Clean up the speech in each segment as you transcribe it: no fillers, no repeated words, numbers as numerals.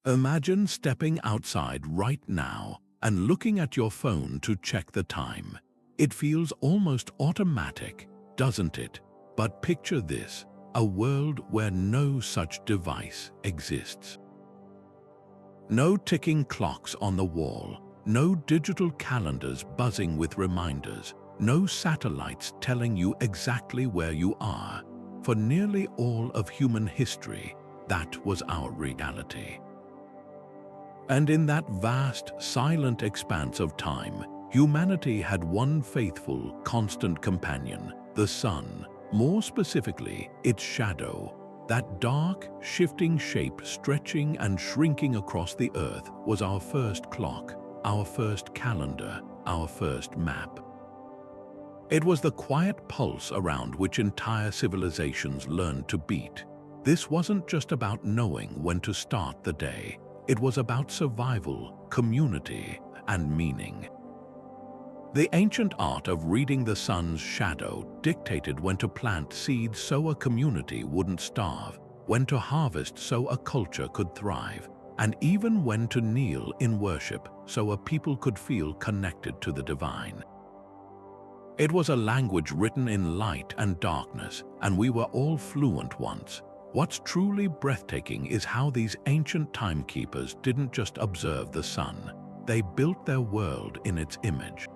Imagine stepping outside right now and looking at your phone to check the time. It feels almost automatic, doesn't it? But picture this, a world where no such device exists. No ticking clocks on the wall, no digital calendars buzzing with reminders, no satellites telling you exactly where you are. For nearly all of human history, that was our reality. And in that vast, silent expanse of time, humanity had one faithful, constant companion, the sun, more specifically, its shadow. That dark, shifting shape stretching and shrinking across the earth was our first clock, our first calendar, our first map. It was the quiet pulse around which entire civilizations learned to beat. This wasn't just about knowing when to start the day. It was about survival, community, and meaning. The ancient art of reading the sun's shadow dictated when to plant seeds so a community wouldn't starve, when to harvest so a culture could thrive, and even when to kneel in worship so a people could feel connected to the divine. It was a language written in light and darkness, and we were all fluent once. What's truly breathtaking is how these ancient timekeepers didn't just observe the sun, they built their world in its image.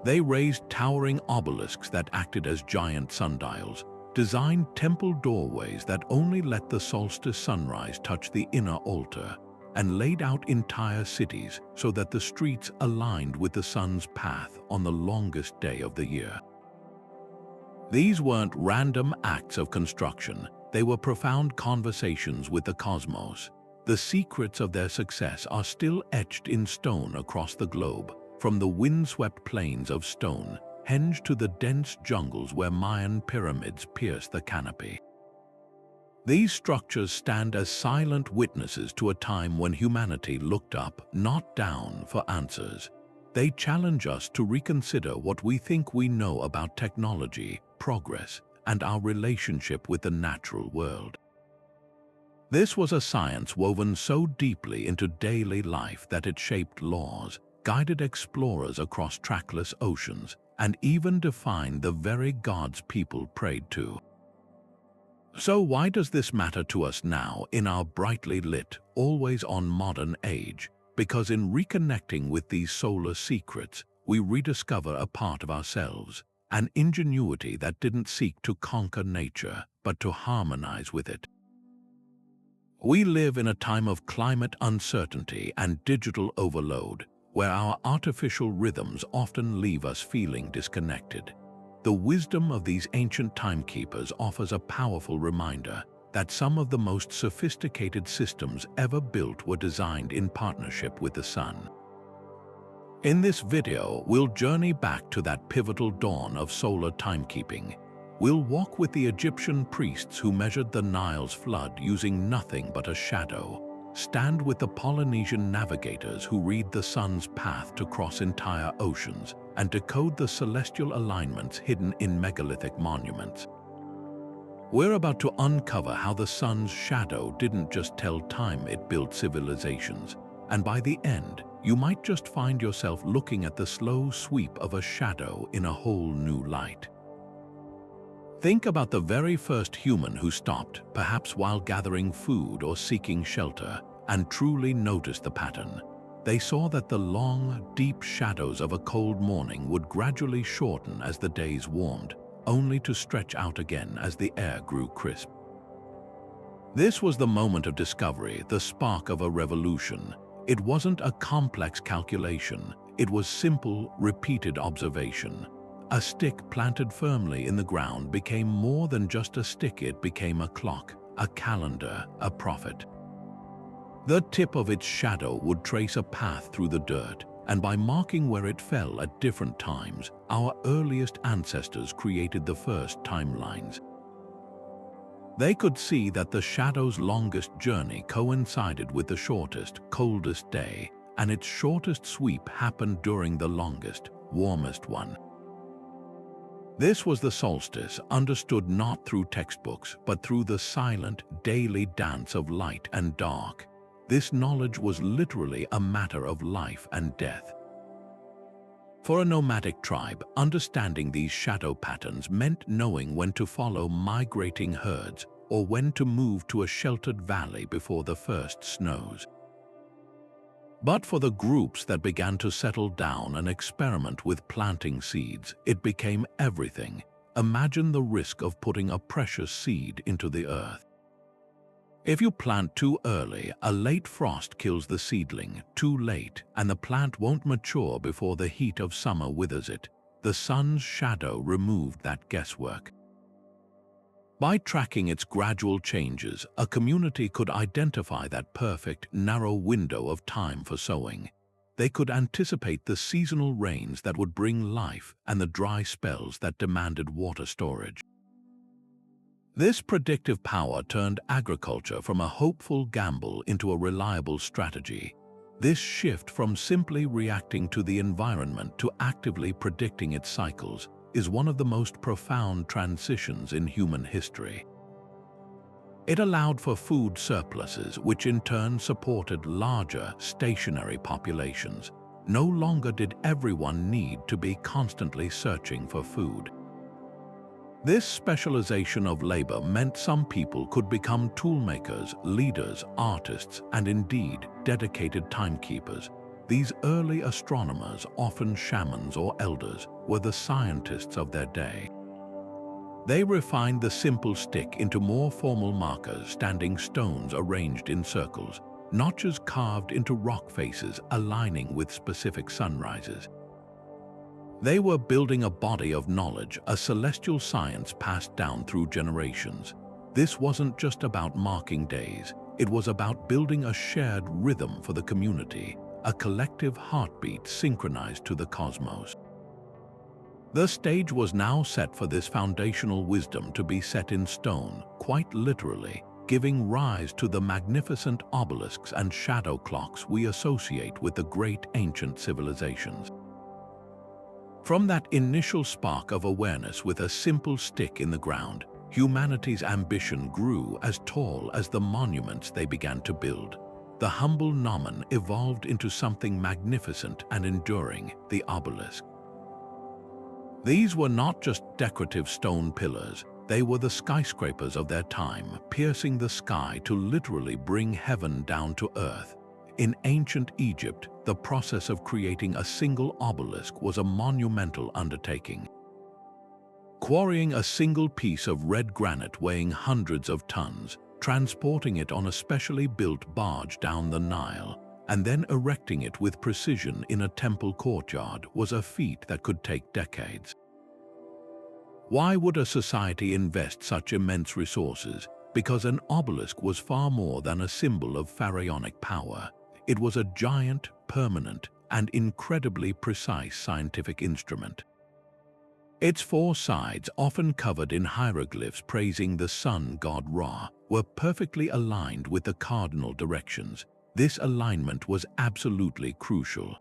They raised towering obelisks that acted as giant sundials, designed temple doorways that only let the solstice sunrise touch the inner altar, and laid out entire cities so that the streets aligned with the sun's path on the longest day of the year. These weren't random acts of construction. They were profound conversations with the cosmos. The secrets of their success are still etched in stone across the globe, from the windswept plains of Stonehenge to the dense jungles where Mayan pyramids pierce the canopy. These structures stand as silent witnesses to a time when humanity looked up, not down, for answers. They challenge us to reconsider what we think we know about technology, progress, and our relationship with the natural world. This was a science woven so deeply into daily life that it shaped laws, guided explorers across trackless oceans, and even defined the very gods people prayed to. So why does this matter to us now in our brightly lit, always-on modern age? Because in reconnecting with these solar secrets, we rediscover a part of ourselves, an ingenuity that didn't seek to conquer nature, but to harmonize with it. We live in a time of climate uncertainty and digital overload, where our artificial rhythms often leave us feeling disconnected. The wisdom of these ancient timekeepers offers a powerful reminder that some of the most sophisticated systems ever built were designed in partnership with the sun. In this video, we'll journey back to that pivotal dawn of solar timekeeping. We'll walk with the Egyptian priests who measured the Nile's flood using nothing but a shadow, stand with the Polynesian navigators who read the sun's path to cross entire oceans, and decode the celestial alignments hidden in megalithic monuments. We're about to uncover how the sun's shadow didn't just tell time, it built civilizations, and by the end, you might just find yourself looking at the slow sweep of a shadow in a whole new light. Think about the very first human who stopped, perhaps while gathering food or seeking shelter, and truly noticed the pattern. They saw that the long, deep shadows of a cold morning would gradually shorten as the days warmed, only to stretch out again as the air grew crisp. This was the moment of discovery, the spark of a revolution. It wasn't a complex calculation, it was simple, repeated observation. A stick planted firmly in the ground became more than just a stick, it became a clock, a calendar, a prophet. The tip of its shadow would trace a path through the dirt, and by marking where it fell at different times, our earliest ancestors created the first timelines. They could see that the shadow's longest journey coincided with the shortest, coldest day, and its shortest sweep happened during the longest, warmest one. This was the solstice, understood not through textbooks, but through the silent, daily dance of light and dark. This knowledge was literally a matter of life and death. For a nomadic tribe, understanding these shadow patterns meant knowing when to follow migrating herds or when to move to a sheltered valley before the first snows. But for the groups that began to settle down and experiment with planting seeds, it became everything. Imagine the risk of putting a precious seed into the earth. If you plant too early, a late frost kills the seedling. Too late, and the plant won't mature before the heat of summer withers it. The sun's shadow removed that guesswork. By tracking its gradual changes, a community could identify that perfect, narrow window of time for sowing. They could anticipate the seasonal rains that would bring life and the dry spells that demanded water storage. This predictive power turned agriculture from a hopeful gamble into a reliable strategy. This shift from simply reacting to the environment to actively predicting its cycles is one of the most profound transitions in human history. It allowed for food surpluses, which in turn supported larger, stationary populations. No longer did everyone need to be constantly searching for food. This specialization of labor meant some people could become toolmakers, leaders, artists, and indeed dedicated timekeepers. These early astronomers, often shamans or elders, were the scientists of their day. They refined the simple stick into more formal markers, standing stones arranged in circles, notches carved into rock faces aligning with specific sunrises. They were building a body of knowledge, a celestial science passed down through generations. This wasn't just about marking days, it was about building a shared rhythm for the community, a collective heartbeat synchronized to the cosmos. The stage was now set for this foundational wisdom to be set in stone, quite literally, giving rise to the magnificent obelisks and shadow clocks we associate with the great ancient civilizations. From that initial spark of awareness with a simple stick in the ground, humanity's ambition grew as tall as the monuments they began to build. The humble Nomen evolved into something magnificent and enduring, the obelisk. These were not just decorative stone pillars, they were the skyscrapers of their time, piercing the sky to literally bring heaven down to earth. In ancient Egypt, the process of creating a single obelisk was a monumental undertaking. Quarrying a single piece of red granite weighing hundreds of tons, transporting it on a specially built barge down the Nile, and then erecting it with precision in a temple courtyard was a feat that could take decades. Why would a society invest such immense resources? Because an obelisk was far more than a symbol of pharaonic power. It was a giant, permanent, and incredibly precise scientific instrument. Its four sides, often covered in hieroglyphs praising the sun god Ra, were perfectly aligned with the cardinal directions. This alignment was absolutely crucial.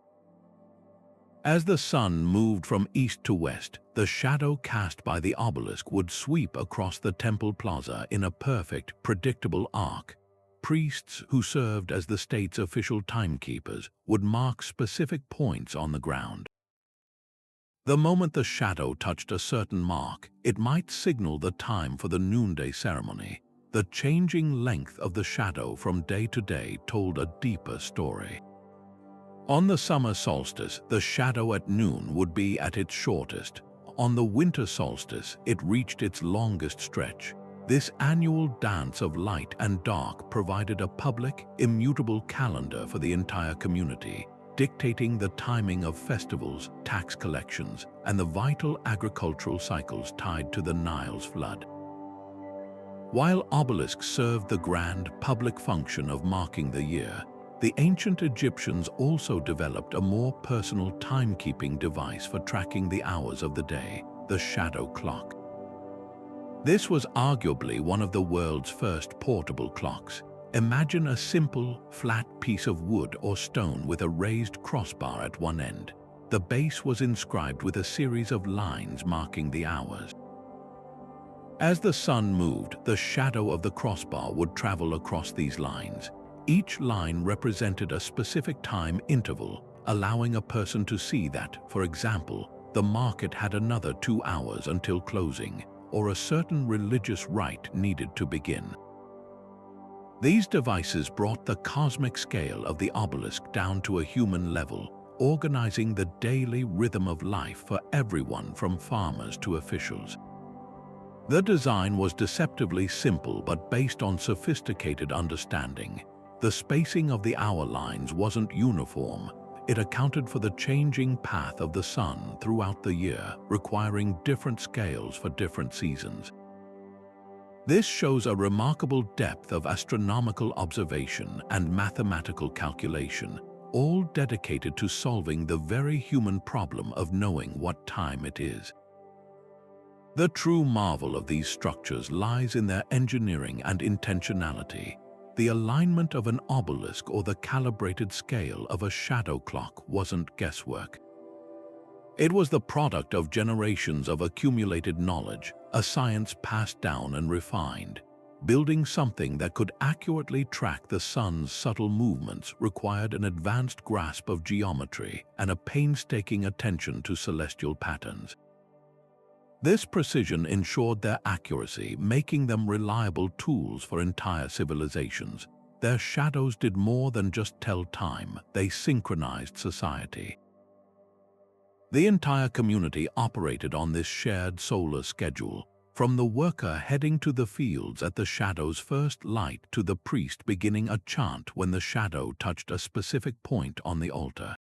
As the sun moved from east to west, the shadow cast by the obelisk would sweep across the temple plaza in a perfect, predictable arc. Priests who served as the state's official timekeepers would mark specific points on the ground. The moment the shadow touched a certain mark, it might signal the time for the noonday ceremony. The changing length of the shadow from day to day told a deeper story. On the summer solstice, the shadow at noon would be at its shortest. On the winter solstice, it reached its longest stretch. This annual dance of light and dark provided a public, immutable calendar for the entire community, dictating the timing of festivals, tax collections, and the vital agricultural cycles tied to the Nile's flood. While obelisks served the grand, public function of marking the year, the ancient Egyptians also developed a more personal timekeeping device for tracking the hours of the day, the shadow clock. This was arguably one of the world's first portable clocks. Imagine a simple, flat piece of wood or stone with a raised crossbar at one end. The base was inscribed with a series of lines marking the hours. As the sun moved, the shadow of the crossbar would travel across these lines. Each line represented a specific time interval, allowing a person to see that, for example, the market had another 2 hours until closing, or a certain religious rite needed to begin. These devices brought the cosmic scale of the obelisk down to a human level, organizing the daily rhythm of life for everyone from farmers to officials. The design was deceptively simple but based on sophisticated understanding. The spacing of the hour lines wasn't uniform. It accounted for the changing path of the sun throughout the year, requiring different scales for different seasons. This shows a remarkable depth of astronomical observation and mathematical calculation, all dedicated to solving the very human problem of knowing what time it is. The true marvel of these structures lies in their engineering and intentionality. The alignment of an obelisk or the calibrated scale of a shadow clock wasn't guesswork. It was the product of generations of accumulated knowledge, a science passed down and refined. Building something that could accurately track the sun's subtle movements required an advanced grasp of geometry and a painstaking attention to celestial patterns. This precision ensured their accuracy, making them reliable tools for entire civilizations. Their shadows did more than just tell time, they synchronized society. The entire community operated on this shared solar schedule, from the worker heading to the fields at the shadow's first light to the priest beginning a chant when the shadow touched a specific point on the altar.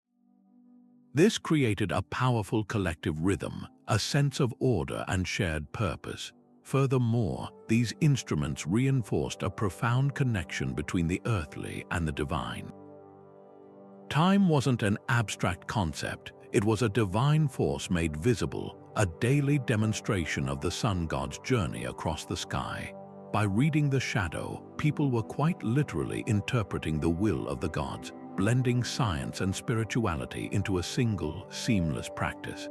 This created a powerful collective rhythm, a sense of order and shared purpose. Furthermore, these instruments reinforced a profound connection between the earthly and the divine. Time wasn't an abstract concept, it was a divine force made visible, a daily demonstration of the sun god's journey across the sky. By reading the shadow, people were quite literally interpreting the will of the gods, blending science and spirituality into a single, seamless practice.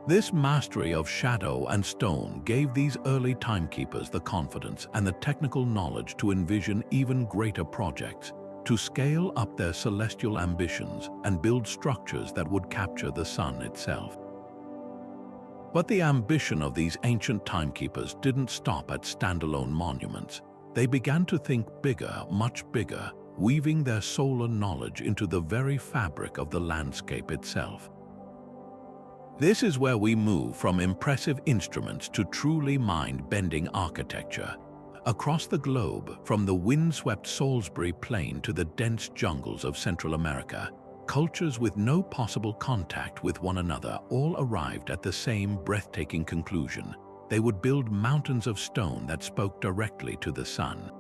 This mastery of shadow and stone gave these early timekeepers the confidence and the technical knowledge to envision even greater projects, to scale up their celestial ambitions and build structures that would capture the sun itself. But the ambition of these ancient timekeepers didn't stop at standalone monuments. They began to think bigger, much bigger, weaving their solar knowledge into the very fabric of the landscape itself. This is where we move from impressive instruments to truly mind-bending architecture. Across the globe, from the windswept Salisbury Plain to the dense jungles of Central America, cultures with no possible contact with one another all arrived at the same breathtaking conclusion. They would build mountains of stone that spoke directly to the sun.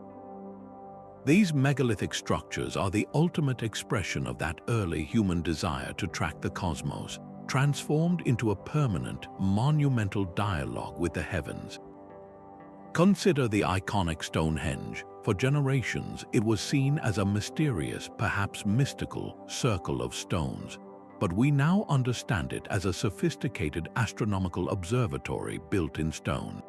These megalithic structures are the ultimate expression of that early human desire to track the cosmos, transformed into a permanent, monumental dialogue with the heavens. Consider the iconic Stonehenge. For generations, it was seen as a mysterious, perhaps mystical, circle of stones. But we now understand it as a sophisticated astronomical observatory built in stone.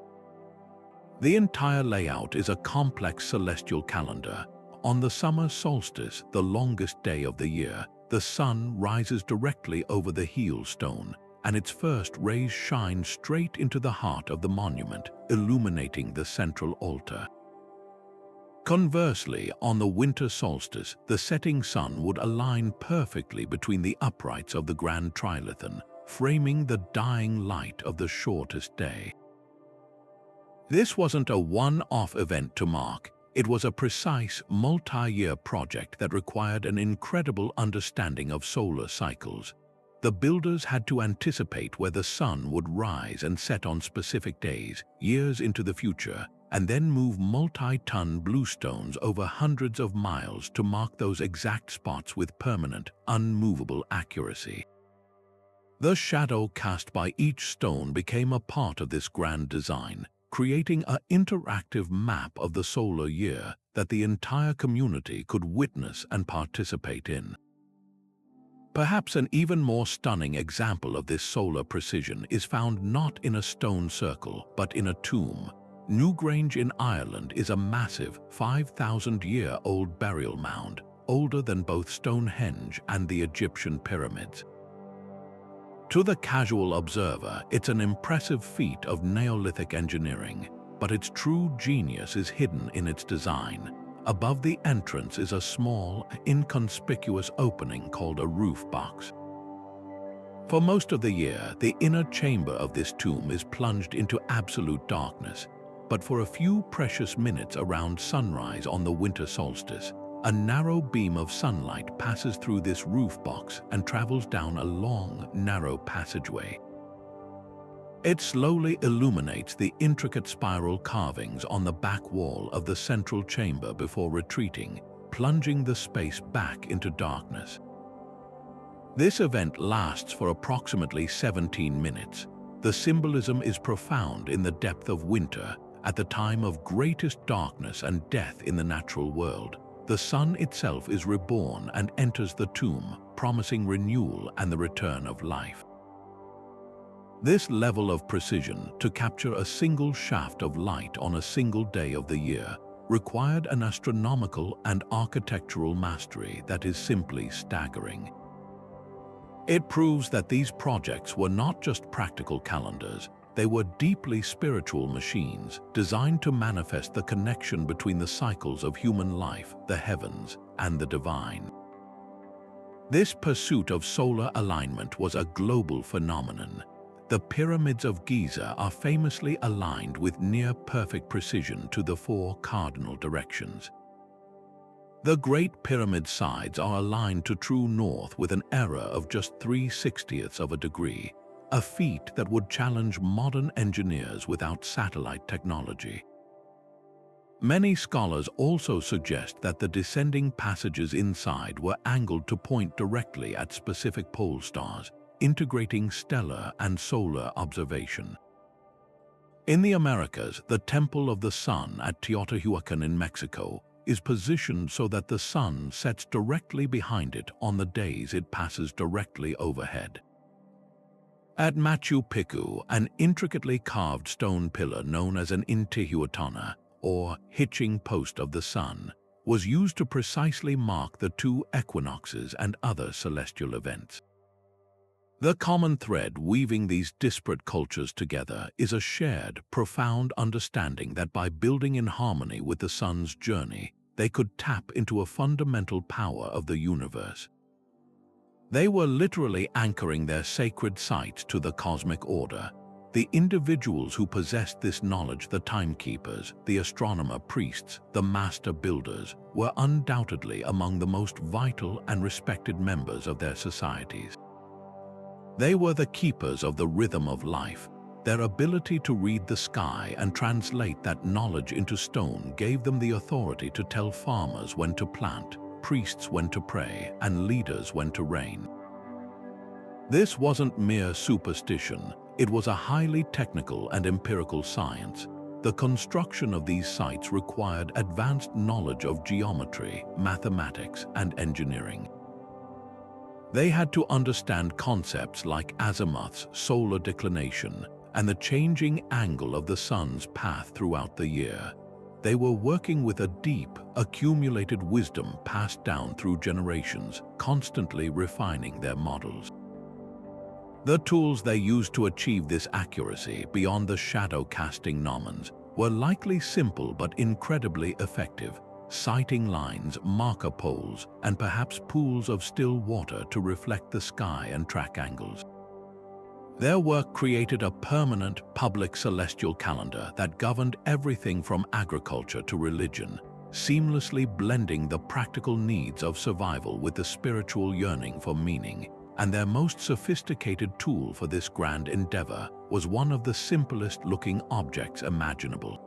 The entire layout is a complex celestial calendar. On the summer solstice, the longest day of the year, the sun rises directly over the heel stone, and its first rays shine straight into the heart of the monument, illuminating the central altar. Conversely, on the winter solstice, the setting sun would align perfectly between the uprights of the grand trilithon, framing the dying light of the shortest day. This wasn't a one-off event to mark. It was a precise, multi-year project that required an incredible understanding of solar cycles. The builders had to anticipate where the sun would rise and set on specific days, years into the future, and then move multi-ton bluestones over hundreds of miles to mark those exact spots with permanent, unmovable accuracy. The shadow cast by each stone became a part of this grand design, creating an interactive map of the solar year that the entire community could witness and participate in. Perhaps an even more stunning example of this solar precision is found not in a stone circle, but in a tomb. Newgrange in Ireland is a massive 5,000-year-old burial mound, older than both Stonehenge and the Egyptian pyramids. To the casual observer, it's an impressive feat of Neolithic engineering, but its true genius is hidden in its design. Above the entrance is a small, inconspicuous opening called a roof box. For most of the year, the inner chamber of this tomb is plunged into absolute darkness, but for a few precious minutes around sunrise on the winter solstice, a narrow beam of sunlight passes through this roof box and travels down a long, narrow passageway. It slowly illuminates the intricate spiral carvings on the back wall of the central chamber before retreating, plunging the space back into darkness. This event lasts for approximately 17 minutes. The symbolism is profound in the depth of winter, at the time of greatest darkness and death in the natural world. The sun itself is reborn and enters the tomb, promising renewal and the return of life. This level of precision, to capture a single shaft of light on a single day of the year, required an astronomical and architectural mastery that is simply staggering. It proves that these projects were not just practical calendars, they were deeply spiritual machines designed to manifest the connection between the cycles of human life, the heavens, and the divine. This pursuit of solar alignment was a global phenomenon. The pyramids of Giza are famously aligned with near-perfect precision to the 4 cardinal directions. The Great Pyramid sides are aligned to true north with an error of just 3/60ths of a degree, a feat that would challenge modern engineers without satellite technology. Many scholars also suggest that the descending passages inside were angled to point directly at specific pole stars, integrating stellar and solar observation. In the Americas, the Temple of the Sun at Teotihuacan in Mexico is positioned so that the sun sets directly behind it on the days it passes directly overhead. At Machu Picchu, an intricately carved stone pillar known as an Intihuatana, or hitching post of the sun, was used to precisely mark the 2 equinoxes and other celestial events. The common thread weaving these disparate cultures together is a shared, profound understanding that by building in harmony with the sun's journey, they could tap into a fundamental power of the universe. They were literally anchoring their sacred sites to the cosmic order. The individuals who possessed this knowledge, the timekeepers, the astronomer priests, the master builders, were undoubtedly among the most vital and respected members of their societies. They were the keepers of the rhythm of life. Their ability to read the sky and translate that knowledge into stone gave them the authority to tell farmers when to plant, priests when to pray, and leaders when to reign. This wasn't mere superstition, it was a highly technical and empirical science. The construction of these sites required advanced knowledge of geometry, mathematics, and engineering. They had to understand concepts like azimuths, solar declination, and the changing angle of the sun's path throughout the year. They were working with a deep, accumulated wisdom passed down through generations, constantly refining their models. The tools they used to achieve this accuracy beyond the shadow-casting gnomons were likely simple but incredibly effective: sighting lines, marker poles, and perhaps pools of still water to reflect the sky and track angles. Their work created a permanent, public celestial calendar that governed everything from agriculture to religion, seamlessly blending the practical needs of survival with the spiritual yearning for meaning. And their most sophisticated tool for this grand endeavor was one of the simplest-looking objects imaginable.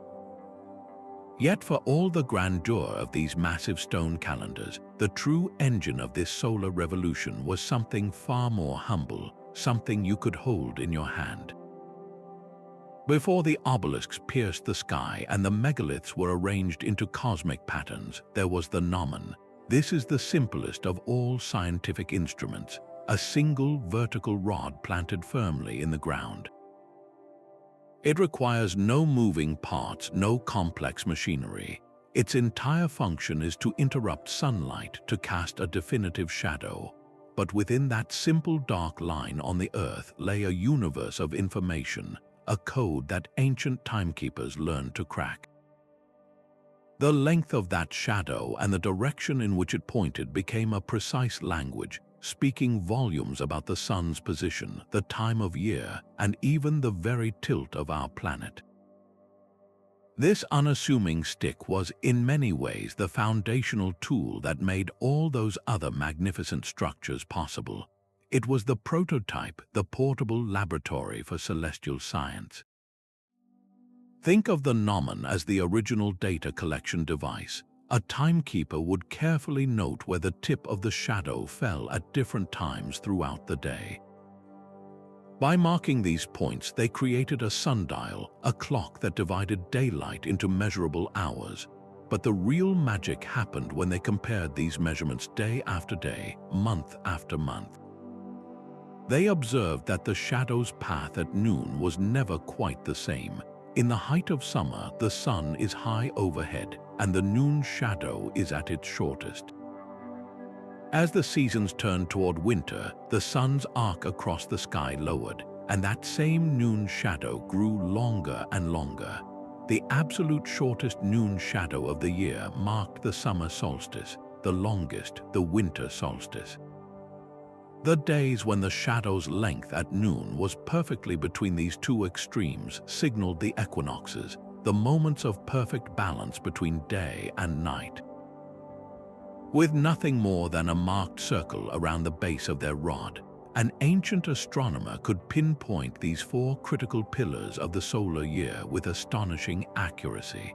Yet for all the grandeur of these massive stone calendars, the true engine of this solar revolution was something far more humble, something you could hold in your hand. Before the obelisks pierced the sky and the megaliths were arranged into cosmic patterns, there was the Nomen. This is the simplest of all scientific instruments, a single vertical rod planted firmly in the ground. It requires no moving parts, no complex machinery. Its entire function is to interrupt sunlight to cast a definitive shadow. But within that simple dark line on the earth lay a universe of information, a code that ancient timekeepers learned to crack. The length of that shadow and the direction in which it pointed became a precise language, speaking volumes about the sun's position, the time of year, and even the very tilt of our planet. This unassuming stick was in many ways the foundational tool that made all those other magnificent structures possible. It was the prototype, the portable laboratory for celestial science. Think of the Nomen as the original data collection device. A timekeeper would carefully note where the tip of the shadow fell at different times throughout the day. By marking these points, they created a sundial, a clock that divided daylight into measurable hours. But the real magic happened when they compared these measurements day after day, month after month. They observed that the shadow's path at noon was never quite the same. In the height of summer, the sun is high overhead, and the noon shadow is at its shortest. As the seasons turned toward winter, the sun's arc across the sky lowered, and that same noon shadow grew longer and longer. The absolute shortest noon shadow of the year marked the summer solstice, the longest, the winter solstice. The days when the shadow's length at noon was perfectly between these two extremes signaled the equinoxes, the moments of perfect balance between day and night. With nothing more than a marked circle around the base of their rod, an ancient astronomer could pinpoint these four critical pillars of the solar year with astonishing accuracy.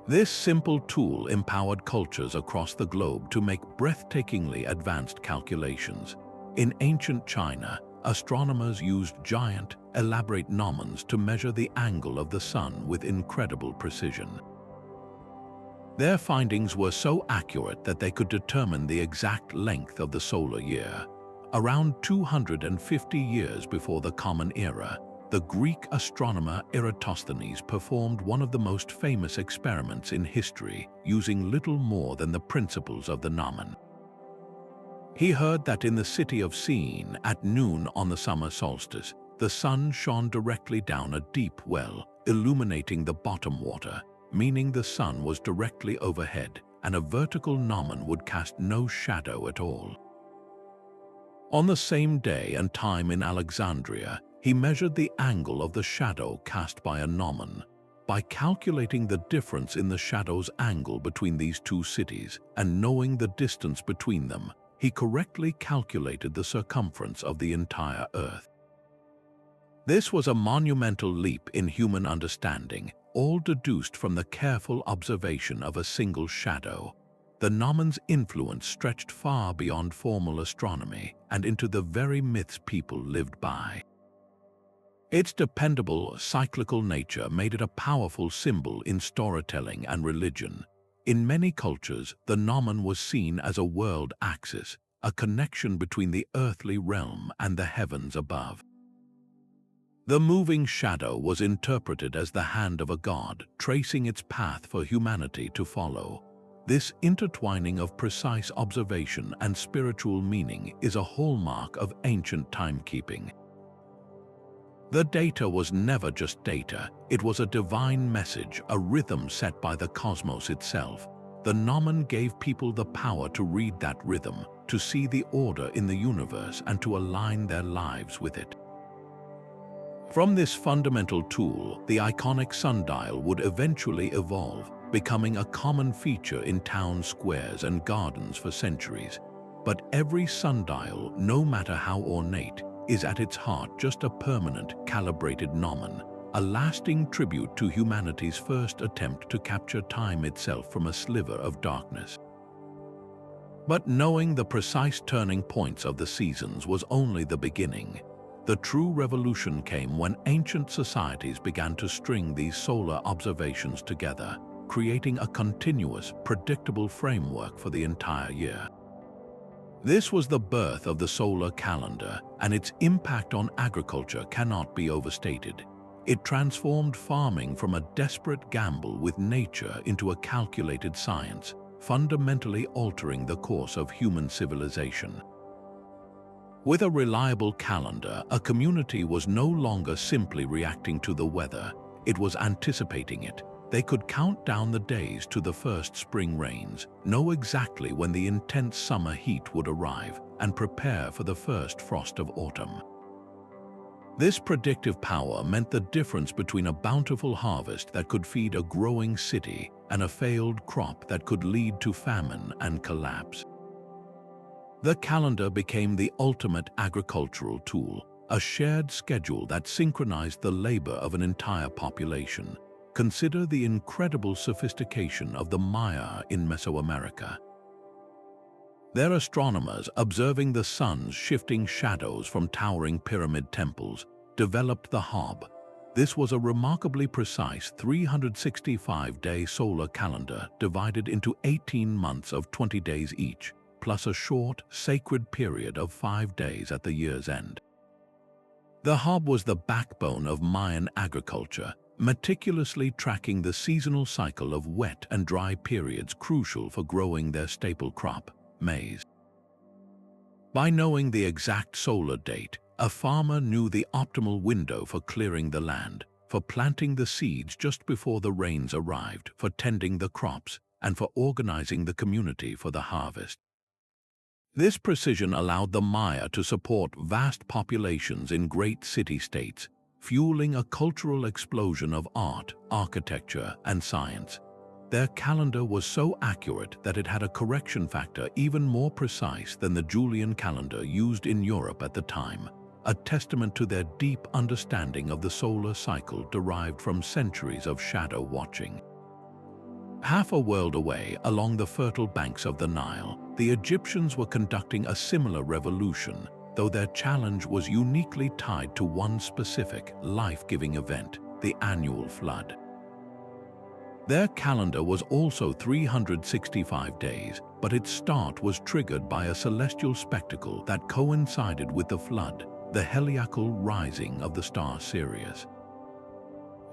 This simple tool empowered cultures across the globe to make breathtakingly advanced calculations. In ancient China, astronomers used giant, elaborate gnomons to measure the angle of the sun with incredible precision. Their findings were so accurate that they could determine the exact length of the solar year. Around 250 years before the Common Era, the Greek astronomer Eratosthenes performed one of the most famous experiments in history, using little more than the principles of the Nomen. He heard that in the city of Syene, at noon on the summer solstice, the sun shone directly down a deep well, illuminating the bottom water, meaning the sun was directly overhead, and a vertical Nomen would cast no shadow at all. On the same day and time in Alexandria, he measured the angle of the shadow cast by a Nomen. By calculating the difference in the shadow's angle between these two cities and knowing the distance between them, he correctly calculated the circumference of the entire Earth. This was a monumental leap in human understanding, all deduced from the careful observation of a single shadow. The Nomen's influence stretched far beyond formal astronomy and into the very myths people lived by. Its dependable, cyclical nature made it a powerful symbol in storytelling and religion. In many cultures, the Nomen was seen as a world axis, a connection between the earthly realm and the heavens above. The moving shadow was interpreted as the hand of a god, tracing its path for humanity to follow. This intertwining of precise observation and spiritual meaning is a hallmark of ancient timekeeping. The data was never just data, it was a divine message, a rhythm set by the cosmos itself. The Nomen gave people the power to read that rhythm, to see the order in the universe and to align their lives with it. From this fundamental tool, the iconic sundial would eventually evolve, becoming a common feature in town squares and gardens for centuries. But every sundial, no matter how ornate, is at its heart just a permanent, calibrated Nomen, a lasting tribute to humanity's first attempt to capture time itself from a sliver of darkness. But knowing the precise turning points of the seasons was only the beginning. The true revolution came when ancient societies began to string these solar observations together, creating a continuous, predictable framework for the entire year. This was the birth of the solar calendar, and its impact on agriculture cannot be overstated. It transformed farming from a desperate gamble with nature into a calculated science, fundamentally altering the course of human civilization. With a reliable calendar, a community was no longer simply reacting to the weather, it was anticipating it. They could count down the days to the first spring rains, know exactly when the intense summer heat would arrive, and prepare for the first frost of autumn. This predictive power meant the difference between a bountiful harvest that could feed a growing city and a failed crop that could lead to famine and collapse. The calendar became the ultimate agricultural tool, a shared schedule that synchronized the labor of an entire population. Consider the incredible sophistication of the Maya in Mesoamerica. Their astronomers, observing the sun's shifting shadows from towering pyramid temples, developed the Hob. This was a remarkably precise 365-day solar calendar divided into 18 months of 20 days each, plus a short, sacred period of 5 days at the year's end. The Hob was the backbone of Mayan agriculture, meticulously tracking the seasonal cycle of wet and dry periods crucial for growing their staple crop, maize. By knowing the exact solar date, a farmer knew the optimal window for clearing the land, for planting the seeds just before the rains arrived, for tending the crops, and for organizing the community for the harvest. This precision allowed the Maya to support vast populations in great city-states, fueling a cultural explosion of art, architecture, and science. Their calendar was so accurate that it had a correction factor even more precise than the Julian calendar used in Europe at the time, a testament to their deep understanding of the solar cycle derived from centuries of shadow watching. Half a world away, along the fertile banks of the Nile, the Egyptians were conducting a similar revolution, though their challenge was uniquely tied to one specific, life-giving event, the annual flood. Their calendar was also 365 days, but its start was triggered by a celestial spectacle that coincided with the flood, the heliacal rising of the star Sirius.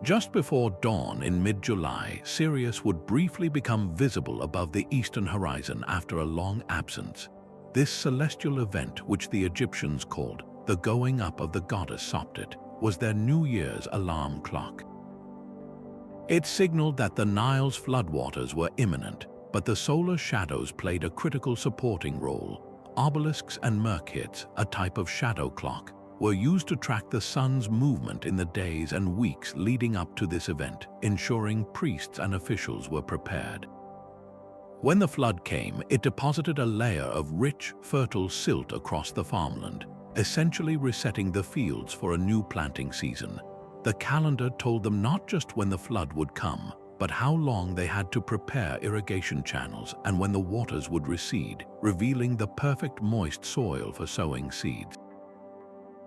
Just before dawn in mid-July, Sirius would briefly become visible above the eastern horizon after a long absence. This celestial event, which the Egyptians called the going up of the goddess Sopdet, was their New Year's alarm clock. It signaled that the Nile's floodwaters were imminent, but the solar shadows played a critical supporting role. Obelisks and merkhits, a type of shadow clock, were used to track the sun's movement in the days and weeks leading up to this event, ensuring priests and officials were prepared. When the flood came, it deposited a layer of rich, fertile silt across the farmland, essentially resetting the fields for a new planting season. The calendar told them not just when the flood would come, but how long they had to prepare irrigation channels and when the waters would recede, revealing the perfect moist soil for sowing seeds.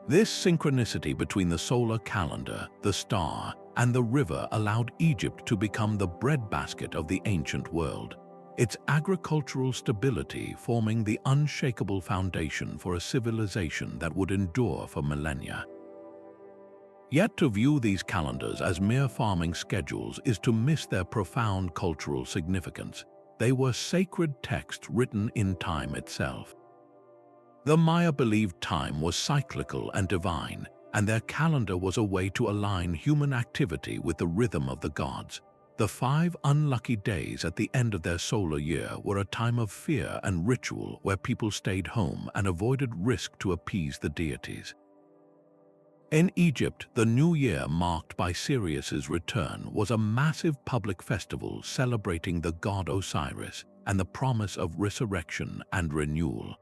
This synchronicity between the solar calendar, the star, and the river allowed Egypt to become the breadbasket of the ancient world, its agricultural stability forming the unshakable foundation for a civilization that would endure for millennia. Yet to view these calendars as mere farming schedules is to miss their profound cultural significance. They were sacred texts written in time itself. The Maya believed time was cyclical and divine, and their calendar was a way to align human activity with the rhythm of the gods. The 5 unlucky days at the end of their solar year were a time of fear and ritual where people stayed home and avoided risk to appease the deities. In Egypt, the new year marked by Sirius's return was a massive public festival celebrating the god Osiris and the promise of resurrection and renewal.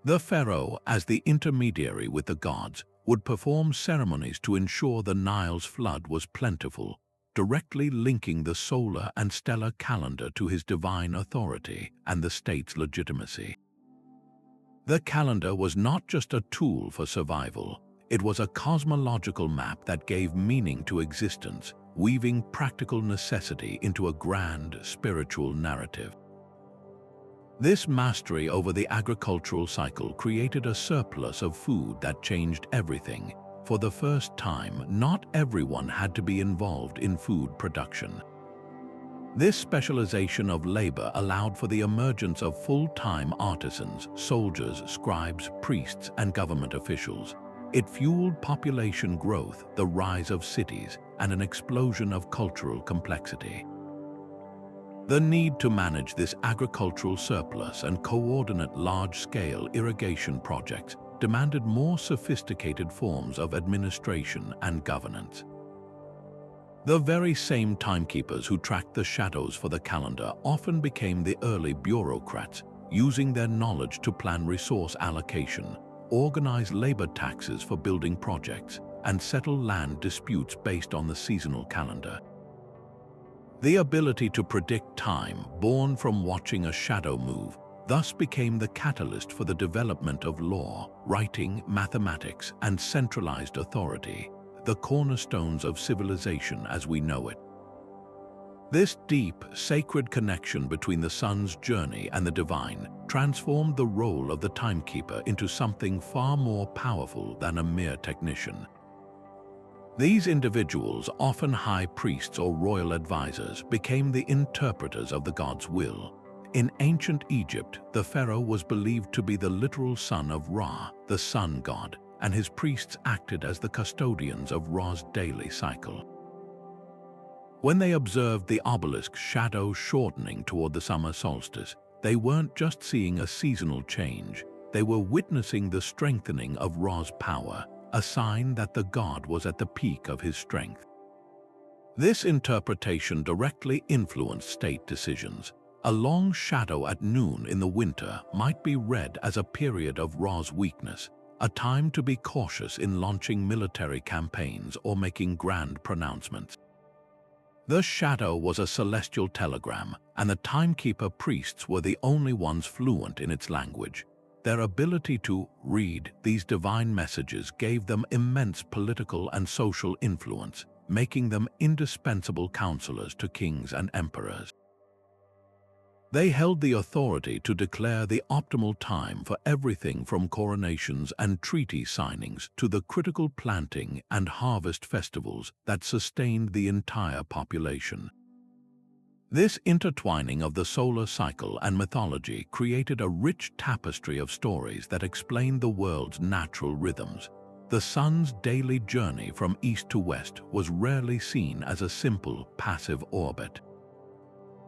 The pharaoh, as the intermediary with the gods, would perform ceremonies to ensure the Nile's flood was plentiful, directly linking the solar and stellar calendar to his divine authority and the state's legitimacy. The calendar was not just a tool for survival, it was a cosmological map that gave meaning to existence, weaving practical necessity into a grand spiritual narrative. This mastery over the agricultural cycle created a surplus of food that changed everything, For the first time, not everyone had to be involved in food production. This specialization of labor allowed for the emergence of full-time artisans, soldiers, scribes, priests, and government officials. It fueled population growth, the rise of cities, and an explosion of cultural complexity. The need to manage this agricultural surplus and coordinate large-scale irrigation projects demanded more sophisticated forms of administration and governance. The very same timekeepers who tracked the shadows for the calendar often became the early bureaucrats, using their knowledge to plan resource allocation, organize labor taxes for building projects, and settle land disputes based on the seasonal calendar. The ability to predict time, born from watching a shadow move, thus became the catalyst for the development of law, writing, mathematics, and centralized authority, the cornerstones of civilization as we know it. This deep, sacred connection between the sun's journey and the divine transformed the role of the timekeeper into something far more powerful than a mere technician. These individuals, often high priests or royal advisors, became the interpreters of the god's will. In ancient Egypt, the pharaoh was believed to be the literal son of Ra, the sun god, and his priests acted as the custodians of Ra's daily cycle. When they observed the obelisk shadow shortening toward the summer solstice, they weren't just seeing a seasonal change, they were witnessing the strengthening of Ra's power, a sign that the god was at the peak of his strength. This interpretation directly influenced state decisions. A long shadow at noon in the winter might be read as a period of Ra's weakness, a time to be cautious in launching military campaigns or making grand pronouncements. The shadow was a celestial telegram, and the timekeeper priests were the only ones fluent in its language. Their ability to read these divine messages gave them immense political and social influence, making them indispensable counselors to kings and emperors. They held the authority to declare the optimal time for everything from coronations and treaty signings to the critical planting and harvest festivals that sustained the entire population. This intertwining of the solar cycle and mythology created a rich tapestry of stories that explained the world's natural rhythms. The sun's daily journey from east to west was rarely seen as a simple, passive orbit.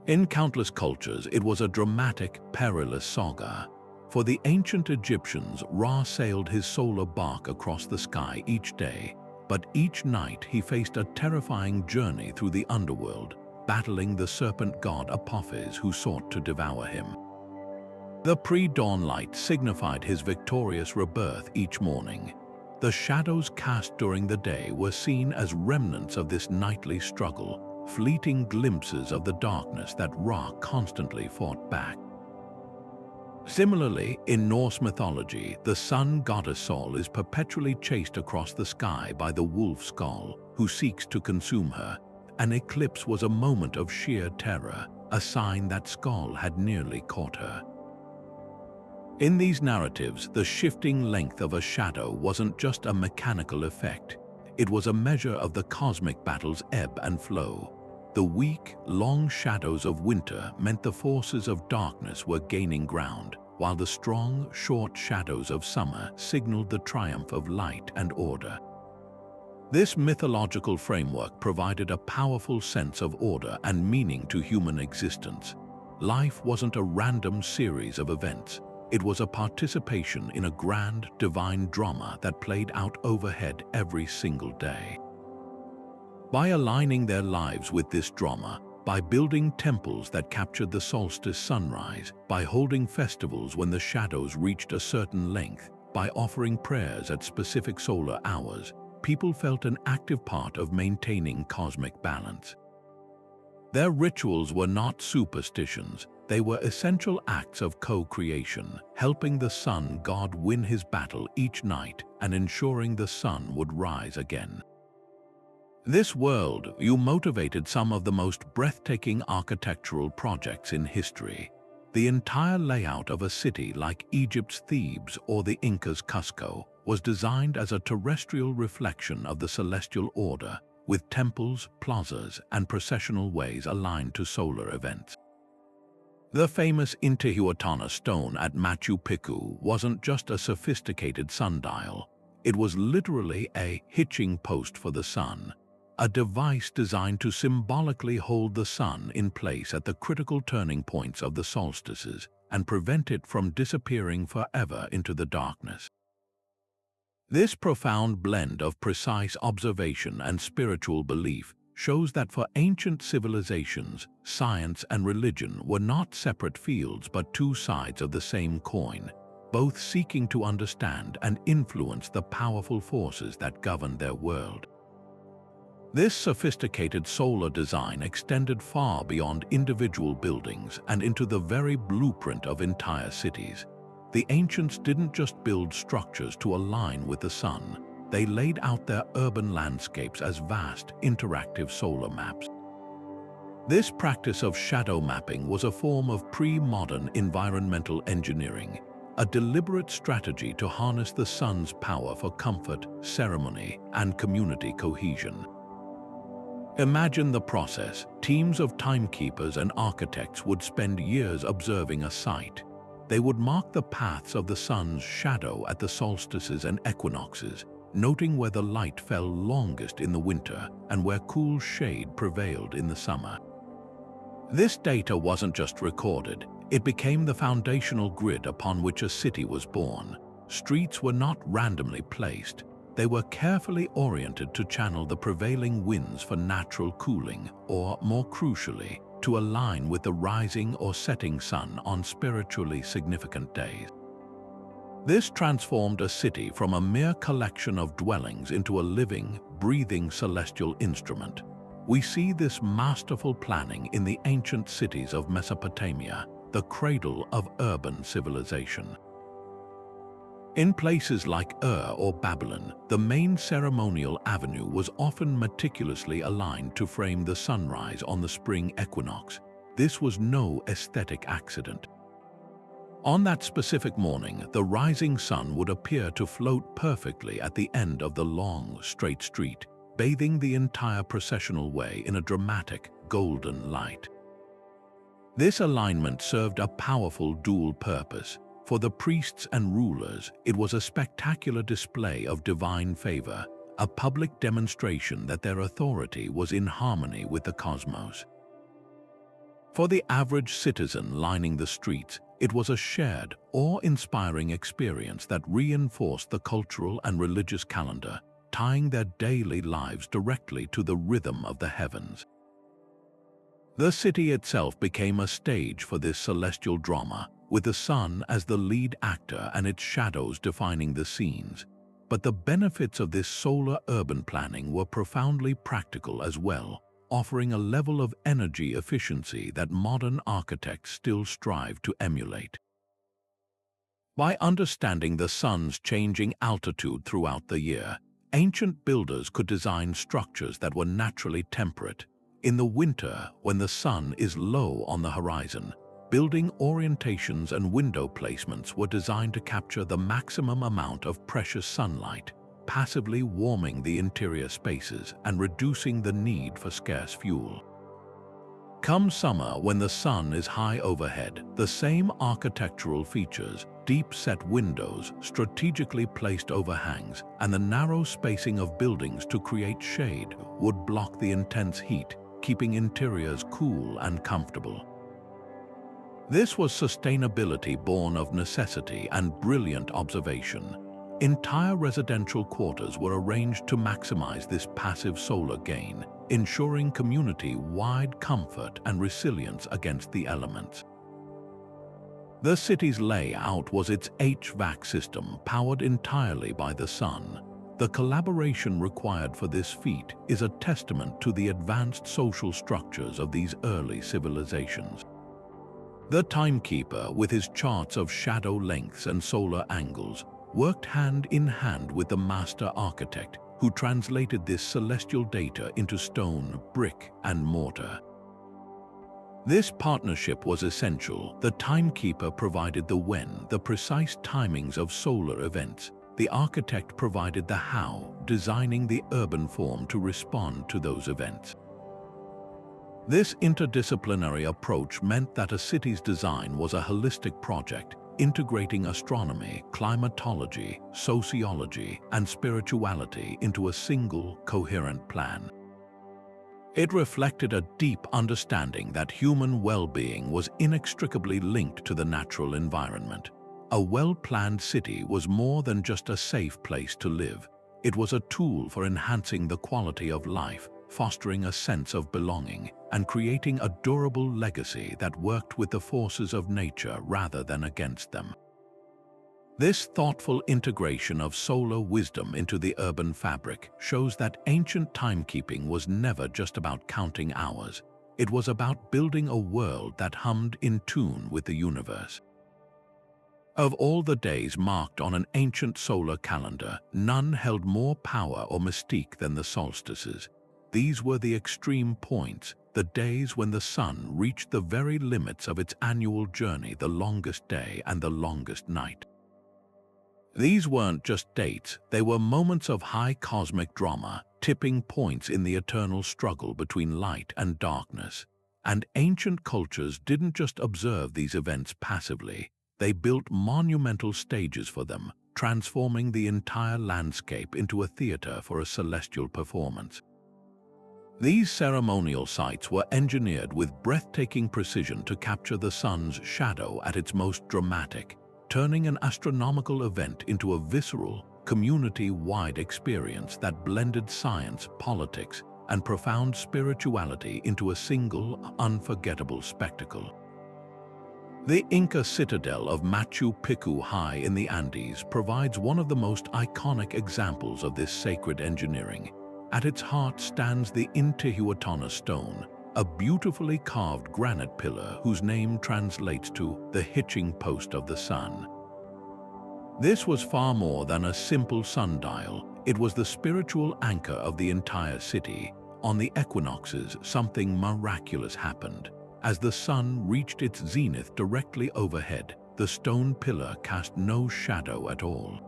In countless cultures, it was a dramatic, perilous saga. For the ancient Egyptians, Ra sailed his solar bark across the sky each day, but each night he faced a terrifying journey through the underworld, battling the serpent god Apophis who sought to devour him. The pre-dawn light signified his victorious rebirth each morning. The shadows cast during the day were seen as remnants of this nightly struggle, fleeting glimpses of the darkness that Ra constantly fought back. Similarly, in Norse mythology, the sun goddess Sol is perpetually chased across the sky by the wolf Skull, who seeks to consume her. An eclipse was a moment of sheer terror, a sign that Skull had nearly caught her. In these narratives, the shifting length of a shadow wasn't just a mechanical effect. It was a measure of the cosmic battle's ebb and flow. The weak, long shadows of winter meant the forces of darkness were gaining ground, while the strong, short shadows of summer signaled the triumph of light and order. This mythological framework provided a powerful sense of order and meaning to human existence. Life wasn't a random series of events. It was a participation in a grand, divine drama that played out overhead every single day. By aligning their lives with this drama, by building temples that captured the solstice sunrise, by holding festivals when the shadows reached a certain length, by offering prayers at specific solar hours, people felt an active part of maintaining cosmic balance. Their rituals were not superstitions, they were essential acts of co-creation, helping the sun god win his battle each night and ensuring the sun would rise again. This worldview motivated some of the most breathtaking architectural projects in history. The entire layout of a city like Egypt's Thebes or the Inca's Cusco was designed as a terrestrial reflection of the celestial order, with temples, plazas, and processional ways aligned to solar events. The famous Intihuatana stone at Machu Picchu wasn't just a sophisticated sundial. It was literally a hitching post for the sun, a device designed to symbolically hold the sun in place at the critical turning points of the solstices and prevent it from disappearing forever into the darkness. This profound blend of precise observation and spiritual belief shows that for ancient civilizations, science and religion were not separate fields but two sides of the same coin, both seeking to understand and influence the powerful forces that govern their world. This sophisticated solar design extended far beyond individual buildings and into the very blueprint of entire cities. The ancients didn't just build structures to align with the sun, they laid out their urban landscapes as vast, interactive solar maps. This practice of shadow mapping was a form of pre-modern environmental engineering, a deliberate strategy to harness the sun's power for comfort, ceremony, and community cohesion. Imagine the process. Teams of timekeepers and architects would spend years observing a site. They would mark the paths of the sun's shadow at the solstices and equinoxes, noting where the light fell longest in the winter and where cool shade prevailed in the summer. This data wasn't just recorded, it became the foundational grid upon which a city was born. Streets were not randomly placed, they were carefully oriented to channel the prevailing winds for natural cooling, or more crucially, to align with the rising or setting sun on spiritually significant days. This transformed a city from a mere collection of dwellings into a living, breathing celestial instrument. We see this masterful planning in the ancient cities of Mesopotamia, the cradle of urban civilization. In places like Ur or Babylon, the main ceremonial avenue was often meticulously aligned to frame the sunrise on the spring equinox. This was no aesthetic accident. On that specific morning, the rising sun would appear to float perfectly at the end of the long, straight street, bathing the entire processional way in a dramatic, golden light. This alignment served a powerful dual purpose. For the priests and rulers, it was a spectacular display of divine favor, a public demonstration that their authority was in harmony with the cosmos. For the average citizen lining the streets, it was a shared, awe-inspiring experience that reinforced the cultural and religious calendar, tying their daily lives directly to the rhythm of the heavens. The city itself became a stage for this celestial drama, with the sun as the lead actor and its shadows defining the scenes. But the benefits of this solar urban planning were profoundly practical as well, offering a level of energy efficiency that modern architects still strive to emulate. By understanding the sun's changing altitude throughout the year, ancient builders could design structures that were naturally temperate. In the winter, when the sun is low on the horizon, building orientations and window placements were designed to capture the maximum amount of precious sunlight, passively warming the interior spaces and reducing the need for scarce fuel. Come summer, when the sun is high overhead, the same architectural features, deep-set windows, strategically placed overhangs, and the narrow spacing of buildings to create shade would block the intense heat, keeping interiors cool and comfortable. This was sustainability born of necessity and brilliant observation. Entire residential quarters were arranged to maximize this passive solar gain, ensuring community-wide comfort and resilience against the elements. The city's layout was its HVAC system, powered entirely by the sun. The collaboration required for this feat is a testament to the advanced social structures of these early civilizations. The timekeeper, with his charts of shadow lengths and solar angles, worked hand in hand with the master architect, who translated this celestial data into stone, brick, and mortar. This partnership was essential. The timekeeper provided the when, the precise timings of solar events, the architect provided the how, designing the urban form to respond to those events. This interdisciplinary approach meant that a city's design was a holistic project, integrating astronomy, climatology, sociology, and spirituality into a single, coherent plan. It reflected a deep understanding that human well-being was inextricably linked to the natural environment. A well-planned city was more than just a safe place to live. It was a tool for enhancing the quality of life, fostering a sense of belonging, and creating a durable legacy that worked with the forces of nature rather than against them. This thoughtful integration of solar wisdom into the urban fabric shows that ancient timekeeping was never just about counting hours. It was about building a world that hummed in tune with the universe. Of all the days marked on an ancient solar calendar, none held more power or mystique than the solstices. These were the extreme points, the days when the sun reached the very limits of its annual journey, the longest day and the longest night. These weren't just dates, they were moments of high cosmic drama, tipping points in the eternal struggle between light and darkness. And ancient cultures didn't just observe these events passively, they built monumental stages for them, transforming the entire landscape into a theater for a celestial performance. These ceremonial sites were engineered with breathtaking precision to capture the sun's shadow at its most dramatic, turning an astronomical event into a visceral, community-wide experience that blended science, politics, and profound spirituality into a single, unforgettable spectacle. The Inca citadel of Machu Picchu high in the Andes provides one of the most iconic examples of this sacred engineering. At its heart stands the Intihuatana stone, a beautifully carved granite pillar whose name translates to the hitching post of the sun. This was far more than a simple sundial. It was the spiritual anchor of the entire city. On the equinoxes, something miraculous happened. As the sun reached its zenith directly overhead, the stone pillar cast no shadow at all.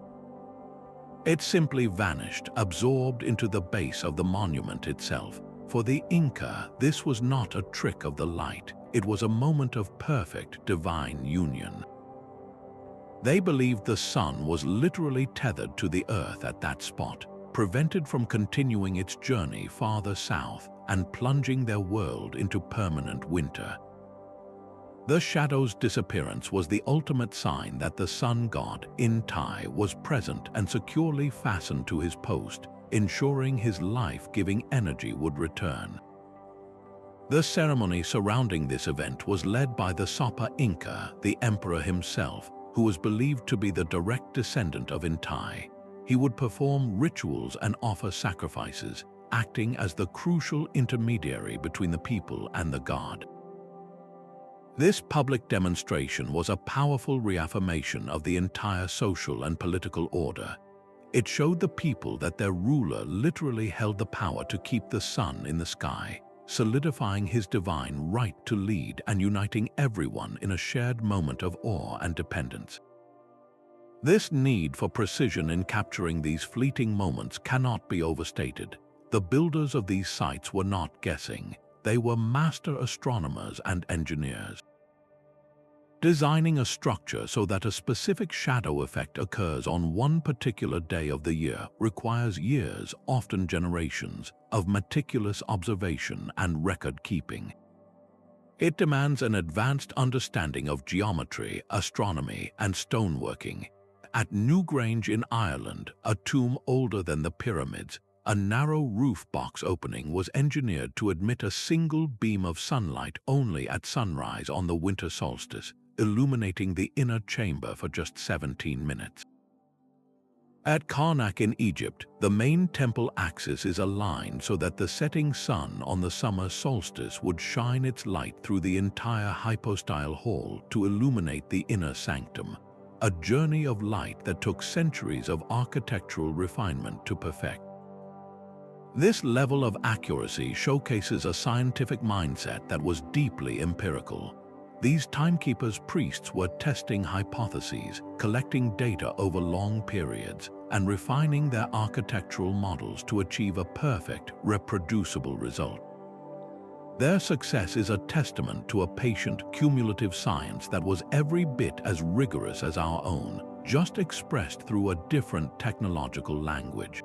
It simply vanished, absorbed into the base of the monument itself. For the Inca, this was not a trick of the light. It was a moment of perfect divine union. They believed the sun was literally tethered to the earth at that spot, prevented from continuing its journey farther south and plunging their world into permanent winter. The shadow's disappearance was the ultimate sign that the sun god, Inti, was present and securely fastened to his post, ensuring his life-giving energy would return. The ceremony surrounding this event was led by the Sapa Inca, the emperor himself, who was believed to be the direct descendant of Inti. He would perform rituals and offer sacrifices, acting as the crucial intermediary between the people and the god. This public demonstration was a powerful reaffirmation of the entire social and political order. It showed the people that their ruler literally held the power to keep the sun in the sky, solidifying his divine right to lead and uniting everyone in a shared moment of awe and dependence. This need for precision in capturing these fleeting moments cannot be overstated. The builders of these sites were not guessing. They were master astronomers and engineers. Designing a structure so that a specific shadow effect occurs on one particular day of the year requires years, often generations, of meticulous observation and record-keeping. It demands an advanced understanding of geometry, astronomy, and stoneworking. At Newgrange in Ireland, a tomb older than the pyramids, a narrow roof box opening was engineered to admit a single beam of sunlight only at sunrise on the winter solstice, illuminating the inner chamber for just 17 minutes. At Karnak in Egypt, the main temple axis is aligned so that the setting sun on the summer solstice would shine its light through the entire hypostyle hall to illuminate the inner sanctum, a journey of light that took centuries of architectural refinement to perfect. This level of accuracy showcases a scientific mindset that was deeply empirical. These timekeepers' priests were testing hypotheses, collecting data over long periods, and refining their architectural models to achieve a perfect, reproducible result. Their success is a testament to a patient, cumulative science that was every bit as rigorous as our own, just expressed through a different technological language.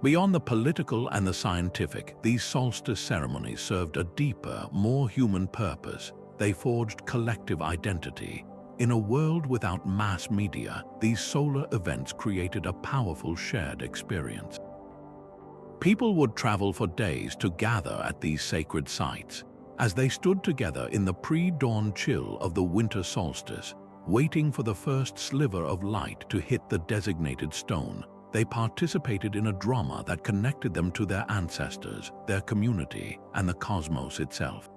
Beyond the political and the scientific, these solstice ceremonies served a deeper, more human purpose. They forged collective identity. In a world without mass media, these solar events created a powerful shared experience. People would travel for days to gather at these sacred sites. As they stood together in the pre-dawn chill of the winter solstice, waiting for the first sliver of light to hit the designated stone, they participated in a drama that connected them to their ancestors, their community, and the cosmos itself.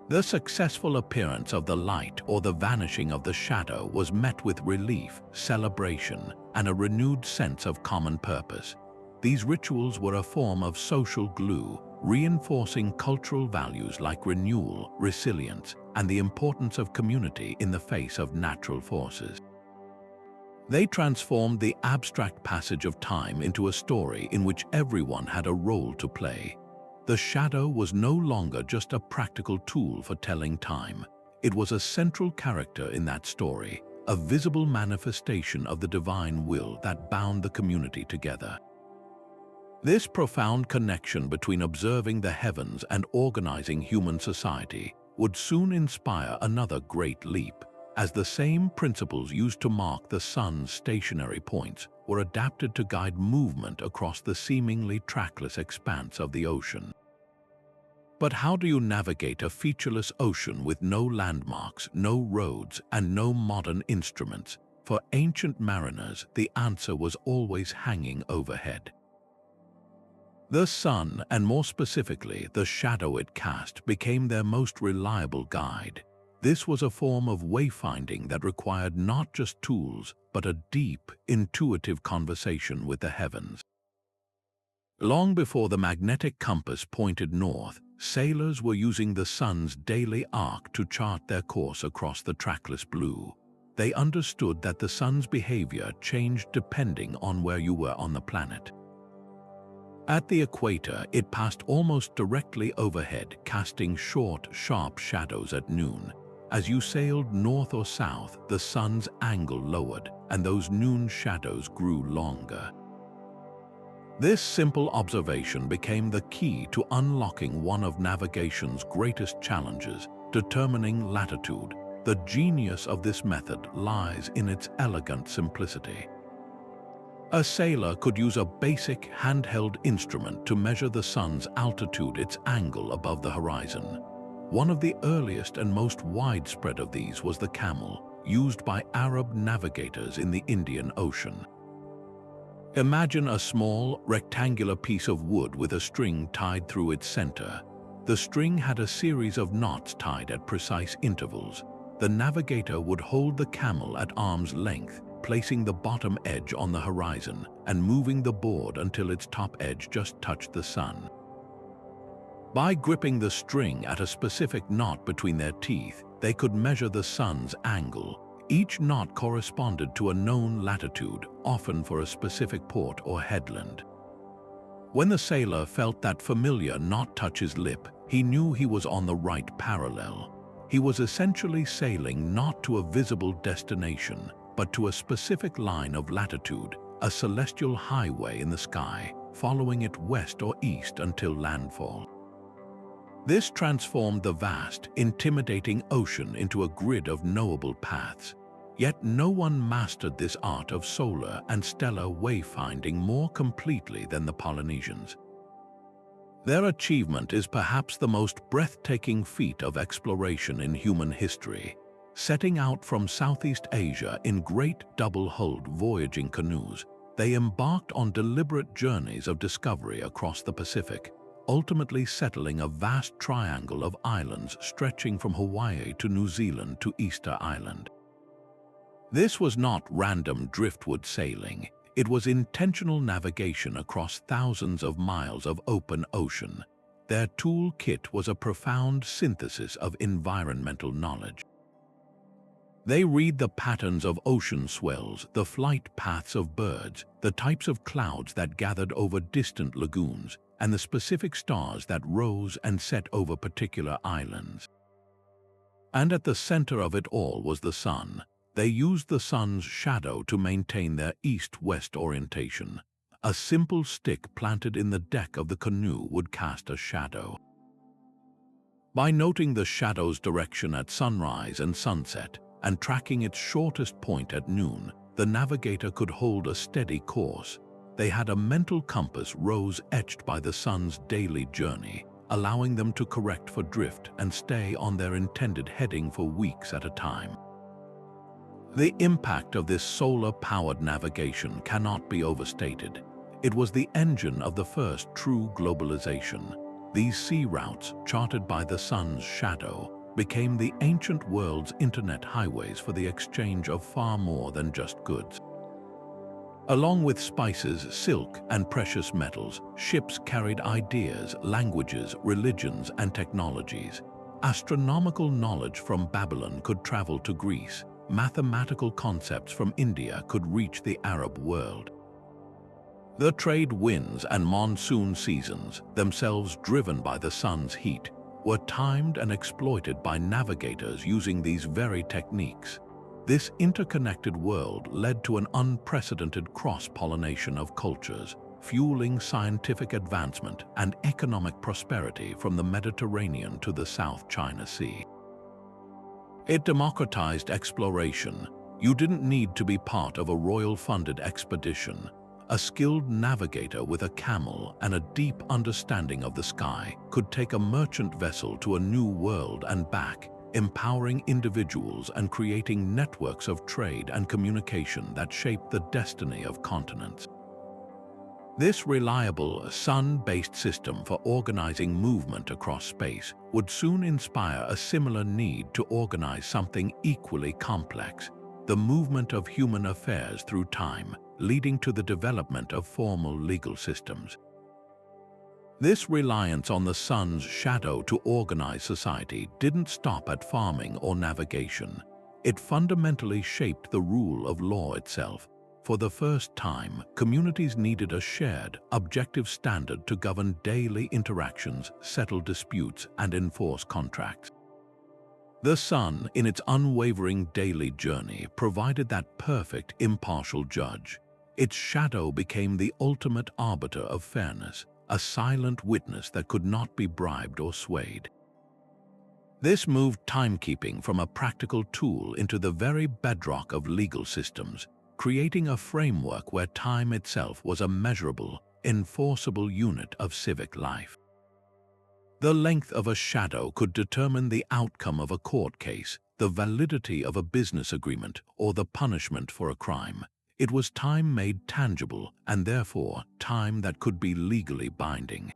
The successful appearance of the light or the vanishing of the shadow was met with relief, celebration, and a renewed sense of common purpose. These rituals were a form of social glue, reinforcing cultural values like renewal, resilience, and the importance of community in the face of natural forces. They transformed the abstract passage of time into a story in which everyone had a role to play. The shadow was no longer just a practical tool for telling time. It was a central character in that story, a visible manifestation of the divine will that bound the community together. This profound connection between observing the heavens and organizing human society would soon inspire another great leap, as the same principles used to mark the sun's stationary points were adapted to guide movement across the seemingly trackless expanse of the ocean. But how do you navigate a featureless ocean with no landmarks, no roads, and no modern instruments? For ancient mariners, the answer was always hanging overhead. The sun, and more specifically, the shadow it cast, became their most reliable guide. This was a form of wayfinding that required not just tools, but a deep, intuitive conversation with the heavens. Long before the magnetic compass pointed north, sailors were using the sun's daily arc to chart their course across the trackless blue. They understood that the sun's behavior changed depending on where you were on the planet. At the equator, it passed almost directly overhead, casting short, sharp shadows at noon. As you sailed north or south, the sun's angle lowered, and those noon shadows grew longer. This simple observation became the key to unlocking one of navigation's greatest challenges, determining latitude. The genius of this method lies in its elegant simplicity. A sailor could use a basic handheld instrument to measure the sun's altitude, its angle above the horizon. One of the earliest and most widespread of these was the camel, used by Arab navigators in the Indian Ocean. Imagine a small, rectangular piece of wood with a string tied through its center. The string had a series of knots tied at precise intervals. The navigator would hold the camel at arm's length, placing the bottom edge on the horizon and moving the board until its top edge just touched the sun. By gripping the string at a specific knot between their teeth, they could measure the sun's angle. Each knot corresponded to a known latitude, often for a specific port or headland. When the sailor felt that familiar knot touch his lip, he knew he was on the right parallel. He was essentially sailing not to a visible destination, but to a specific line of latitude, a celestial highway in the sky, following it west or east until landfall. This transformed the vast, intimidating ocean into a grid of knowable paths. Yet no one mastered this art of solar and stellar wayfinding more completely than the Polynesians. Their achievement is perhaps the most breathtaking feat of exploration in human history. Setting out from Southeast Asia in great double-hulled voyaging canoes, they embarked on deliberate journeys of discovery across the Pacific, ultimately settling a vast triangle of islands stretching from Hawaii to New Zealand to Easter Island. This was not random driftwood sailing. It was intentional navigation across thousands of miles of open ocean. Their tool kit was a profound synthesis of environmental knowledge. They read the patterns of ocean swells, the flight paths of birds, the types of clouds that gathered over distant lagoons, and the specific stars that rose and set over particular islands. And at the center of it all was the sun. They used the sun's shadow to maintain their east-west orientation. A simple stick planted in the deck of the canoe would cast a shadow. By noting the shadow's direction at sunrise and sunset, and tracking its shortest point at noon, the navigator could hold a steady course. They had a mental compass rose etched by the sun's daily journey, allowing them to correct for drift and stay on their intended heading for weeks at a time. The impact of this solar-powered navigation cannot be overstated. It was the engine of the first true globalization. These sea routes, charted by the sun's shadow, became the ancient world's internet highways for the exchange of far more than just goods. Along with spices, silk, and precious metals, ships carried ideas, languages, religions, and technologies. Astronomical knowledge from Babylon could travel to Greece. Mathematical concepts from India could reach the Arab world. The trade winds and monsoon seasons, themselves driven by the sun's heat, were timed and exploited by navigators using these very techniques. This interconnected world led to an unprecedented cross-pollination of cultures, fueling scientific advancement and economic prosperity from the Mediterranean to the South China Sea. It democratized exploration. You didn't need to be part of a royal-funded expedition. A skilled navigator with a camel and a deep understanding of the sky could take a merchant vessel to a new world and back, empowering individuals and creating networks of trade and communication that shaped the destiny of continents. This reliable, sun-based system for organizing movement across space would soon inspire a similar need to organize something equally complex: the movement of human affairs through time, leading to the development of formal legal systems. This reliance on the sun's shadow to organize society didn't stop at farming or navigation. It fundamentally shaped the rule of law itself. For the first time, communities needed a shared, objective standard to govern daily interactions, settle disputes, and enforce contracts. The sun, in its unwavering daily journey, provided that perfect, impartial judge. Its shadow became the ultimate arbiter of fairness, a silent witness that could not be bribed or swayed. This moved timekeeping from a practical tool into the very bedrock of legal systems, creating a framework where time itself was a measurable, enforceable unit of civic life. The length of a shadow could determine the outcome of a court case, the validity of a business agreement, or the punishment for a crime. It was time made tangible, and therefore time that could be legally binding.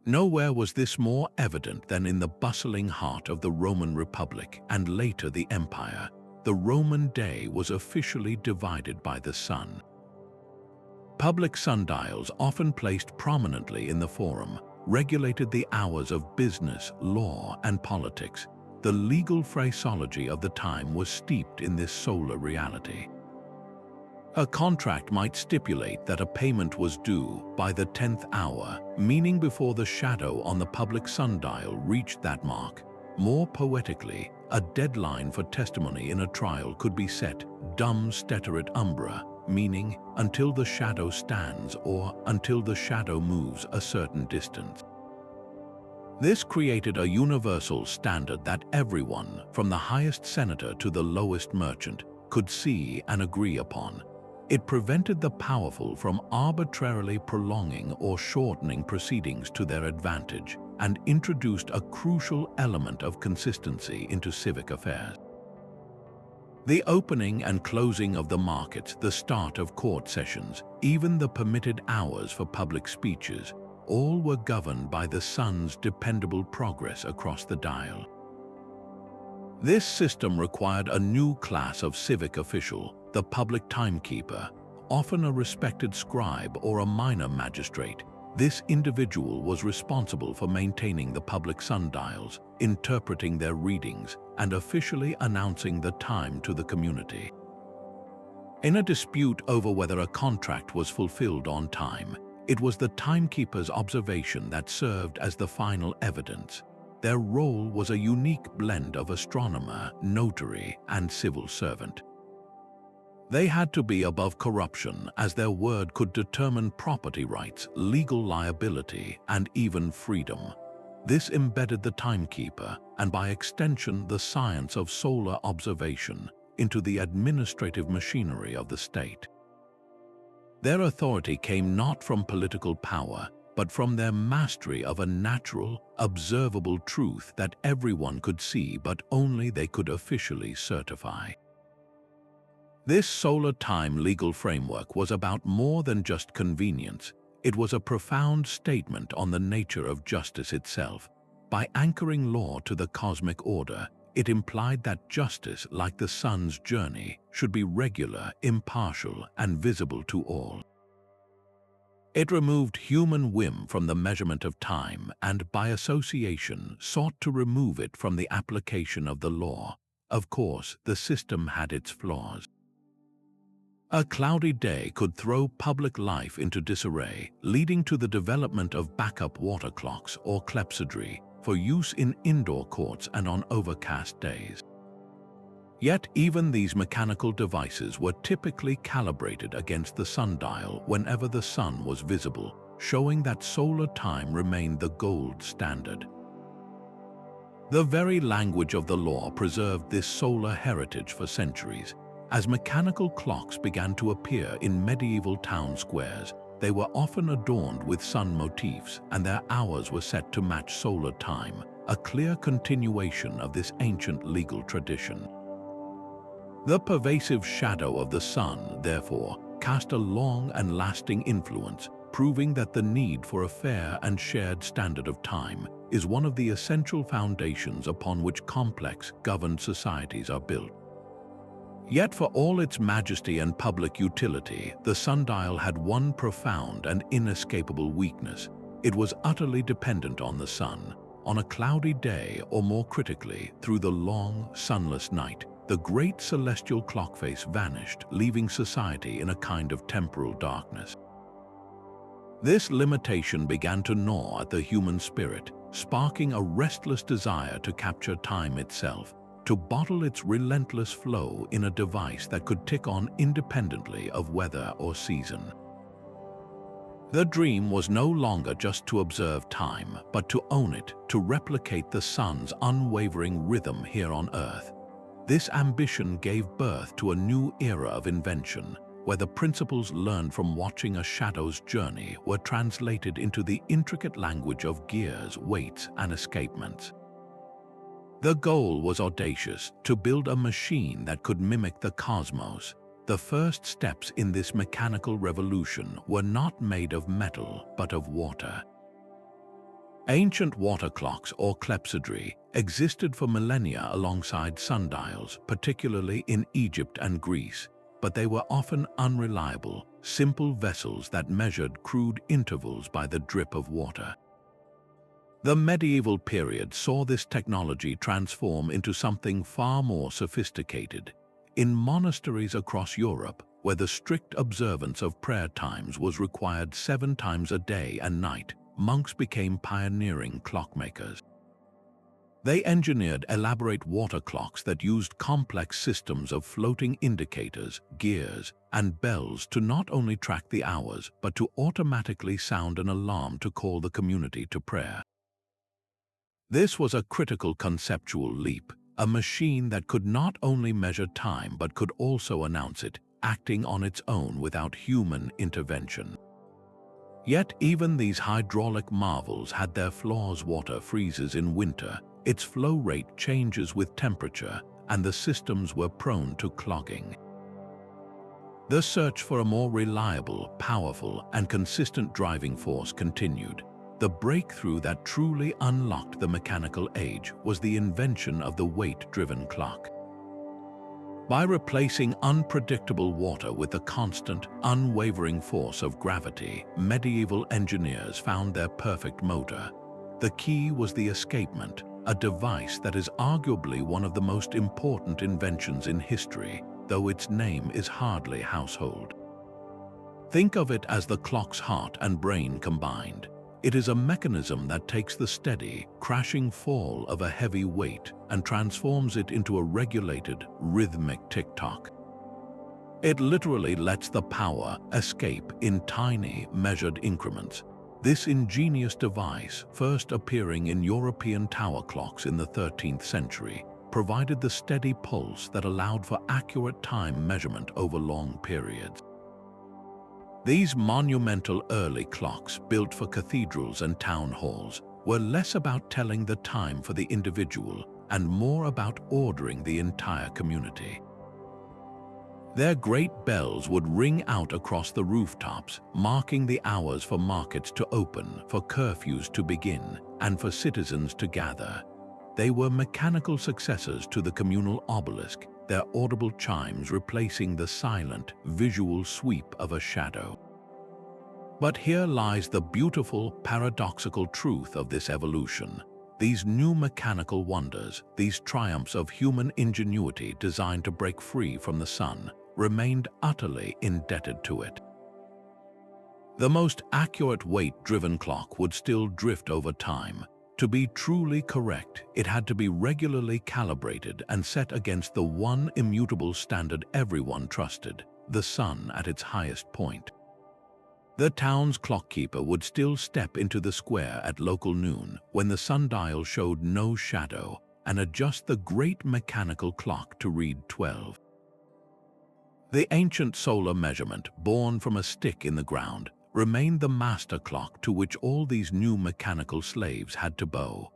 Nowhere was this more evident than in the bustling heart of the Roman Republic and later the Empire. The Roman day was officially divided by the sun. Public sundials, often placed prominently in the forum, regulated the hours of business, law, and politics. The legal phraseology of the time was steeped in this solar reality. A contract might stipulate that a payment was due by the 10th hour, meaning before the shadow on the public sundial reached that mark. More poetically, a deadline for testimony in a trial could be set, dum steterit umbra, meaning until the shadow stands or until the shadow moves a certain distance. This created a universal standard that everyone, from the highest senator to the lowest merchant, could see and agree upon. It prevented the powerful from arbitrarily prolonging or shortening proceedings to their advantage and introduced a crucial element of consistency into civic affairs. The opening and closing of the markets, the start of court sessions, even the permitted hours for public speeches, all were governed by the sun's dependable progress across the dial. This system required a new class of civic official, the public timekeeper, often a respected scribe or a minor magistrate. This individual was responsible for maintaining the public sundials, interpreting their readings, and officially announcing the time to the community. In a dispute over whether a contract was fulfilled on time, it was the timekeeper's observation that served as the final evidence. Their role was a unique blend of astronomer, notary, and civil servant. They had to be above corruption, as their word could determine property rights, legal liability, and even freedom. This embedded the timekeeper, and by extension the science of solar observation, into the administrative machinery of the state. Their authority came not from political power, but from their mastery of a natural, observable truth that everyone could see but only they could officially certify. This solar time legal framework was about more than just convenience. It was a profound statement on the nature of justice itself. By anchoring law to the cosmic order, it implied that justice, like the sun's journey, should be regular, impartial, and visible to all. It removed human whim from the measurement of time and, by association, sought to remove it from the application of the law. Of course, the system had its flaws. A cloudy day could throw public life into disarray, leading to the development of backup water clocks or clepsydry for use in indoor courts and on overcast days. Yet even these mechanical devices were typically calibrated against the sundial whenever the sun was visible, showing that solar time remained the gold standard. The very language of the law preserved this solar heritage for centuries. As mechanical clocks began to appear in medieval town squares, they were often adorned with sun motifs, and their hours were set to match solar time, a clear continuation of this ancient legal tradition. The pervasive shadow of the sun, therefore, cast a long and lasting influence, proving that the need for a fair and shared standard of time is one of the essential foundations upon which complex, governed societies are built. Yet for all its majesty and public utility, the sundial had one profound and inescapable weakness. It was utterly dependent on the sun. On a cloudy day, or more critically, through the long, sunless night, the great celestial clock face vanished, leaving society in a kind of temporal darkness. This limitation began to gnaw at the human spirit, sparking a restless desire to capture time itself, to bottle its relentless flow in a device that could tick on independently of weather or season. The dream was no longer just to observe time, but to own it, to replicate the sun's unwavering rhythm here on Earth. This ambition gave birth to a new era of invention, where the principles learned from watching a shadow's journey were translated into the intricate language of gears, weights, and escapements. The goal was audacious: to build a machine that could mimic the cosmos. The first steps in this mechanical revolution were not made of metal, but of water. Ancient water clocks, or clepsydry, existed for millennia alongside sundials, particularly in Egypt and Greece, but they were often unreliable, simple vessels that measured crude intervals by the drip of water. The medieval period saw this technology transform into something far more sophisticated. In monasteries across Europe, where the strict observance of prayer times was required 7 times a day and night, monks became pioneering clockmakers. They engineered elaborate water clocks that used complex systems of floating indicators, gears, and bells to not only track the hours, but to automatically sound an alarm to call the community to prayer. This was a critical conceptual leap, a machine that could not only measure time but could also announce it, acting on its own without human intervention. Yet even these hydraulic marvels had their flaws. Water freezes in winter, its flow rate changes with temperature, and the systems were prone to clogging. The search for a more reliable, powerful, and consistent driving force continued. The breakthrough that truly unlocked the mechanical age was the invention of the weight-driven clock. By replacing unpredictable water with the constant, unwavering force of gravity, medieval engineers found their perfect motor. The key was the escapement, a device that is arguably one of the most important inventions in history, though its name is hardly household. Think of it as the clock's heart and brain combined. It is a mechanism that takes the steady, crashing fall of a heavy weight and transforms it into a regulated, rhythmic tick-tock. It literally lets the power escape in tiny, measured increments. This ingenious device, first appearing in European tower clocks in the 13th century, provided the steady pulse that allowed for accurate time measurement over long periods. These monumental early clocks, built for cathedrals and town halls, were less about telling the time for the individual and more about ordering the entire community. Their great bells would ring out across the rooftops, marking the hours for markets to open, for curfews to begin, and for citizens to gather. They were mechanical successors to the communal obelisk, their audible chimes replacing the silent, visual sweep of a shadow. But here lies the beautiful, paradoxical truth of this evolution. These new mechanical wonders, these triumphs of human ingenuity designed to break free from the sun, remained utterly indebted to it. The most accurate weight-driven clock would still drift over time. To be truly correct, it had to be regularly calibrated and set against the one immutable standard everyone trusted, the sun at its highest point. The town's clockkeeper would still step into the square at local noon when the sundial showed no shadow and adjust the great mechanical clock to read 12. The ancient solar measurement, born from a stick in the ground, remained the master clock to which all these new mechanical slaves had to bow.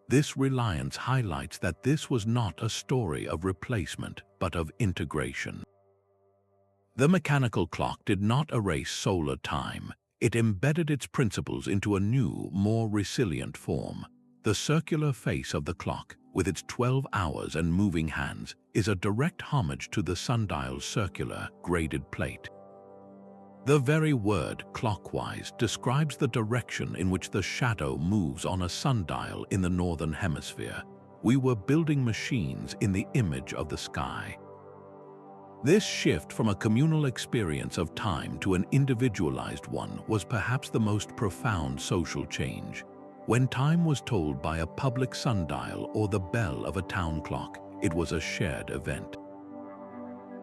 This reliance highlights that this was not a story of replacement, but of integration. The mechanical clock did not erase solar time. It embedded its principles into a new, more resilient form. The circular face of the clock, with its 12 hours and moving hands, is a direct homage to the sundial's circular, graded plate. The very word clockwise describes the direction in which the shadow moves on a sundial in the northern hemisphere. We were building machines in the image of the sky. This shift from a communal experience of time to an individualized one was perhaps the most profound social change. When time was told by a public sundial or the bell of a town clock, it was a shared event.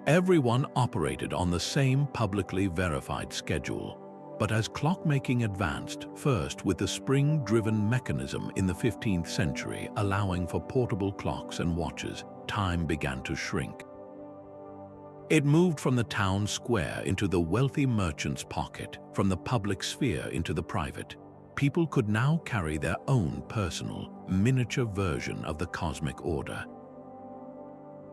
Everyone operated on the same publicly verified schedule. But as clockmaking advanced, first with the spring-driven mechanism in the 15th century allowing for portable clocks and watches, time began to shrink. It moved from the town square into the wealthy merchant's pocket, from the public sphere into the private. People could now carry their own personal, miniature version of the cosmic order.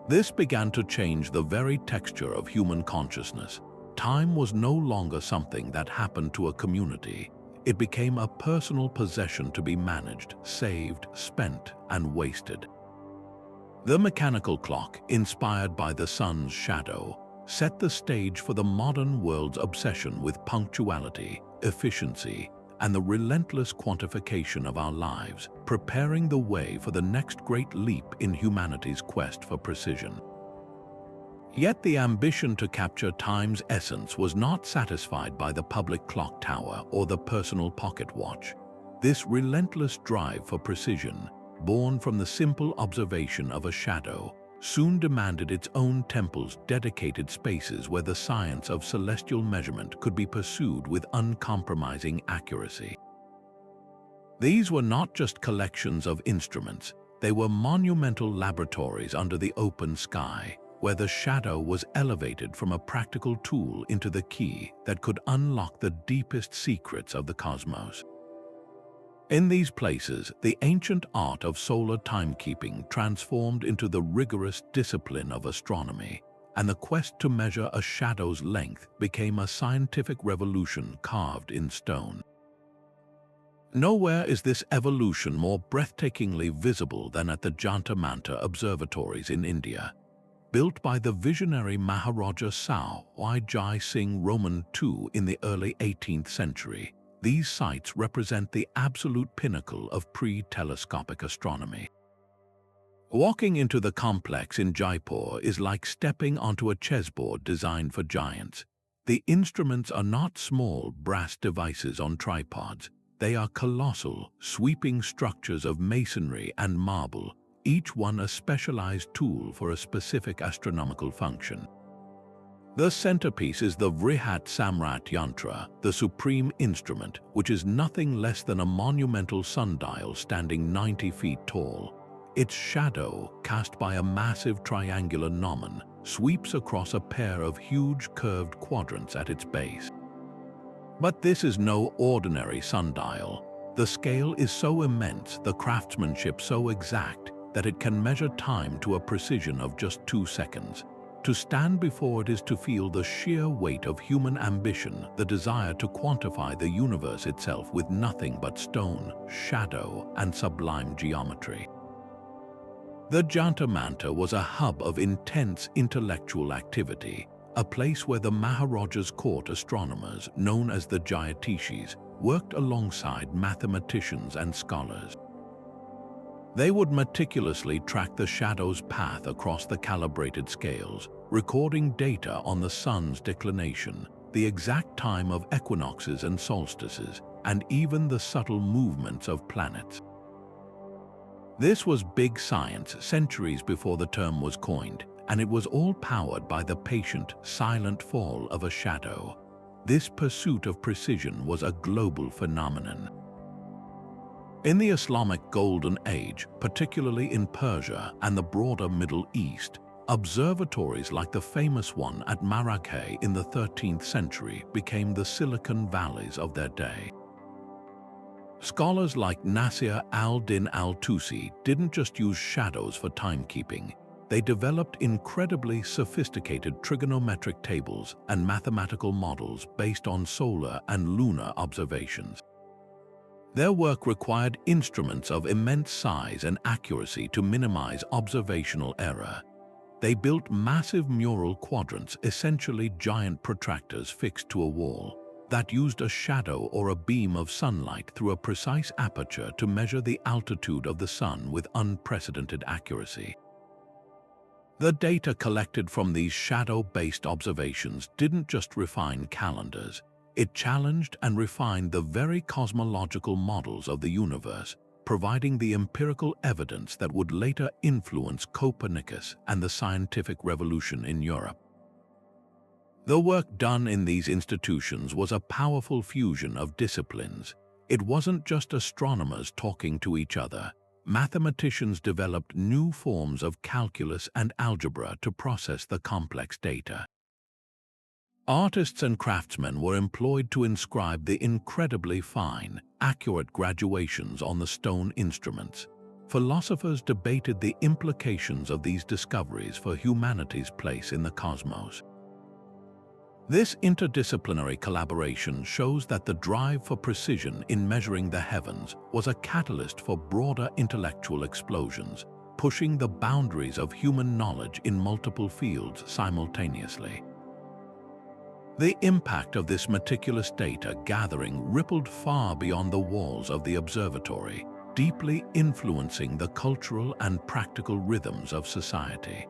This began to change the very texture of human consciousness. Time was no longer something that happened to a community. It became a personal possession to be managed, saved, spent, and wasted. The mechanical clock, inspired by the sun's shadow, set the stage for the modern world's obsession with punctuality, efficiency, and the relentless quantification of our lives, preparing the way for the next great leap in humanity's quest for precision. Yet the ambition to capture time's essence was not satisfied by the public clock tower or the personal pocket watch. This relentless drive for precision, born from the simple observation of a shadow, soon demanded its own temple's dedicated spaces where the science of celestial measurement could be pursued with uncompromising accuracy. These were not just collections of instruments, they were monumental laboratories under the open sky, where the shadow was elevated from a practical tool into the key that could unlock the deepest secrets of the cosmos. In these places, the ancient art of solar timekeeping transformed into the rigorous discipline of astronomy, and the quest to measure a shadow's length became a scientific revolution carved in stone. Nowhere is this evolution more breathtakingly visible than at the Jantar Mantar observatories in India. Built by the visionary Maharaja Sawai Jai Singh Roman II in the early 18th century, these sites represent the absolute pinnacle of pre-telescopic astronomy. Walking into the complex in Jaipur is like stepping onto a chessboard designed for giants. The instruments are not small brass devices on tripods. They are colossal, sweeping structures of masonry and marble, each one a specialized tool for a specific astronomical function. The centerpiece is the Vrihat Samrat Yantra, the supreme instrument, which is nothing less than a monumental sundial standing 90 feet tall. Its shadow, cast by a massive triangular Nomen, sweeps across a pair of huge curved quadrants at its base. But this is no ordinary sundial. The scale is so immense, the craftsmanship so exact, that it can measure time to a precision of just 2 seconds. To stand before it is to feel the sheer weight of human ambition, the desire to quantify the universe itself with nothing but stone, shadow, and sublime geometry. The Jantar Mantar was a hub of intense intellectual activity, a place where the Maharaja's court astronomers, known as the Jyotishis, worked alongside mathematicians and scholars. They would meticulously track the shadow's path across the calibrated scales, recording data on the sun's declination, the exact time of equinoxes and solstices, and even the subtle movements of planets. This was big science centuries before the term was coined, and it was all powered by the patient, silent fall of a shadow. This pursuit of precision was a global phenomenon. In the Islamic Golden Age, particularly in Persia and the broader Middle East, observatories like the famous one at Marrakech in the 13th century became the Silicon Valleys of their day. Scholars like Nasir al-Din al-Tusi didn't just use shadows for timekeeping. They developed incredibly sophisticated trigonometric tables and mathematical models based on solar and lunar observations. Their work required instruments of immense size and accuracy to minimize observational error. They built massive mural quadrants, essentially giant protractors fixed to a wall, that used a shadow or a beam of sunlight through a precise aperture to measure the altitude of the sun with unprecedented accuracy. The data collected from these shadow-based observations didn't just refine calendars. It challenged and refined the very cosmological models of the universe, providing the empirical evidence that would later influence Copernicus and the scientific revolution in Europe. The work done in these institutions was a powerful fusion of disciplines. It wasn't just astronomers talking to each other. Mathematicians developed new forms of calculus and algebra to process the complex data. Artists and craftsmen were employed to inscribe the incredibly fine, accurate graduations on the stone instruments. Philosophers debated the implications of these discoveries for humanity's place in the cosmos. This interdisciplinary collaboration shows that the drive for precision in measuring the heavens was a catalyst for broader intellectual explosions, pushing the boundaries of human knowledge in multiple fields simultaneously. The impact of this meticulous data gathering rippled far beyond the walls of the observatory, deeply influencing the cultural and practical rhythms of society.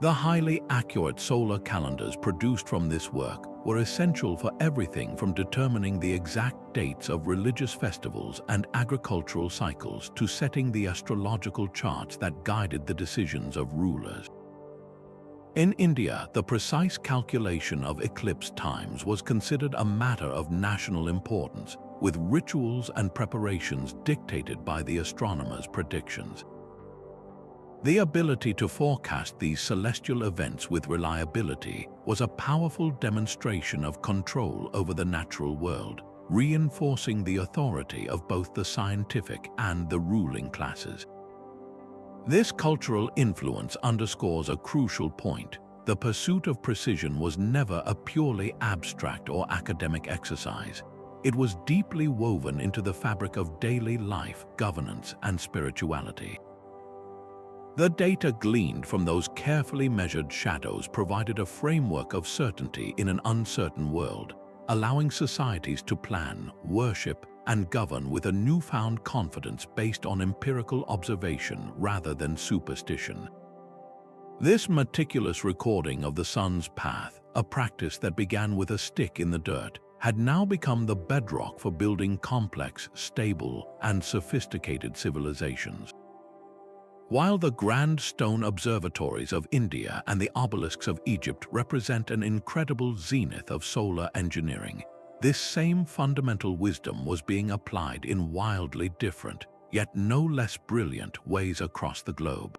The highly accurate solar calendars produced from this work were essential for everything from determining the exact dates of religious festivals and agricultural cycles to setting the astrological charts that guided the decisions of rulers. In India, the precise calculation of eclipse times was considered a matter of national importance, with rituals and preparations dictated by the astronomers' predictions. The ability to forecast these celestial events with reliability was a powerful demonstration of control over the natural world, reinforcing the authority of both the scientific and the ruling classes. This cultural influence underscores a crucial point. The pursuit of precision was never a purely abstract or academic exercise. It was deeply woven into the fabric of daily life, governance, and spirituality. The data gleaned from those carefully measured shadows provided a framework of certainty in an uncertain world, allowing societies to plan, worship, and govern with a newfound confidence based on empirical observation rather than superstition. This meticulous recording of the sun's path, a practice that began with a stick in the dirt, had now become the bedrock for building complex, stable, and sophisticated civilizations. While the grand stone observatories of India and the obelisks of Egypt represent an incredible zenith of solar engineering, this same fundamental wisdom was being applied in wildly different, yet no less brilliant, ways across the globe.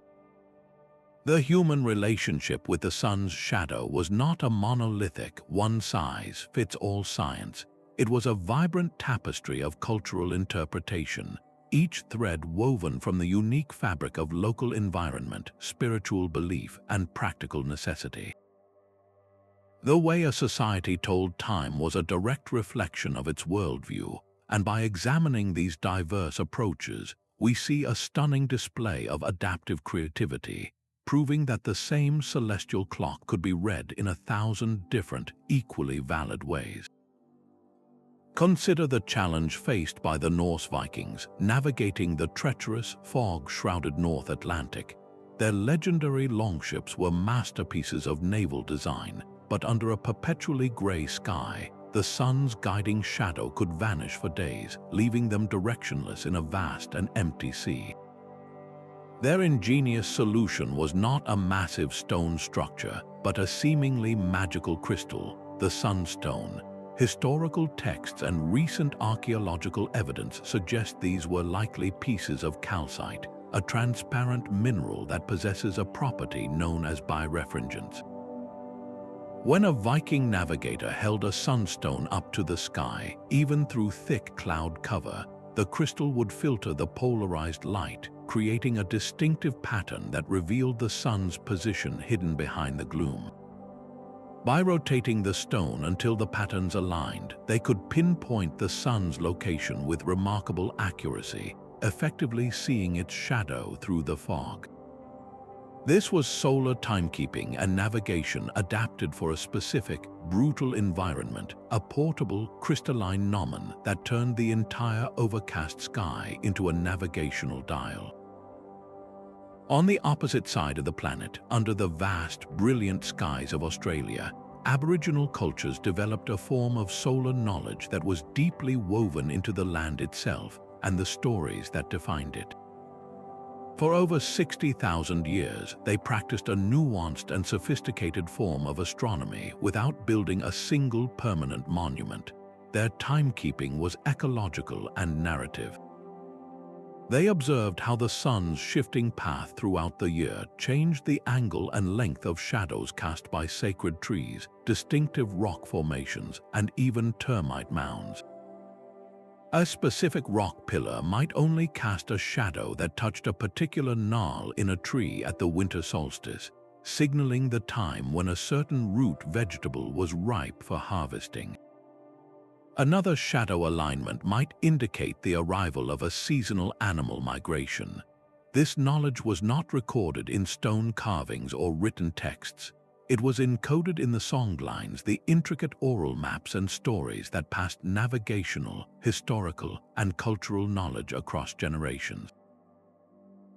The human relationship with the sun's shadow was not a monolithic, one-size-fits-all science. It was a vibrant tapestry of cultural interpretation, each thread woven from the unique fabric of local environment, spiritual belief, and practical necessity. The way a society told time was a direct reflection of its worldview, and by examining these diverse approaches, we see a stunning display of adaptive creativity, proving that the same celestial clock could be read in 1,000 different, equally valid ways. Consider the challenge faced by the Norse Vikings navigating the treacherous, fog-shrouded North Atlantic. Their legendary longships were masterpieces of naval design, but under a perpetually gray sky, the sun's guiding shadow could vanish for days, leaving them directionless in a vast and empty sea. Their ingenious solution was not a massive stone structure, but a seemingly magical crystal, the sunstone. Historical texts and recent archaeological evidence suggest these were likely pieces of calcite, a transparent mineral that possesses a property known as birefringence. When a Viking navigator held a sunstone up to the sky, even through thick cloud cover, the crystal would filter the polarized light, creating a distinctive pattern that revealed the sun's position hidden behind the gloom. By rotating the stone until the patterns aligned, they could pinpoint the sun's location with remarkable accuracy, effectively seeing its shadow through the fog. This was solar timekeeping and navigation adapted for a specific, brutal environment, a portable, crystalline Nomen that turned the entire overcast sky into a navigational dial. On the opposite side of the planet, under the vast, brilliant skies of Australia, Aboriginal cultures developed a form of solar knowledge that was deeply woven into the land itself and the stories that defined it. For over 60,000 years, they practiced a nuanced and sophisticated form of astronomy without building a single permanent monument. Their timekeeping was ecological and narrative. They observed how the sun's shifting path throughout the year changed the angle and length of shadows cast by sacred trees, distinctive rock formations, and even termite mounds. A specific rock pillar might only cast a shadow that touched a particular gnarl in a tree at the winter solstice, signaling the time when a certain root vegetable was ripe for harvesting. Another shadow alignment might indicate the arrival of a seasonal animal migration. This knowledge was not recorded in stone carvings or written texts. It was encoded in the songlines, the intricate oral maps and stories that passed navigational, historical, and cultural knowledge across generations.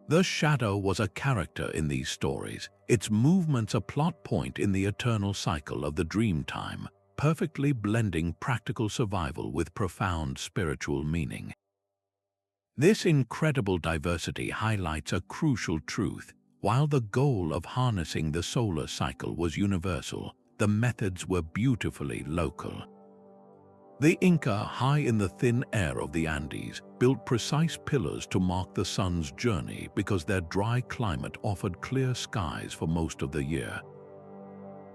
The shadow was a character in these stories, its movements a plot point in the eternal cycle of the dream time, perfectly blending practical survival with profound spiritual meaning. This incredible diversity highlights a crucial truth. While the goal of harnessing the solar cycle was universal, the methods were beautifully local. The Inca, high in the thin air of the Andes, built precise pillars to mark the sun's journey because their dry climate offered clear skies for most of the year.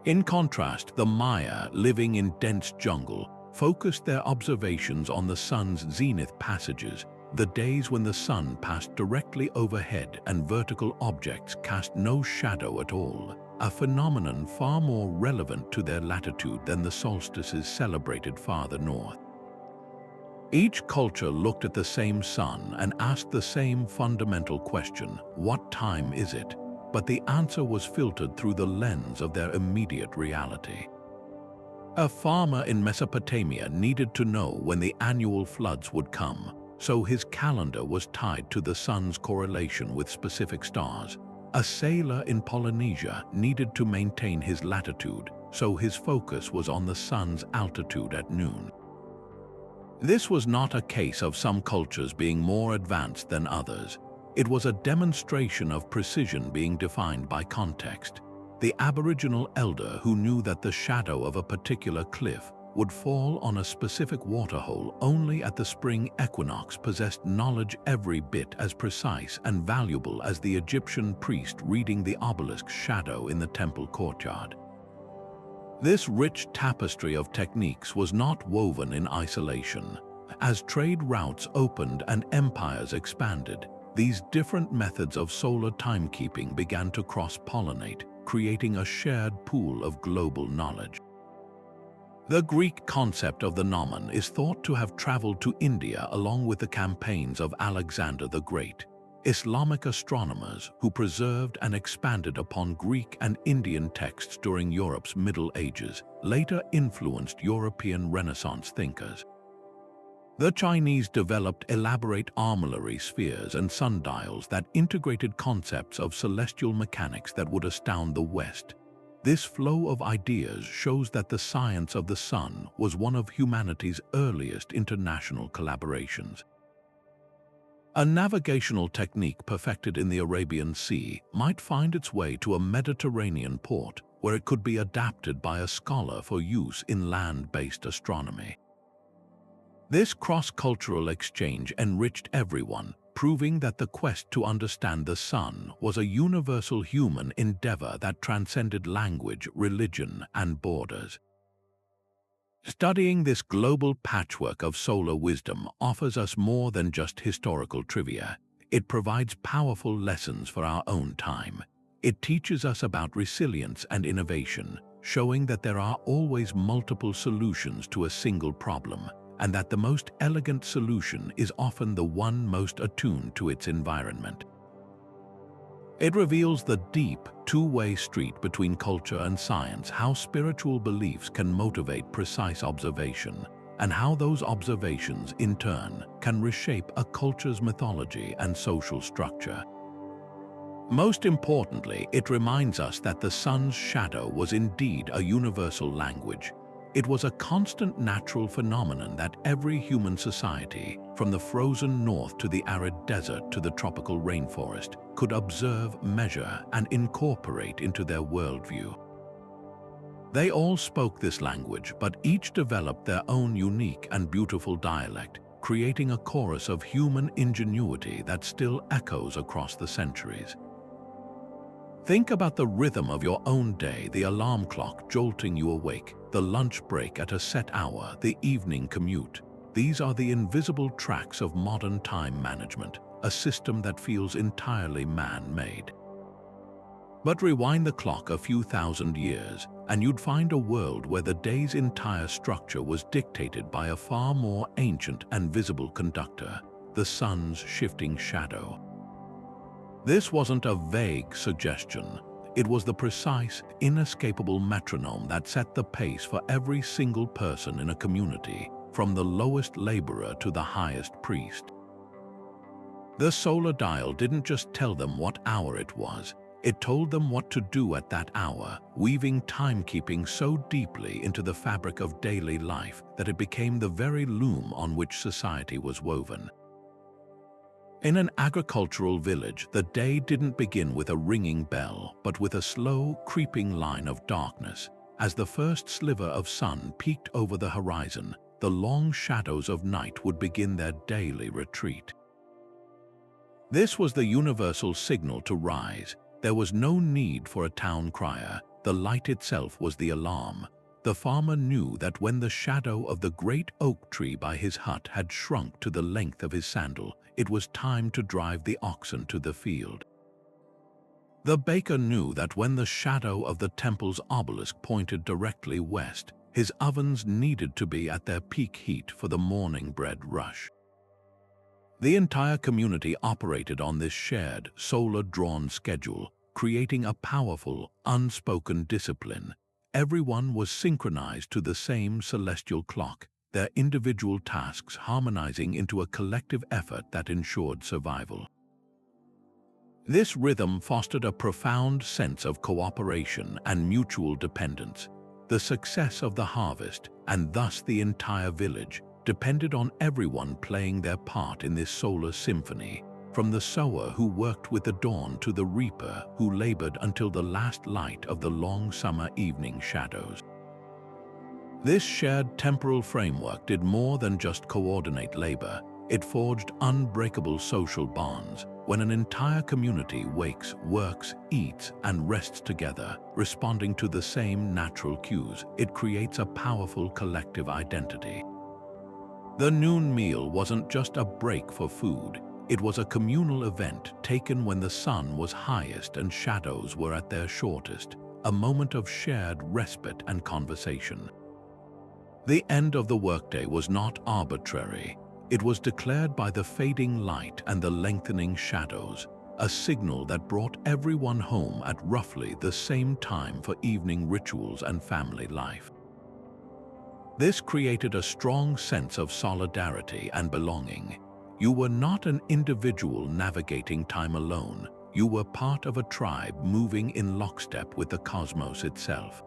In contrast, the Maya, living in dense jungle, focused their observations on the sun's zenith passages, the days when the sun passed directly overhead and vertical objects cast no shadow at all, a phenomenon far more relevant to their latitude than the solstices celebrated farther north. Each culture looked at the same sun and asked the same fundamental question: what time is it? But the answer was filtered through the lens of their immediate reality. A farmer in Mesopotamia needed to know when the annual floods would come, so his calendar was tied to the sun's correlation with specific stars. A sailor in Polynesia needed to maintain his latitude, so his focus was on the sun's altitude at noon. This was not a case of some cultures being more advanced than others. It was a demonstration of precision being defined by context. The Aboriginal elder who knew that the shadow of a particular cliff would fall on a specific waterhole only at the spring equinox possessed knowledge every bit as precise and valuable as the Egyptian priest reading the obelisk's shadow in the temple courtyard. This rich tapestry of techniques was not woven in isolation. As trade routes opened and empires expanded, these different methods of solar timekeeping began to cross-pollinate, creating a shared pool of global knowledge. The Greek concept of the Nomen is thought to have traveled to India along with the campaigns of Alexander the Great. Islamic astronomers who preserved and expanded upon Greek and Indian texts during Europe's Middle Ages later influenced European Renaissance thinkers. The Chinese developed elaborate armillary spheres and sundials that integrated concepts of celestial mechanics that would astound the West. This flow of ideas shows that the science of the sun was one of humanity's earliest international collaborations. A navigational technique perfected in the Arabian Sea might find its way to a Mediterranean port where it could be adapted by a scholar for use in land-based astronomy. This cross-cultural exchange enriched everyone, proving that the quest to understand the sun was a universal human endeavor that transcended language, religion, and borders. Studying this global patchwork of solar wisdom offers us more than just historical trivia. It provides powerful lessons for our own time. It teaches us about resilience and innovation, showing that there are always multiple solutions to a single problem, and that the most elegant solution is often the one most attuned to its environment. It reveals the deep, two-way street between culture and science, how spiritual beliefs can motivate precise observation, and how those observations, in turn, can reshape a culture's mythology and social structure. Most importantly, it reminds us that the sun's shadow was indeed a universal language. It was a constant natural phenomenon that every human society, from the frozen north to the arid desert to the tropical rainforest, could observe, measure, and incorporate into their worldview. They all spoke this language, but each developed their own unique and beautiful dialect, creating a chorus of human ingenuity that still echoes across the centuries. Think about the rhythm of your own day, the alarm clock jolting you awake, the lunch break at a set hour, the evening commute. These are the invisible tracks of modern time management, a system that feels entirely man-made. But rewind the clock a few thousand years, and you'd find a world where the day's entire structure was dictated by a far more ancient and visible conductor, the sun's shifting shadow. This wasn't a vague suggestion. It was the precise, inescapable metronome that set the pace for every single person in a community, from the lowest laborer to the highest priest. The solar dial didn't just tell them what hour it was, it told them what to do at that hour, weaving timekeeping so deeply into the fabric of daily life that it became the very loom on which society was woven. In an agricultural village, the day didn't begin with a ringing bell, but with a slow, creeping line of darkness. As the first sliver of sun peeked over the horizon, the long shadows of night would begin their daily retreat. This was the universal signal to rise. There was no need for a town crier. The light itself was the alarm. The farmer knew that when the shadow of the great oak tree by his hut had shrunk to the length of his sandal, it was time to drive the oxen to the field. The baker knew that when the shadow of the temple's obelisk pointed directly west, his ovens needed to be at their peak heat for the morning bread rush. The entire community operated on this shared, solar-drawn schedule, creating a powerful, unspoken discipline. Everyone was synchronized to the same celestial clock, their individual tasks harmonizing into a collective effort that ensured survival. This rhythm fostered a profound sense of cooperation and mutual dependence. The success of the harvest, and thus the entire village, depended on everyone playing their part in this solar symphony, from the sower who worked with the dawn to the reaper who labored until the last light of the long summer evening shadows. This shared temporal framework did more than just coordinate labor. It forged unbreakable social bonds. When an entire community wakes, works, eats, and rests together, responding to the same natural cues, it creates a powerful collective identity. The noon meal wasn't just a break for food. It was a communal event taken when the sun was highest and shadows were at their shortest, a moment of shared respite and conversation. The end of the workday was not arbitrary. It was declared by the fading light and the lengthening shadows, a signal that brought everyone home at roughly the same time for evening rituals and family life. This created a strong sense of solidarity and belonging. You were not an individual navigating time alone. You were part of a tribe moving in lockstep with the cosmos itself.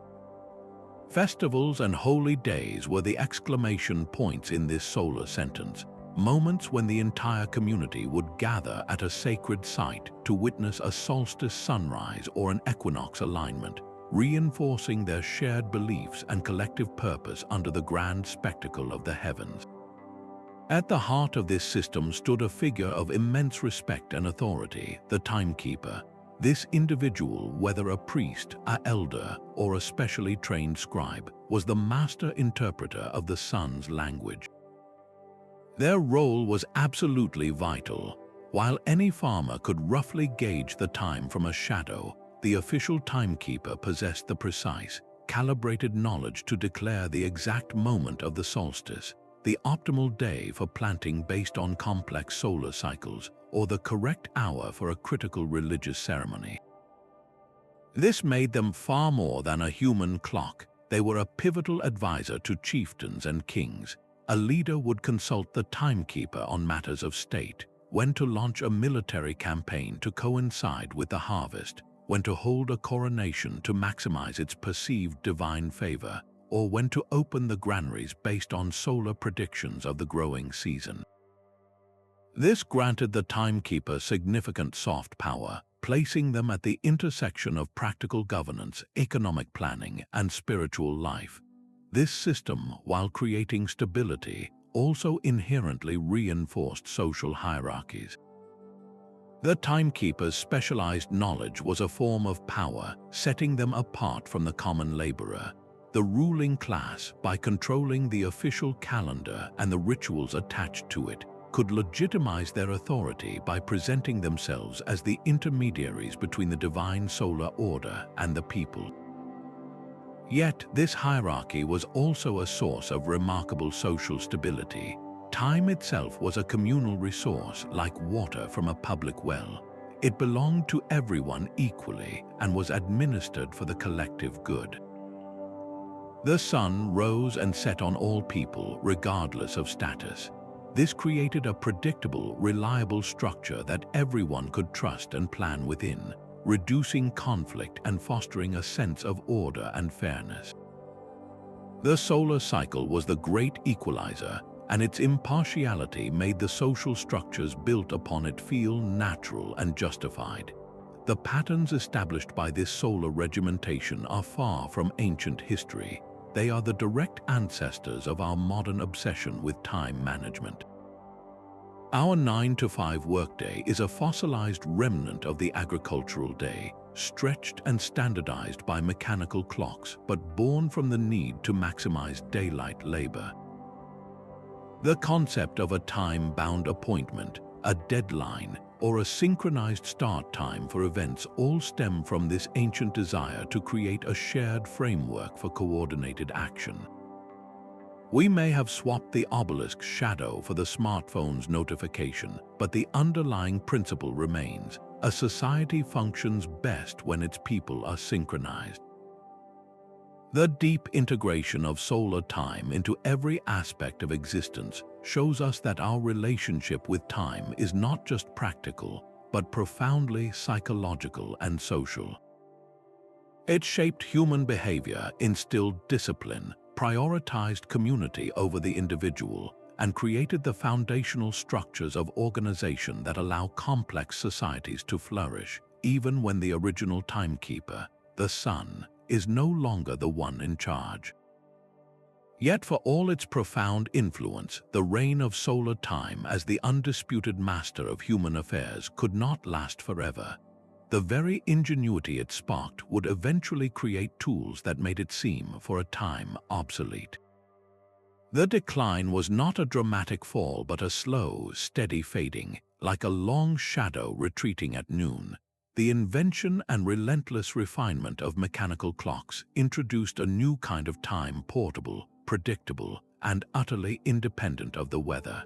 Festivals and holy days were the exclamation points in this solar sentence, moments when the entire community would gather at a sacred site to witness a solstice sunrise or an equinox alignment, reinforcing their shared beliefs and collective purpose under the grand spectacle of the heavens. At the heart of this system stood a figure of immense respect and authority, the Timekeeper. This individual, whether a priest, an elder, or a specially trained scribe, was the master interpreter of the sun's language. Their role was absolutely vital. While any farmer could roughly gauge the time from a shadow, the official timekeeper possessed the precise, calibrated knowledge to declare the exact moment of the solstice, the optimal day for planting based on complex solar cycles, or the correct hour for a critical religious ceremony. This made them far more than a human clock. They were a pivotal advisor to chieftains and kings. A leader would consult the timekeeper on matters of state, when to launch a military campaign to coincide with the harvest, when to hold a coronation to maximize its perceived divine favor, or when to open the granaries based on solar predictions of the growing season. This granted the timekeeper significant soft power, placing them at the intersection of practical governance, economic planning, and spiritual life. This system, while creating stability, also inherently reinforced social hierarchies. The timekeeper's specialized knowledge was a form of power, setting them apart from the common laborer. The ruling class, by controlling the official calendar and the rituals attached to it, could legitimize their authority by presenting themselves as the intermediaries between the divine solar order and the people. Yet, this hierarchy was also a source of remarkable social stability. Time itself was a communal resource like water from a public well. It belonged to everyone equally and was administered for the collective good. The sun rose and set on all people, regardless of status. This created a predictable, reliable structure that everyone could trust and plan within, reducing conflict and fostering a sense of order and fairness. The solar cycle was the great equalizer, and its impartiality made the social structures built upon it feel natural and justified. The patterns established by this solar regimentation are far from ancient history. They are the direct ancestors of our modern obsession with time management. Our 9-to-5 workday is a fossilized remnant of the agricultural day, stretched and standardized by mechanical clocks, but born from the need to maximize daylight labor. The concept of a time-bound appointment, a deadline, or a synchronized start time for events all stem from this ancient desire to create a shared framework for coordinated action. We may have swapped the obelisk's shadow for the smartphone's notification, but the underlying principle remains. A society functions best when its people are synchronized. The deep integration of solar time into every aspect of existence shows us that our relationship with time is not just practical, but profoundly psychological and social. It shaped human behavior, instilled discipline, prioritized community over the individual, and created the foundational structures of organization that allow complex societies to flourish, even when the original timekeeper, the sun, is no longer the one in charge. Yet for all its profound influence, the reign of solar time as the undisputed master of human affairs could not last forever. The very ingenuity it sparked would eventually create tools that made it seem, for a time, obsolete. The decline was not a dramatic fall but a slow, steady fading, like a long shadow retreating at noon. The invention and relentless refinement of mechanical clocks introduced a new kind of time, portable, predictable, and utterly independent of the weather.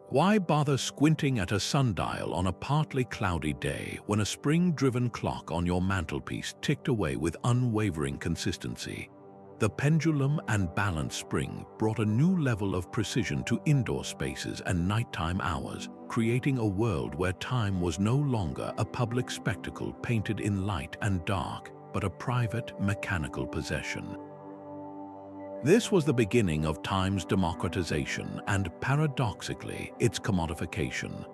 Why bother squinting at a sundial on a partly cloudy day when a spring-driven clock on your mantelpiece ticked away with unwavering consistency? The pendulum and balance spring brought a new level of precision to indoor spaces and nighttime hours, creating a world where time was no longer a public spectacle painted in light and dark, but a private, mechanical possession. This was the beginning of time's democratization and, paradoxically, its commodification.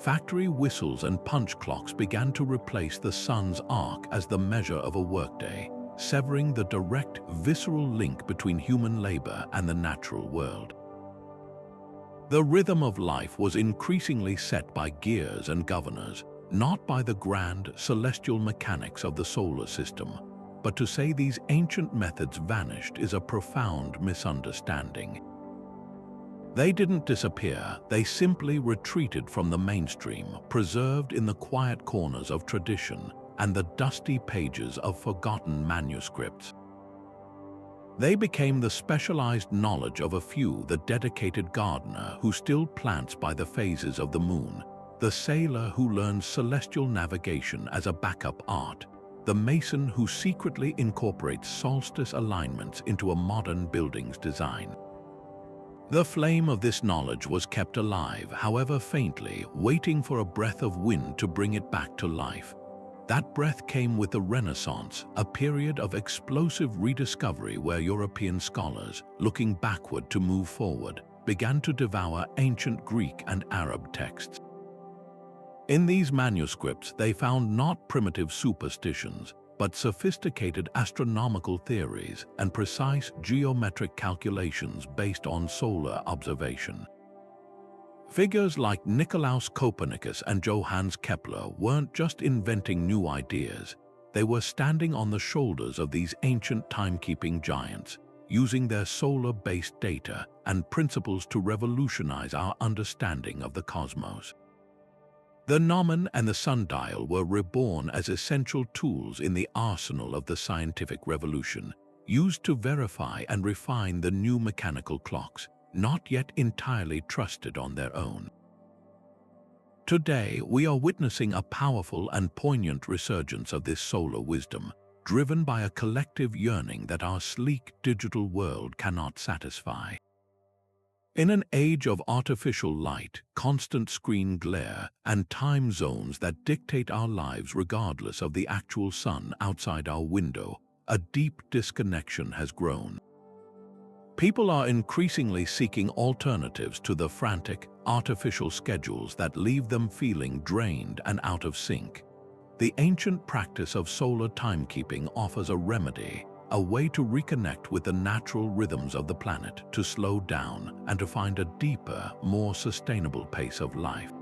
Factory whistles and punch clocks began to replace the sun's arc as the measure of a workday, severing the direct, visceral link between human labor and the natural world. The rhythm of life was increasingly set by gears and governors, not by the grand, celestial mechanics of the solar system. But to say these ancient methods vanished is a profound misunderstanding. They didn't disappear, they simply retreated from the mainstream, preserved in the quiet corners of tradition and the dusty pages of forgotten manuscripts. They became the specialized knowledge of a few, the dedicated gardener who still plants by the phases of the moon, the sailor who learns celestial navigation as a backup art, the mason who secretly incorporates solstice alignments into a modern building's design. The flame of this knowledge was kept alive, however faintly, waiting for a breath of wind to bring it back to life. That breath came with the Renaissance, a period of explosive rediscovery where European scholars, looking backward to move forward, began to devour ancient Greek and Arab texts. In these manuscripts, they found not primitive superstitions, but sophisticated astronomical theories and precise geometric calculations based on solar observation. Figures like Nicolaus Copernicus and Johannes Kepler weren't just inventing new ideas, they were standing on the shoulders of these ancient timekeeping giants, using their solar-based data and principles to revolutionize our understanding of the cosmos. The Nomen and the sundial were reborn as essential tools in the arsenal of the scientific revolution, used to verify and refine the new mechanical clocks, not yet entirely trusted on their own. Today, we are witnessing a powerful and poignant resurgence of this solar wisdom, driven by a collective yearning that our sleek digital world cannot satisfy. In an age of artificial light, constant screen glare, and time zones that dictate our lives regardless of the actual sun outside our window, a deep disconnection has grown. People are increasingly seeking alternatives to the frantic, artificial schedules that leave them feeling drained and out of sync. The ancient practice of solar timekeeping offers a remedy, a way to reconnect with the natural rhythms of the planet, to slow down and to find a deeper, more sustainable pace of life.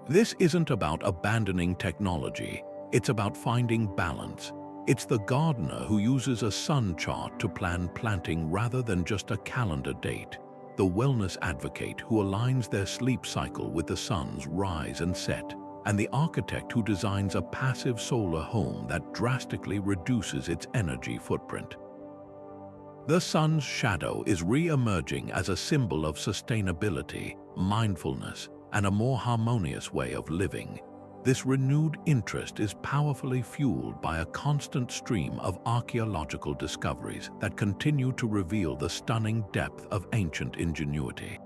This isn't about abandoning technology, it's about finding balance. It's the gardener who uses a sun chart to plan planting rather than just a calendar date, the wellness advocate who aligns their sleep cycle with the sun's rise and set, and the architect who designs a passive solar home that drastically reduces its energy footprint. The sun's shadow is re-emerging as a symbol of sustainability, mindfulness, and a more harmonious way of living. This renewed interest is powerfully fueled by a constant stream of archaeological discoveries that continue to reveal the stunning depth of ancient ingenuity.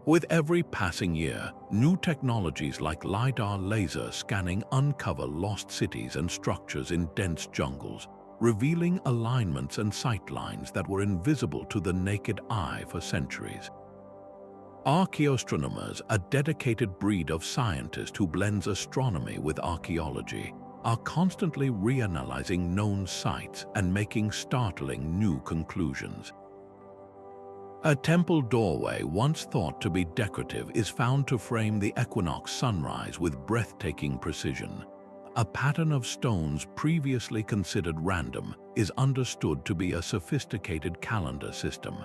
With every passing year, new technologies like LiDAR laser scanning uncover lost cities and structures in dense jungles, revealing alignments and sightlines that were invisible to the naked eye for centuries. Archaeoastronomers, a dedicated breed of scientists who blends astronomy with archaeology, are constantly reanalyzing known sites and making startling new conclusions. A temple doorway once thought to be decorative is found to frame the equinox sunrise with breathtaking precision. A pattern of stones previously considered random is understood to be a sophisticated calendar system.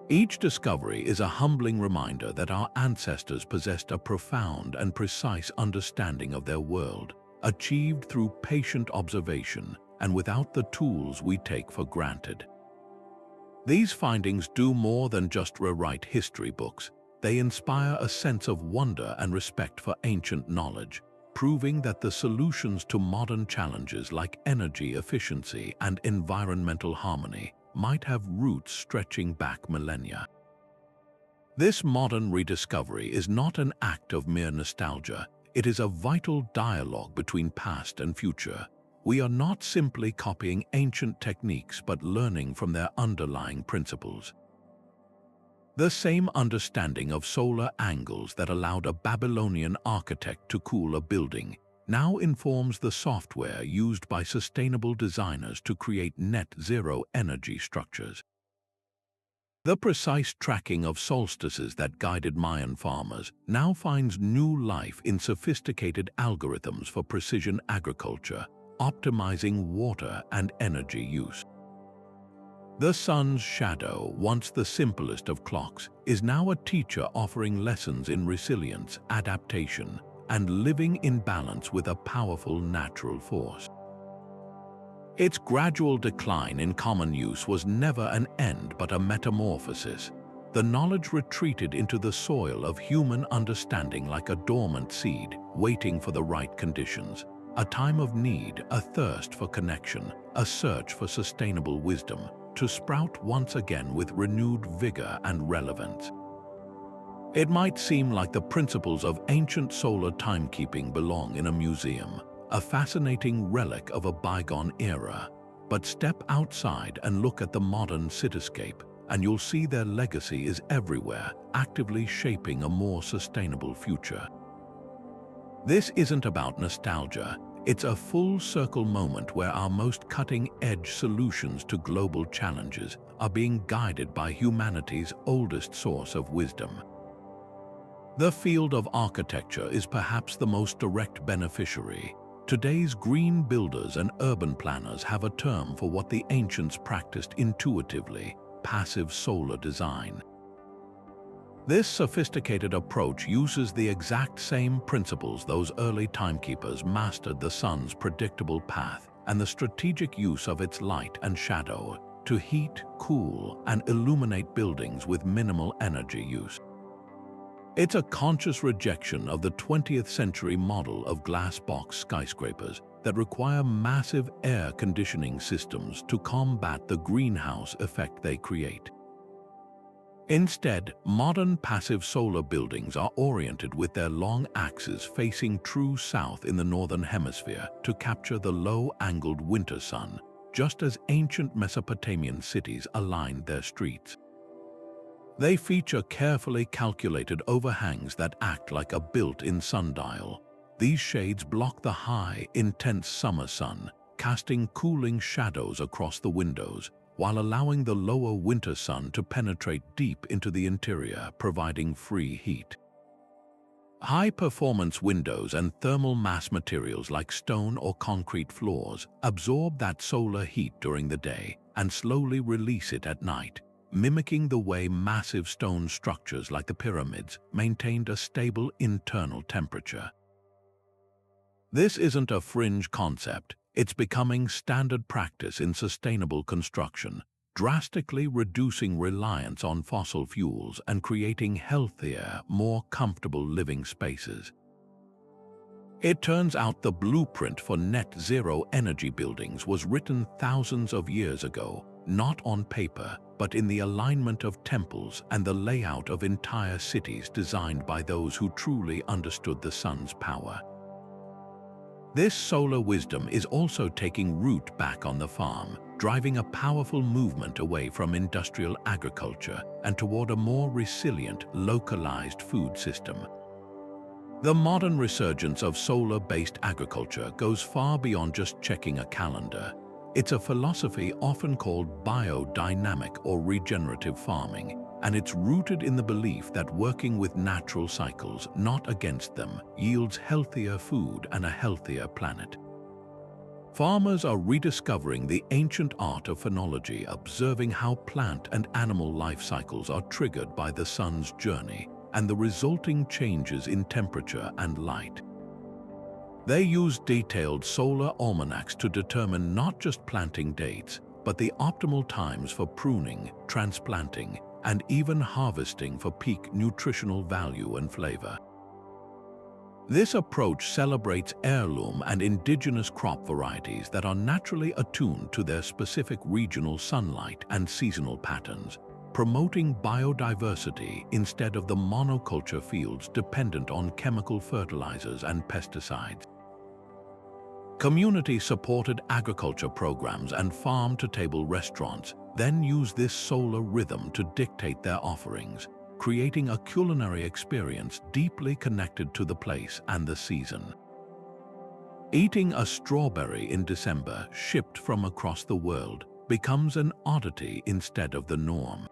Each discovery is a humbling reminder that our ancestors possessed a profound and precise understanding of their world, achieved through patient observation and without the tools we take for granted. These findings do more than just rewrite history books. They inspire a sense of wonder and respect for ancient knowledge, proving that the solutions to modern challenges like energy efficiency and environmental harmony might have roots stretching back millennia. This modern rediscovery is not an act of mere nostalgia. It is a vital dialogue between past and future. We are not simply copying ancient techniques but learning from their underlying principles. The same understanding of solar angles that allowed a Babylonian architect to cool a building now informs the software used by sustainable designers to create net-zero energy structures. The precise tracking of solstices that guided Mayan farmers now finds new life in sophisticated algorithms for precision agriculture, optimizing water and energy use. The sun's shadow, once the simplest of clocks, is now a teacher offering lessons in resilience, adaptation, and living in balance with a powerful natural force. Its gradual decline in common use was never an end but a metamorphosis. The knowledge retreated into the soil of human understanding like a dormant seed, waiting for the right conditions. A time of need, a thirst for connection, a search for sustainable wisdom, to sprout once again with renewed vigor and relevance. It might seem like the principles of ancient solar timekeeping belong in a museum, a fascinating relic of a bygone era. But step outside and look at the modern cityscape, and you'll see their legacy is everywhere, actively shaping a more sustainable future. This isn't about nostalgia. It's a full-circle moment where our most cutting-edge solutions to global challenges are being guided by humanity's oldest source of wisdom. The field of architecture is perhaps the most direct beneficiary. Today's green builders and urban planners have a term for what the ancients practiced intuitively: passive solar design. This sophisticated approach uses the exact same principles those early timekeepers mastered: the sun's predictable path and the strategic use of its light and shadow to heat, cool, and illuminate buildings with minimal energy use. It's a conscious rejection of the 20th century model of glass box skyscrapers that require massive air conditioning systems to combat the greenhouse effect they create. Instead, modern passive solar buildings are oriented with their long axes facing true south in the northern hemisphere to capture the low-angled winter sun, just as ancient Mesopotamian cities aligned their streets. They feature carefully calculated overhangs that act like a built-in sundial. These shades block the high, intense summer sun, casting cooling shadows across the windows, while allowing the lower winter sun to penetrate deep into the interior, providing free heat. High-performance windows and thermal mass materials like stone or concrete floors absorb that solar heat during the day and slowly release it at night, mimicking the way massive stone structures like the pyramids maintained a stable internal temperature. This isn't a fringe concept. It's becoming standard practice in sustainable construction, drastically reducing reliance on fossil fuels and creating healthier, more comfortable living spaces. It turns out the blueprint for net zero energy buildings was written thousands of years ago, not on paper, but in the alignment of temples and the layout of entire cities designed by those who truly understood the sun's power. This solar wisdom is also taking root back on the farm, driving a powerful movement away from industrial agriculture and toward a more resilient, localized food system. The modern resurgence of solar-based agriculture goes far beyond just checking a calendar. It's a philosophy often called biodynamic or regenerative farming, and it's rooted in the belief that working with natural cycles, not against them, yields healthier food and a healthier planet. Farmers are rediscovering the ancient art of phenology, observing how plant and animal life cycles are triggered by the sun's journey and the resulting changes in temperature and light. They use detailed solar almanacs to determine not just planting dates, but the optimal times for pruning, transplanting, and even harvesting for peak nutritional value and flavor. This approach celebrates heirloom and indigenous crop varieties that are naturally attuned to their specific regional sunlight and seasonal patterns, promoting biodiversity instead of the monoculture fields dependent on chemical fertilizers and pesticides. Community-supported agriculture programs and farm-to-table restaurants then use this solar rhythm to dictate their offerings, creating a culinary experience deeply connected to the place and the season. Eating a strawberry in December shipped from across the world becomes an oddity instead of the norm.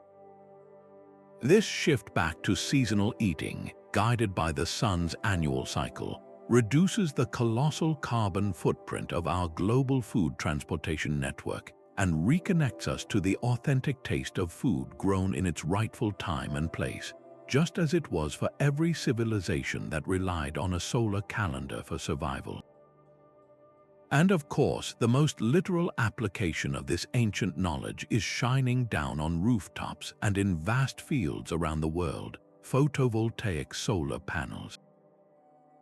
This shift back to seasonal eating, guided by the sun's annual cycle, reduces the colossal carbon footprint of our global food transportation network and reconnects us to the authentic taste of food grown in its rightful time and place, just as it was for every civilization that relied on a solar calendar for survival. And of course, the most literal application of this ancient knowledge is shining down on rooftops and in vast fields around the world, photovoltaic solar panels.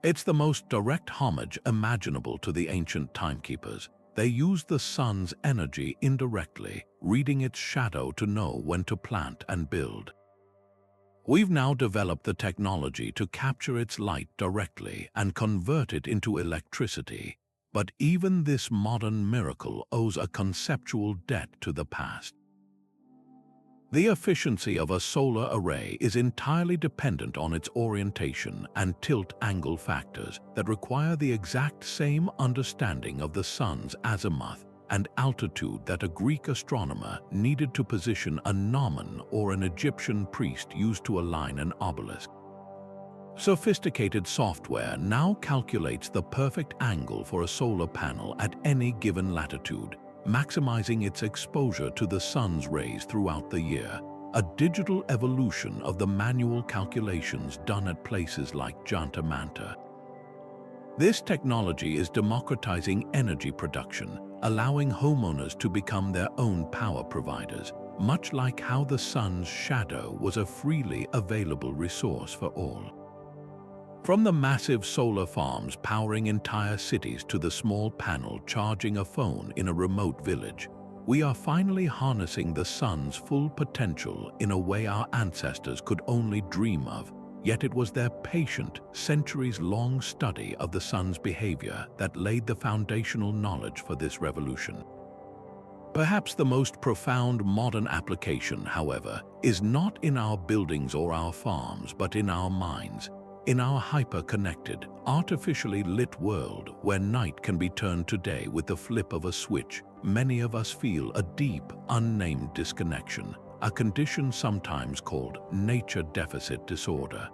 It's the most direct homage imaginable to the ancient timekeepers. They use the sun's energy indirectly, reading its shadow to know when to plant and build. We've now developed the technology to capture its light directly and convert it into electricity. But even this modern miracle owes a conceptual debt to the past. The efficiency of a solar array is entirely dependent on its orientation and tilt angle factors that require the exact same understanding of the sun's azimuth and altitude that a Greek astronomer needed to position a Nomen or an Egyptian priest used to align an obelisk. Sophisticated software now calculates the perfect angle for a solar panel at any given latitude, maximizing its exposure to the sun's rays throughout the year, a digital evolution of the manual calculations done at places like Janta Manta. This technology is democratizing energy production, allowing homeowners to become their own power providers, much like how the sun's shadow was a freely available resource for all. From the massive solar farms powering entire cities to the small panel charging a phone in a remote village, we are finally harnessing the sun's full potential in a way our ancestors could only dream of, yet it was their patient, centuries-long study of the sun's behavior that laid the foundational knowledge for this revolution. Perhaps the most profound modern application, however, is not in our buildings or our farms, but in our minds. In our hyper-connected, artificially lit world where night can be turned to day with the flip of a switch, many of us feel a deep, unnamed disconnection, a condition sometimes called nature deficit disorder.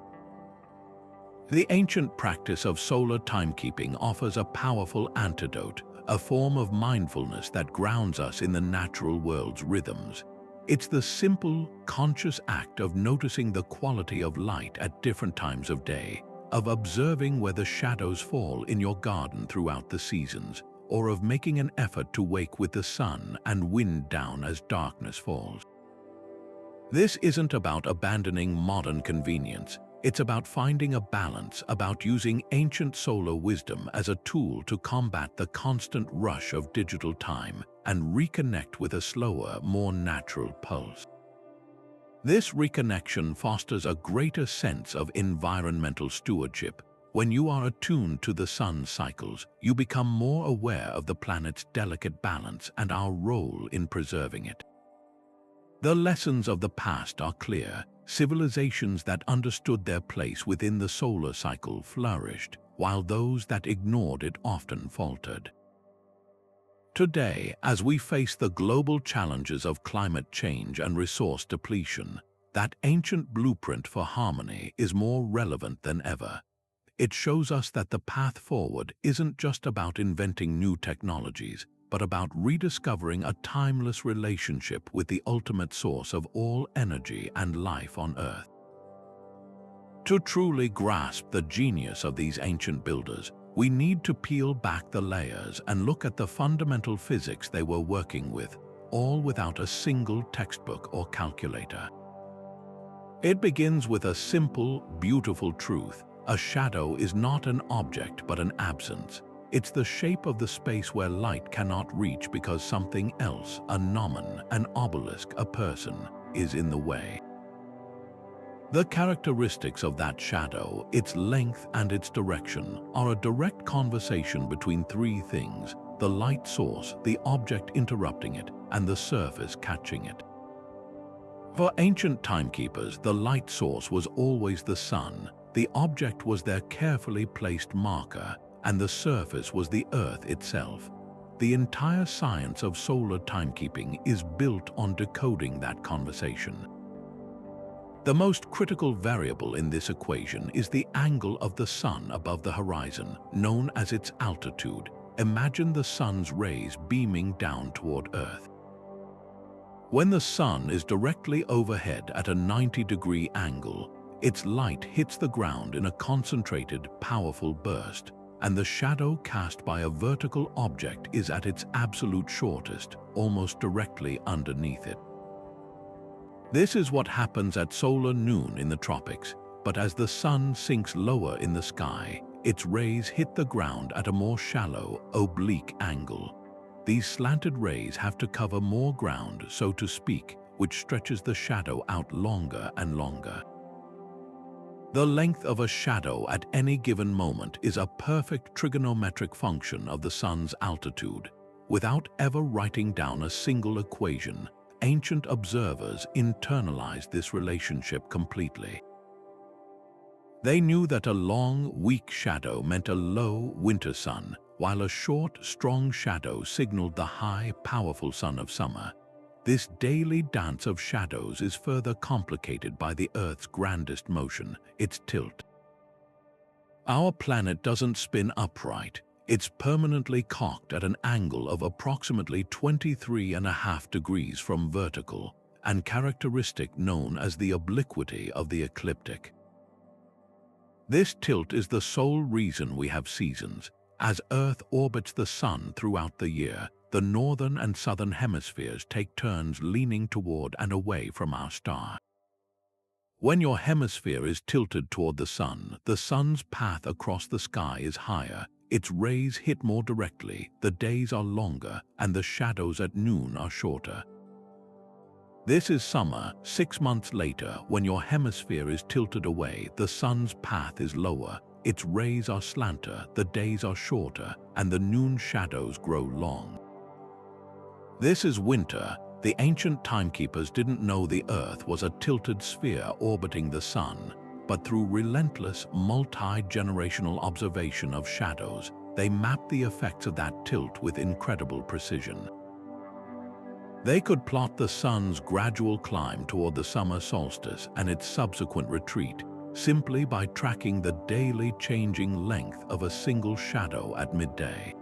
The ancient practice of solar timekeeping offers a powerful antidote, a form of mindfulness that grounds us in the natural world's rhythms. It's the simple, conscious act of noticing the quality of light at different times of day, of observing where the shadows fall in your garden throughout the seasons, or of making an effort to wake with the sun and wind down as darkness falls. This isn't about abandoning modern convenience. It's about finding a balance, about using ancient solar wisdom as a tool to combat the constant rush of digital time and reconnect with a slower, more natural pulse. This reconnection fosters a greater sense of environmental stewardship. When you are attuned to the sun's cycles, you become more aware of the planet's delicate balance and our role in preserving it. The lessons of the past are clear. Civilizations that understood their place within the solar cycle flourished, while those that ignored it often faltered. Today, as we face the global challenges of climate change and resource depletion, that ancient blueprint for harmony is more relevant than ever. It shows us that the path forward isn't just about inventing new technologies, but about rediscovering a timeless relationship with the ultimate source of all energy and life on Earth. To truly grasp the genius of these ancient builders, we need to peel back the layers and look at the fundamental physics they were working with, all without a single textbook or calculator. It begins with a simple, beautiful truth. A shadow is not an object but an absence. It's the shape of the space where light cannot reach because something else, a Nomen, an obelisk, a person, is in the way. The characteristics of that shadow, its length and its direction, are a direct conversation between three things: the light source, the object interrupting it, and the surface catching it. For ancient timekeepers, the light source was always the sun, the object was their carefully placed marker, and the surface was the Earth itself. The entire science of solar timekeeping is built on decoding that conversation. The most critical variable in this equation is the angle of the sun above the horizon, known as its altitude. Imagine the sun's rays beaming down toward Earth. When the sun is directly overhead at a 90-degree angle, its light hits the ground in a concentrated, powerful burst, and the shadow cast by a vertical object is at its absolute shortest, almost directly underneath it. This is what happens at solar noon in the tropics, but as the sun sinks lower in the sky, its rays hit the ground at a more shallow, oblique angle. These slanted rays have to cover more ground, so to speak, which stretches the shadow out longer and longer. The length of a shadow at any given moment is a perfect trigonometric function of the sun's altitude. Without ever writing down a single equation, ancient observers internalized this relationship completely. They knew that a long, weak shadow meant a low, winter sun, while a short, strong shadow signaled the high, powerful sun of summer. This daily dance of shadows is further complicated by the Earth's grandest motion, its tilt. Our planet doesn't spin upright. It's permanently cocked at an angle of approximately 23.5 degrees from vertical, an characteristic known as the obliquity of the ecliptic. This tilt is the sole reason we have seasons. As Earth orbits the sun throughout the year, the northern and southern hemispheres take turns leaning toward and away from our star. When your hemisphere is tilted toward the sun's path across the sky is higher, its rays hit more directly, the days are longer, and the shadows at noon are shorter. This is summer. 6 months later, when your hemisphere is tilted away, the sun's path is lower, its rays are slanter, the days are shorter, and the noon shadows grow long. This is winter. The ancient timekeepers didn't know the Earth was a tilted sphere orbiting the sun, but through relentless, multi-generational observation of shadows, they mapped the effects of that tilt with incredible precision. They could plot the sun's gradual climb toward the summer solstice and its subsequent retreat, simply by tracking the daily changing length of a single shadow at midday.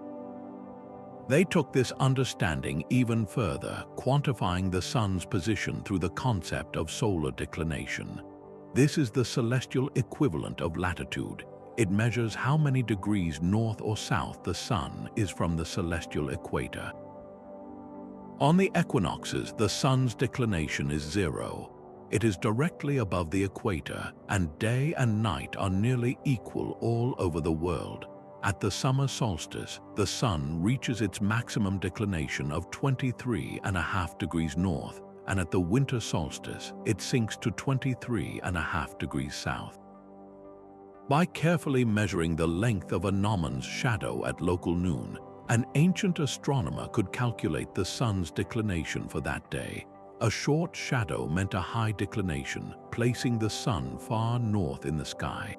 They took this understanding even further, quantifying the sun's position through the concept of solar declination. This is the celestial equivalent of latitude. It measures how many degrees north or south the sun is from the celestial equator. On the equinoxes, the sun's declination is 0. It is directly above the equator, and day and night are nearly equal all over the world. At the summer solstice, the sun reaches its maximum declination of 23.5 degrees north, and at the winter solstice, it sinks to 23.5 degrees south. By carefully measuring the length of a Nomen's shadow at local noon, an ancient astronomer could calculate the sun's declination for that day. A short shadow meant a high declination, placing the sun far north in the sky.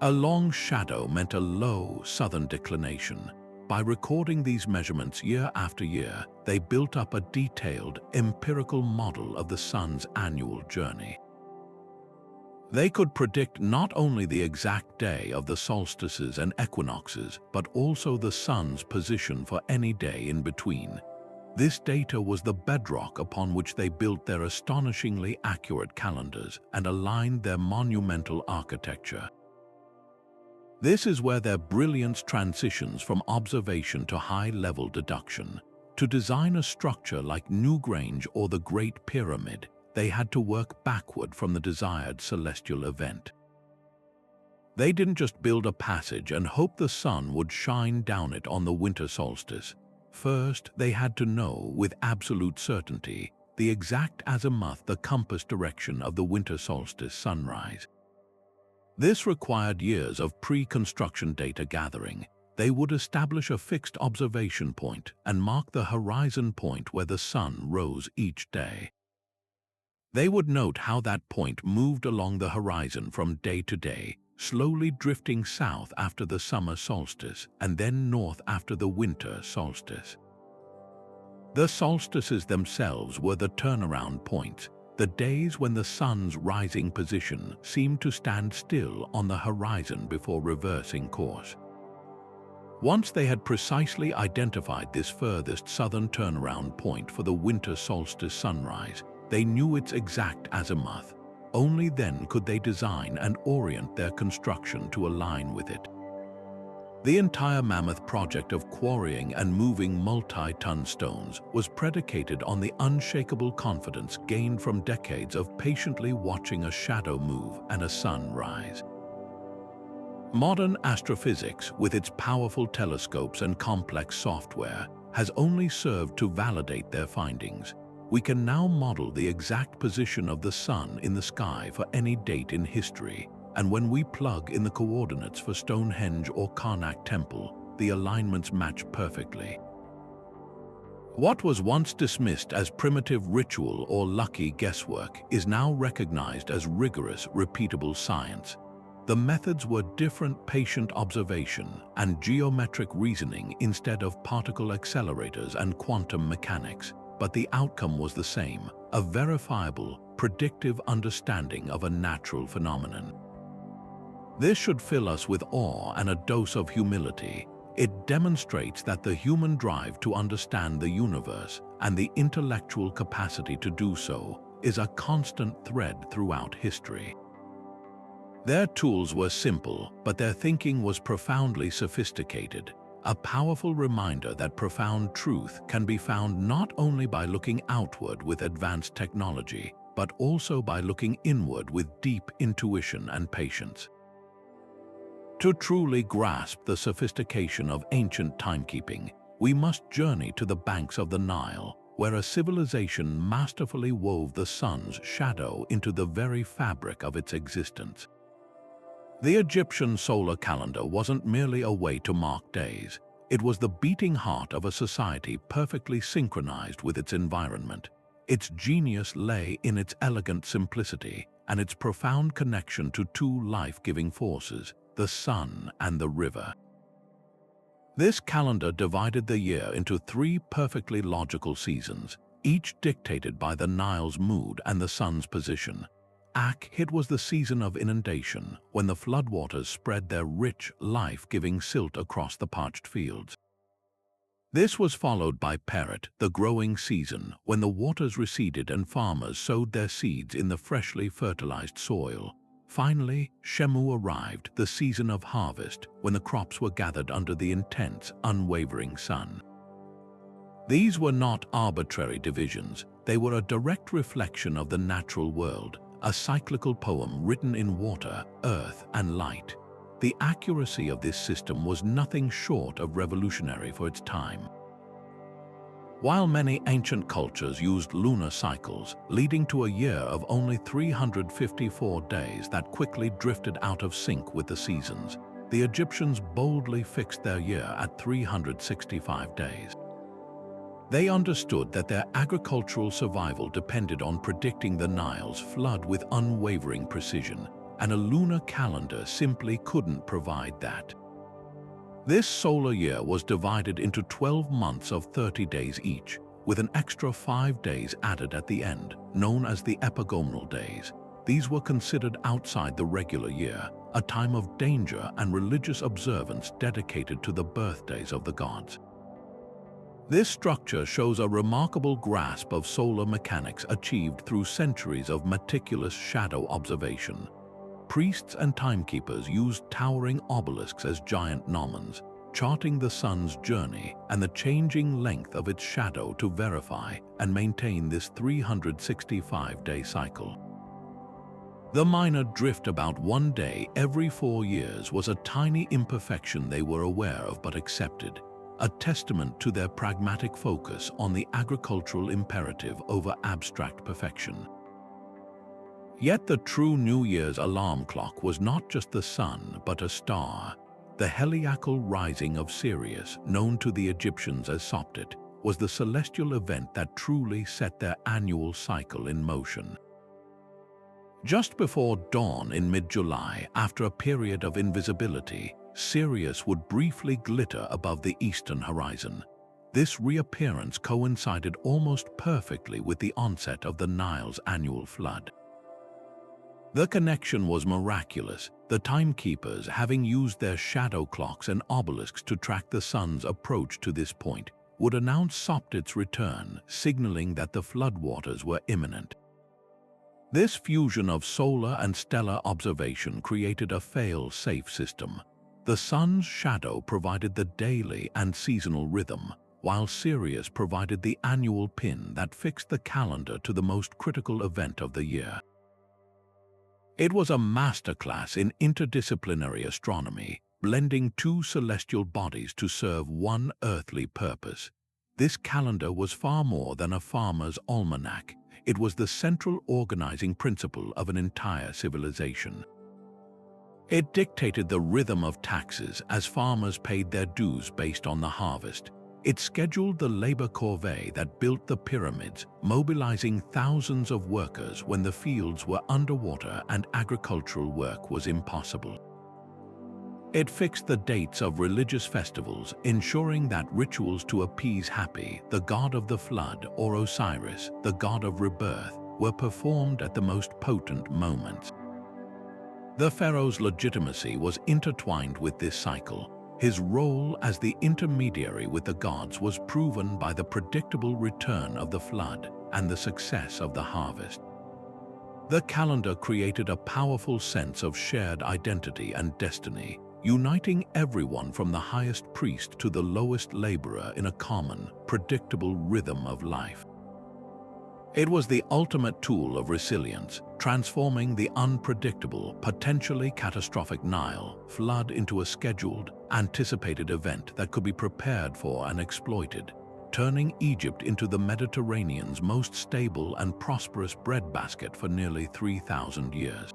A long shadow meant a low southern declination. By recording these measurements year after year, they built up a detailed, empirical model of the sun's annual journey. They could predict not only the exact day of the solstices and equinoxes, but also the sun's position for any day in between. This data was the bedrock upon which they built their astonishingly accurate calendars and aligned their monumental architecture. This is where their brilliance transitions from observation to high-level deduction. To design a structure like Newgrange or the Great Pyramid, they had to work backward from the desired celestial event. They didn't just build a passage and hope the sun would shine down it on the winter solstice. First, they had to know with absolute certainty the exact azimuth, the compass direction of the winter solstice sunrise. This required years of pre-construction data gathering. They would establish a fixed observation point and mark the horizon point where the sun rose each day. They would note how that point moved along the horizon from day to day, slowly drifting south after the summer solstice and then north after the winter solstice. The solstices themselves were the turnaround points, the days when the sun's rising position seemed to stand still on the horizon before reversing course. Once they had precisely identified this furthest southern turnaround point for the winter solstice sunrise, they knew its exact azimuth. Only then could they design and orient their construction to align with it. The entire mammoth project of quarrying and moving multi-ton stones was predicated on the unshakable confidence gained from decades of patiently watching a shadow move and a sun rise. Modern astrophysics, with its powerful telescopes and complex software, has only served to validate their findings. We can now model the exact position of the sun in the sky for any date in history, and when we plug in the coordinates for Stonehenge or Karnak Temple, the alignments match perfectly. What was once dismissed as primitive ritual or lucky guesswork is now recognized as rigorous, repeatable science. The methods were different: patient observation and geometric reasoning instead of particle accelerators and quantum mechanics. But the outcome was the same: a verifiable, predictive understanding of a natural phenomenon. This should fill us with awe and a dose of humility. It demonstrates that the human drive to understand the universe and the intellectual capacity to do so is a constant thread throughout history. Their tools were simple, but their thinking was profoundly sophisticated. A powerful reminder that profound truth can be found not only by looking outward with advanced technology, but also by looking inward with deep intuition and patience. To truly grasp the sophistication of ancient timekeeping, we must journey to the banks of the Nile, where a civilization masterfully wove the sun's shadow into the very fabric of its existence. The Egyptian solar calendar wasn't merely a way to mark days. It was the beating heart of a society perfectly synchronized with its environment. Its genius lay in its elegant simplicity and its profound connection to two life-giving forces, the sun and the river. This calendar divided the year into three perfectly logical seasons, each dictated by the Nile's mood and the sun's position. It was the season of inundation, when the floodwaters spread their rich, life-giving silt across the parched fields. This was followed by Perit, the growing season, when the waters receded and farmers sowed their seeds in the freshly fertilized soil. Finally, Shemu arrived, the season of harvest, when the crops were gathered under the intense, unwavering sun. These were not arbitrary divisions. They were a direct reflection of the natural world, a cyclical poem written in water, earth, and light. The accuracy of this system was nothing short of revolutionary for its time. While many ancient cultures used lunar cycles, leading to a year of only 354 days that quickly drifted out of sync with the seasons, the Egyptians boldly fixed their year at 365 days. They understood that their agricultural survival depended on predicting the Nile's flood with unwavering precision, and a lunar calendar simply couldn't provide that. This solar year was divided into 12 months of 30 days each, with an extra 5 days added at the end, known as the epigonal days. These were considered outside the regular year, a time of danger and religious observance dedicated to the birthdays of the gods. This structure shows a remarkable grasp of solar mechanics achieved through centuries of meticulous shadow observation. Priests and timekeepers used towering obelisks as giant gnomons, charting the sun's journey and the changing length of its shadow to verify and maintain this 365-day cycle. The minor drift about 1 day every 4 years was a tiny imperfection they were aware of but accepted, a testament to their pragmatic focus on the agricultural imperative over abstract perfection. Yet the true New Year's alarm clock was not just the sun, but a star. The heliacal rising of Sirius, known to the Egyptians as Soptit, was the celestial event that truly set their annual cycle in motion. Just before dawn in mid-July, after a period of invisibility, Sirius would briefly glitter above the eastern horizon. This reappearance coincided almost perfectly with the onset of the Nile's annual flood. The connection was miraculous, the timekeepers having used their shadow clocks and obelisks to track the sun's approach to this point, would announce Soptit's return, signaling that the floodwaters were imminent. This fusion of solar and stellar observation created a fail-safe system. The sun's shadow provided the daily and seasonal rhythm, while Sirius provided the annual pin that fixed the calendar to the most critical event of the year. It was a masterclass in interdisciplinary astronomy, blending two celestial bodies to serve one earthly purpose. This calendar was far more than a farmer's almanac. It was the central organizing principle of an entire civilization. It dictated the rhythm of taxes as farmers paid their dues based on the harvest. It scheduled the labor corvée that built the pyramids, mobilizing thousands of workers when the fields were underwater and agricultural work was impossible. It fixed the dates of religious festivals, ensuring that rituals to appease Hapi, the god of the flood, or Osiris, the god of rebirth, were performed at the most potent moments. The pharaoh's legitimacy was intertwined with this cycle. His role as the intermediary with the gods was proven by the predictable return of the flood and the success of the harvest. The calendar created a powerful sense of shared identity and destiny, uniting everyone from the highest priest to the lowest laborer in a common, predictable rhythm of life. It was the ultimate tool of resilience, transforming the unpredictable, potentially catastrophic Nile flood into a scheduled, anticipated event that could be prepared for and exploited, turning Egypt into the Mediterranean's most stable and prosperous breadbasket for nearly 3,000 years.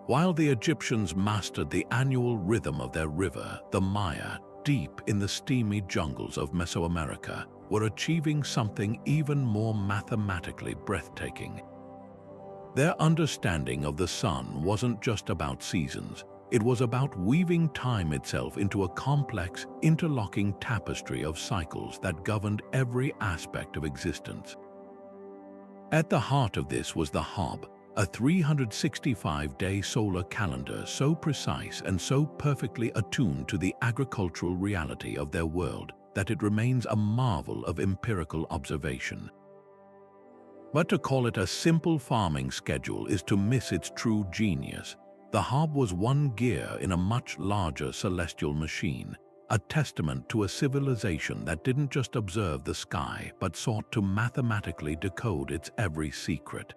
While the Egyptians mastered the annual rhythm of their river, the Maya, deep in the steamy jungles of Mesoamerica, were achieving something even more mathematically breathtaking. Their understanding of the sun wasn't just about seasons, it was about weaving time itself into a complex, interlocking tapestry of cycles that governed every aspect of existence. At the heart of this was the Hob, a 365-day solar calendar so precise and so perfectly attuned to the agricultural reality of their world that it remains a marvel of empirical observation. But to call it a simple farming schedule is to miss its true genius. The Hob was one gear in a much larger celestial machine. a testament to a civilization that didn't just observe the sky but sought to mathematically decode its every secret.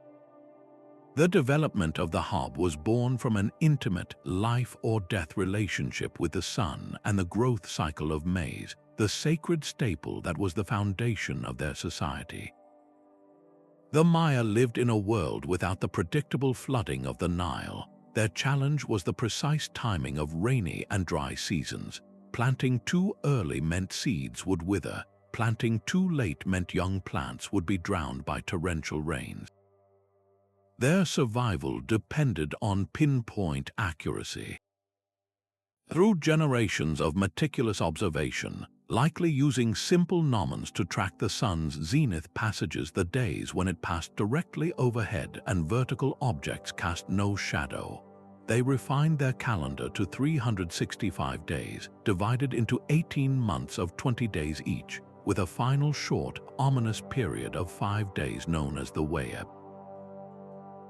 The development of the Hob was born from an intimate life-or-death relationship with the sun and the growth cycle of maize, the sacred staple that was the foundation of their society. The Maya lived in a world without the predictable flooding of the Nile. Their challenge was the precise timing of rainy and dry seasons. Planting too early meant seeds would wither. Planting too late meant young plants would be drowned by torrential rains. Their survival depended on pinpoint accuracy. Through generations of meticulous observation, likely using simple gnomons to track the sun's zenith passages, the days when it passed directly overhead and vertical objects cast no shadow, they refined their calendar to 365 days, divided into 18 months of 20 days each, with a final short, ominous period of 5 days known as the Wayeb.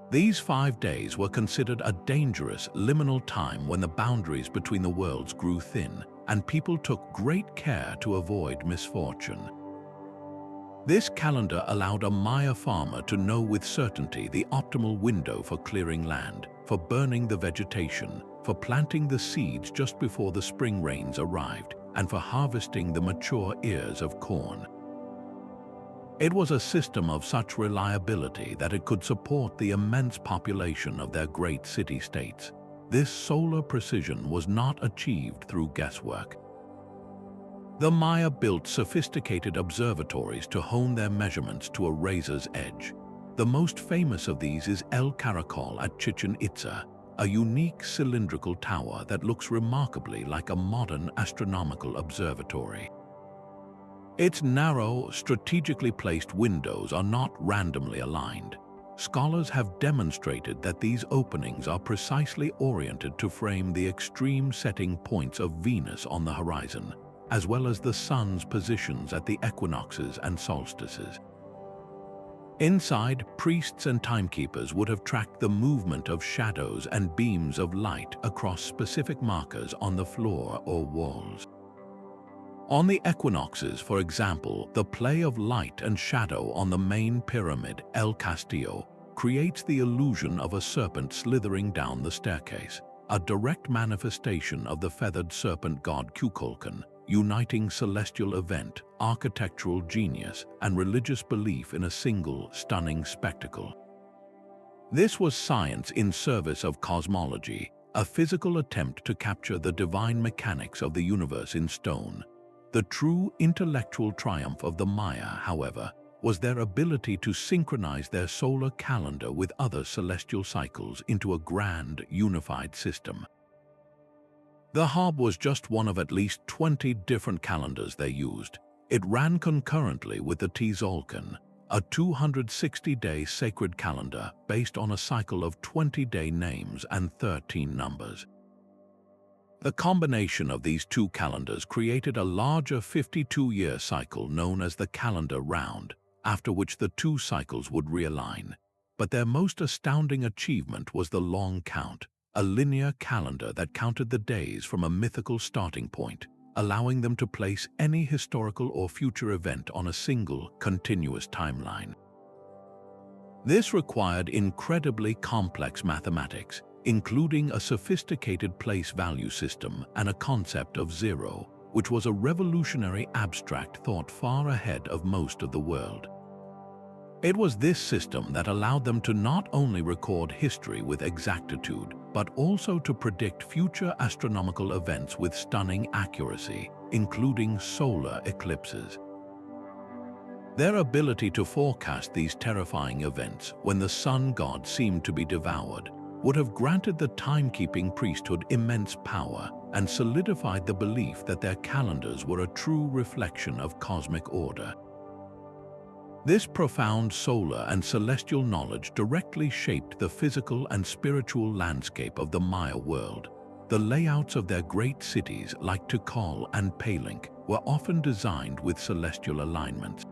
These 5 days were considered a dangerous, liminal time when the boundaries between the worlds grew thin, and people took great care to avoid misfortune. This calendar allowed a Maya farmer to know with certainty the optimal window for clearing land, for burning the vegetation, for planting the seeds just before the spring rains arrived, and for harvesting the mature ears of corn. It was a system of such reliability that it could support the immense population of their great city-states. This solar precision was not achieved through guesswork. The Maya built sophisticated observatories to hone their measurements to a razor's edge. The most famous of these is El Caracol at Chichen Itza, a unique cylindrical tower that looks remarkably like a modern astronomical observatory. Its narrow, strategically placed windows are not randomly aligned. Scholars have demonstrated that these openings are precisely oriented to frame the extreme setting points of Venus on the horizon, as well as the sun's positions at the equinoxes and solstices. Inside, priests and timekeepers would have tracked the movement of shadows and beams of light across specific markers on the floor or walls. On the equinoxes, for example, the play of light and shadow on the main pyramid, El Castillo, creates the illusion of a serpent slithering down the staircase, a direct manifestation of the feathered serpent god Kukulkan, uniting celestial event, architectural genius, and religious belief in a single, stunning spectacle. This was science in service of cosmology, a physical attempt to capture the divine mechanics of the universe in stone. The true intellectual triumph of the Maya, however, was their ability to synchronize their solar calendar with other celestial cycles into a grand, unified system. The Hob was just one of at least 20 different calendars they used. It ran concurrently with the Tzolk'in, a 260-day sacred calendar based on a cycle of 20-day names and 13 numbers. The combination of these two calendars created a larger 52-year cycle known as the calendar round, after which the two cycles would realign. But their most astounding achievement was the long count, a linear calendar that counted the days from a mythical starting point, allowing them to place any historical or future event on a single, continuous timeline. This required incredibly complex mathematics, including a sophisticated place value system and a concept of zero, which was a revolutionary abstract thought far ahead of most of the world. It was this system that allowed them to not only record history with exactitude, but also to predict future astronomical events with stunning accuracy, including solar eclipses. Their ability to forecast these terrifying events when the sun god seemed to be devoured would have granted the timekeeping priesthood immense power and solidified the belief that their calendars were a true reflection of cosmic order. This profound solar and celestial knowledge directly shaped the physical and spiritual landscape of the Maya world. The layouts of their great cities like Tikal and Palenque were often designed with celestial alignments.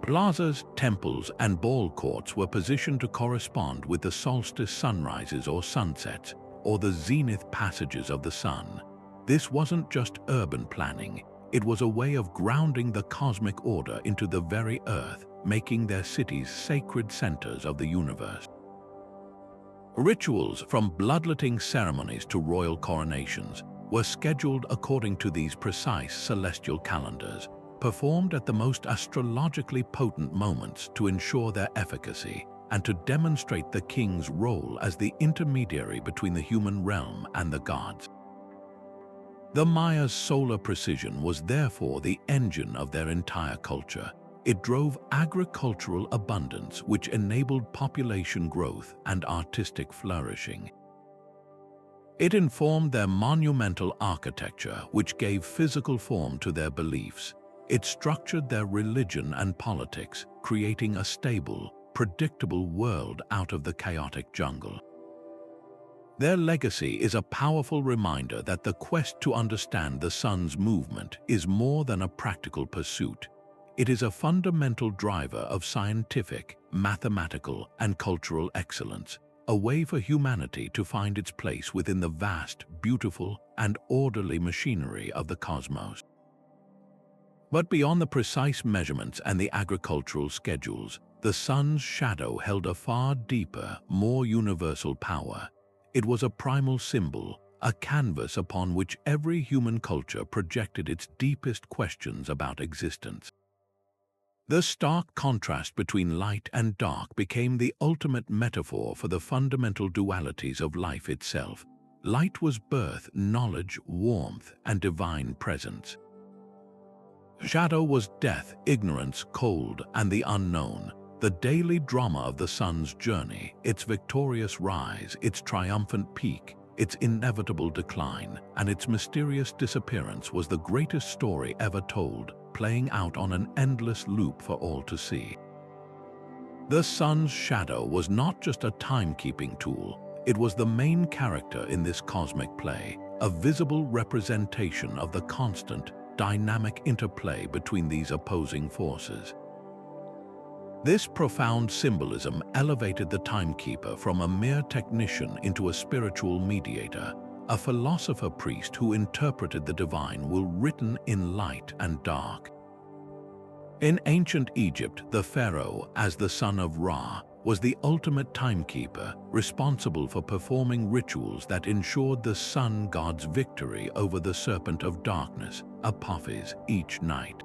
Plazas, temples, and ball courts were positioned to correspond with the solstice sunrises or sunsets, or the zenith passages of the sun. This wasn't just urban planning, it was a way of grounding the cosmic order into the very earth, making their cities sacred centers of the universe. Rituals, from bloodletting ceremonies to royal coronations, were scheduled according to these precise celestial calendars, performed at the most astrologically potent moments to ensure their efficacy and to demonstrate the king's role as the intermediary between the human realm and the gods. The Mayas' solar precision was therefore the engine of their entire culture. It drove agricultural abundance, which enabled population growth and artistic flourishing. It informed their monumental architecture, which gave physical form to their beliefs. It structured their religion and politics, creating a stable, predictable world out of the chaotic jungle. Their legacy is a powerful reminder that the quest to understand the sun's movement is more than a practical pursuit. It is a fundamental driver of scientific, mathematical, and cultural excellence, a way for humanity to find its place within the vast, beautiful, and orderly machinery of the cosmos. But beyond the precise measurements and the agricultural schedules, the sun's shadow held a far deeper, more universal power. It was a primal symbol, a canvas upon which every human culture projected its deepest questions about existence. The stark contrast between light and dark became the ultimate metaphor for the fundamental dualities of life itself. Light was birth, knowledge, warmth, and divine presence. Shadow was death, ignorance, cold, and the unknown. The daily drama of the sun's journey, its victorious rise, its triumphant peak, its inevitable decline, and its mysterious disappearance was the greatest story ever told, playing out on an endless loop for all to see. The sun's shadow was not just a timekeeping tool, it was the main character in this cosmic play, a visible representation of the constant, dynamic interplay between these opposing forces. This profound symbolism elevated the timekeeper from a mere technician into a spiritual mediator, a philosopher priest who interpreted the divine will written in light and dark. In ancient Egypt, the pharaoh, as the son of Ra, was the ultimate timekeeper, responsible for performing rituals that ensured the sun god's victory over the serpent of darkness, Apophis, each night.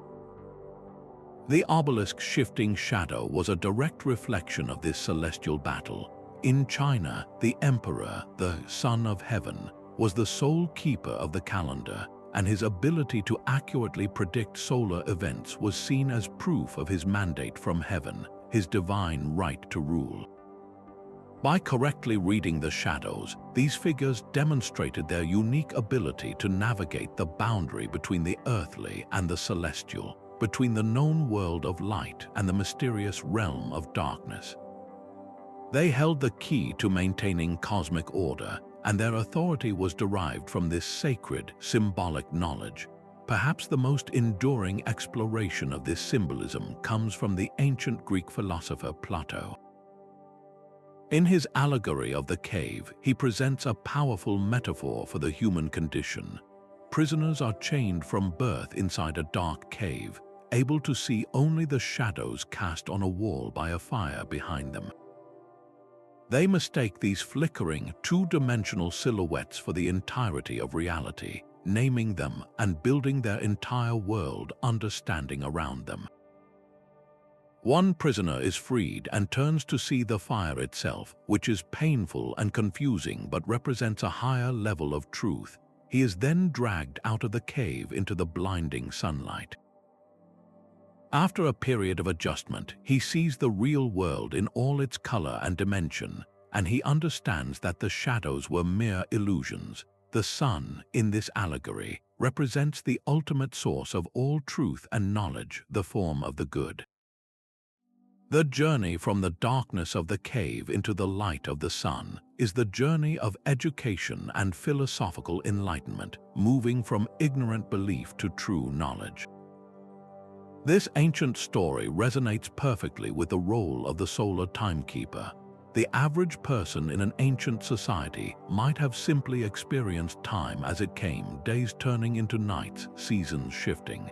The obelisk's shifting shadow was a direct reflection of this celestial battle. In China, the emperor, the son of heaven, was the sole keeper of the calendar, and his ability to accurately predict solar events was seen as proof of his mandate from heaven, his divine right to rule. By correctly reading the shadows, these figures demonstrated their unique ability to navigate the boundary between the earthly and the celestial, between the known world of light and the mysterious realm of darkness. They held the key to maintaining cosmic order, and their authority was derived from this sacred, symbolic knowledge. Perhaps the most enduring exploration of this symbolism comes from the ancient Greek philosopher Plato. In his allegory of the cave, he presents a powerful metaphor for the human condition. Prisoners are chained from birth inside a dark cave, able to see only the shadows cast on a wall by a fire behind them. They mistake these flickering, two-dimensional silhouettes for the entirety of reality, naming them and building their entire world understanding around them. One prisoner is freed and turns to see the fire itself, which is painful and confusing but represents a higher level of truth. He is then dragged out of the cave into the blinding sunlight. After a period of adjustment, he sees the real world in all its color and dimension, and he understands that the shadows were mere illusions. The sun, in this allegory, represents the ultimate source of all truth and knowledge, the form of the good. The journey from the darkness of the cave into the light of the sun is the journey of education and philosophical enlightenment, moving from ignorant belief to true knowledge. This ancient story resonates perfectly with the role of the solar timekeeper. The average person in an ancient society might have simply experienced time as it came, days turning into nights, seasons shifting.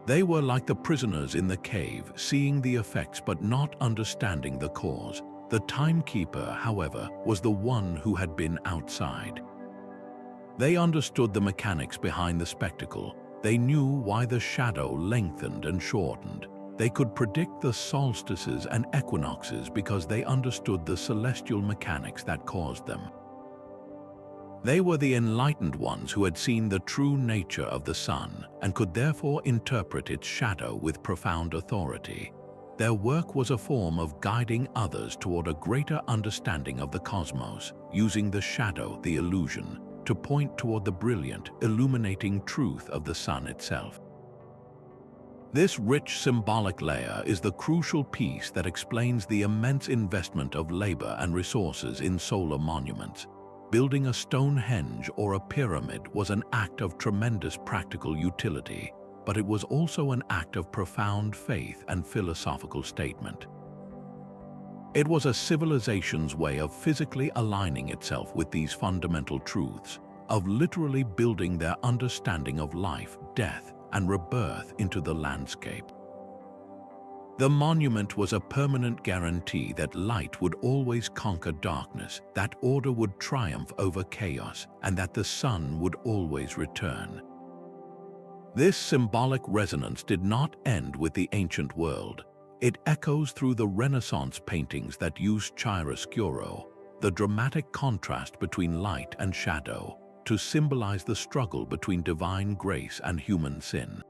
They were like the prisoners in the cave, seeing the effects but not understanding the cause. The timekeeper, however, was the one who had been outside. They understood the mechanics behind the spectacle. They knew why the shadow lengthened and shortened. They could predict the solstices and equinoxes because they understood the celestial mechanics that caused them. They were the enlightened ones who had seen the true nature of the sun and could therefore interpret its shadow with profound authority. Their work was a form of guiding others toward a greater understanding of the cosmos, using the shadow, the illusion, to point toward the brilliant, illuminating truth of the sun itself. This rich symbolic layer is the crucial piece that explains the immense investment of labor and resources in solar monuments. Building a Stonehenge or a pyramid was an act of tremendous practical utility, but it was also an act of profound faith and philosophical statement. It was a civilization's way of physically aligning itself with these fundamental truths, of literally building their understanding of life, death, and rebirth into the landscape. The monument was a permanent guarantee that light would always conquer darkness, that order would triumph over chaos, and that the sun would always return. This symbolic resonance did not end with the ancient world. It echoes through the Renaissance paintings that used chiaroscuro, the dramatic contrast between light and shadow, to symbolize the struggle between divine grace and human sin.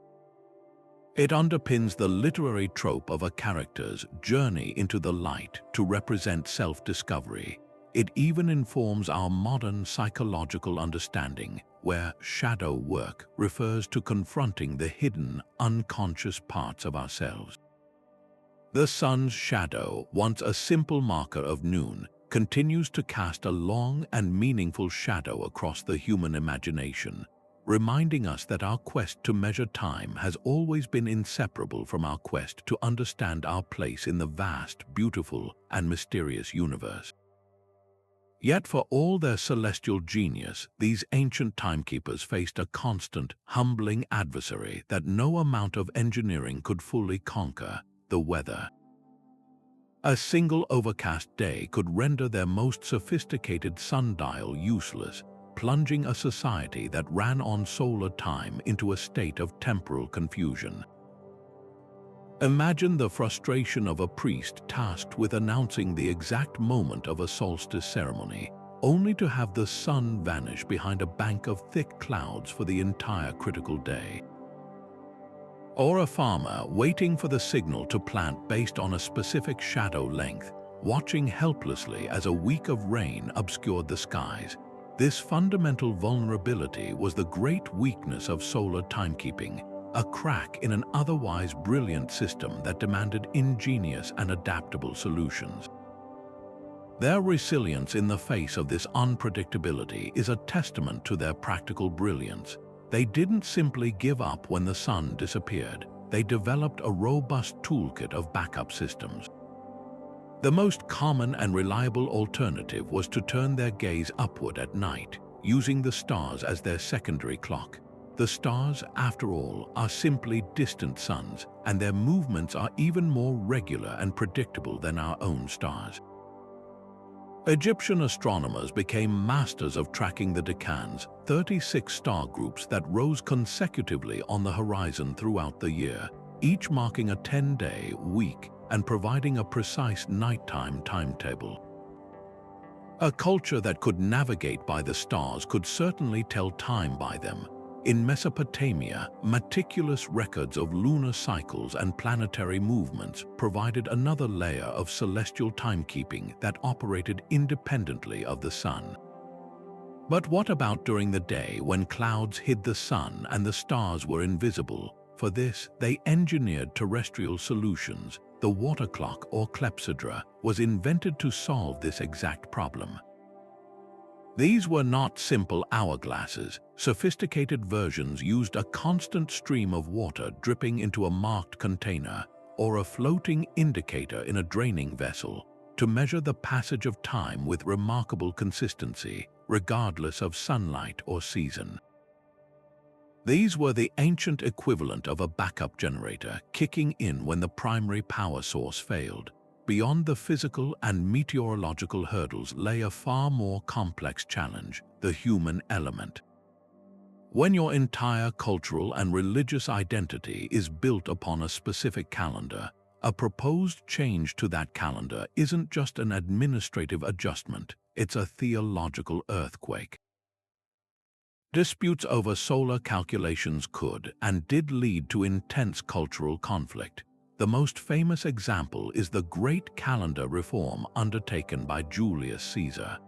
It underpins the literary trope of a character's journey into the light to represent self-discovery. It even informs our modern psychological understanding, where shadow work refers to confronting the hidden, unconscious parts of ourselves. The sun's shadow, once a simple marker of noon, continues to cast a long and meaningful shadow across the human imagination, reminding us that our quest to measure time has always been inseparable from our quest to understand our place in the vast, beautiful, and mysterious universe. Yet for all their celestial genius, these ancient timekeepers faced a constant, humbling adversary that no amount of engineering could fully conquer: the weather. A single overcast day could render their most sophisticated sundial useless, plunging a society that ran on solar time into a state of temporal confusion. Imagine the frustration of a priest tasked with announcing the exact moment of a solstice ceremony, only to have the sun vanish behind a bank of thick clouds for the entire critical day. Or a farmer waiting for the signal to plant based on a specific shadow length, watching helplessly as a week of rain obscured the skies. This fundamental vulnerability was the great weakness of solar timekeeping, a crack in an otherwise brilliant system that demanded ingenious and adaptable solutions. Their resilience in the face of this unpredictability is a testament to their practical brilliance. They didn't simply give up when the sun disappeared. They developed a robust toolkit of backup systems. The most common and reliable alternative was to turn their gaze upward at night, using the stars as their secondary clock. The stars, after all, are simply distant suns, and their movements are even more regular and predictable than our own stars. Egyptian astronomers became masters of tracking the decans, 36 star groups that rose consecutively on the horizon throughout the year, each marking a 10-day week and providing a precise nighttime timetable. A culture that could navigate by the stars could certainly tell time by them. In Mesopotamia, meticulous records of lunar cycles and planetary movements provided another layer of celestial timekeeping that operated independently of the sun. But what about during the day when clouds hid the sun and the stars were invisible? For this, they engineered terrestrial solutions. The water clock, or clepsydra, was invented to solve this exact problem. These were not simple hourglasses. Sophisticated versions used a constant stream of water dripping into a marked container or a floating indicator in a draining vessel to measure the passage of time with remarkable consistency, regardless of sunlight or season. These were the ancient equivalent of a backup generator kicking in when the primary power source failed. Beyond the physical and meteorological hurdles lay a far more complex challenge: the human element. When your entire cultural and religious identity is built upon a specific calendar, a proposed change to that calendar isn't just an administrative adjustment, it's a theological earthquake. Disputes over solar calculations could and did lead to intense cultural conflict. The most famous example is the Great Calendar Reform undertaken by Julius Caesar.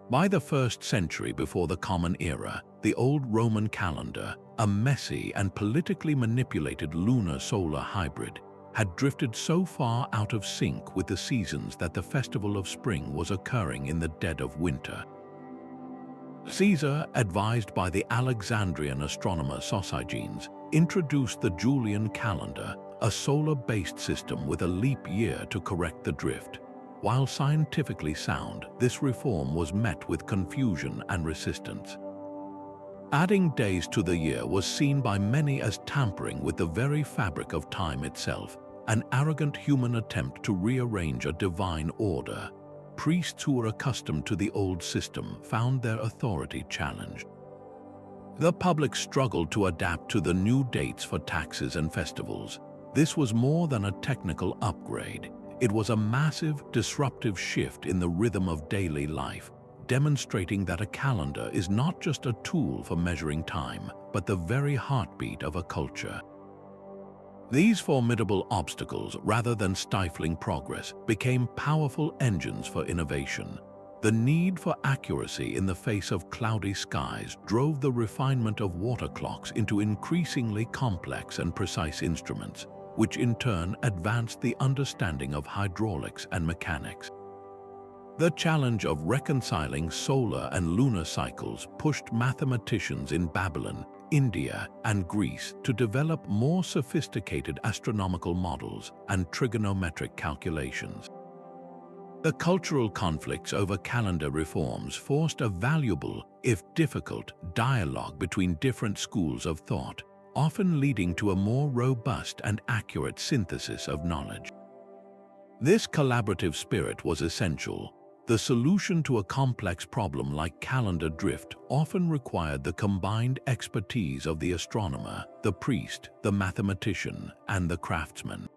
By the 1st century before the Common Era, the old Roman calendar, a messy and politically manipulated lunar-solar hybrid, had drifted so far out of sync with the seasons that the festival of spring was occurring in the dead of winter. Caesar, advised by the Alexandrian astronomer Sosigenes, introduced the Julian calendar, a solar-based system with a leap year to correct the drift. While scientifically sound, this reform was met with confusion and resistance. Adding days to the year was seen by many as tampering with the very fabric of time itself, an arrogant human attempt to rearrange a divine order. Priests who were accustomed to the old system found their authority challenged. The public struggled to adapt to the new dates for taxes and festivals. This was more than a technical upgrade. It was a massive, disruptive shift in the rhythm of daily life, demonstrating that a calendar is not just a tool for measuring time, but the very heartbeat of a culture. These formidable obstacles, rather than stifling progress, became powerful engines for innovation. The need for accuracy in the face of cloudy skies drove the refinement of water clocks into increasingly complex and precise instruments, which in turn advanced the understanding of hydraulics and mechanics. The challenge of reconciling solar and lunar cycles pushed mathematicians in Babylon, India, and Greece to develop more sophisticated astronomical models and trigonometric calculations. The cultural conflicts over calendar reforms forced a valuable, if difficult, dialogue between different schools of thought, often leading to a more robust and accurate synthesis of knowledge. This collaborative spirit was essential. The solution to a complex problem like calendar drift often required the combined expertise of the astronomer, the priest, the mathematician, and the craftsman.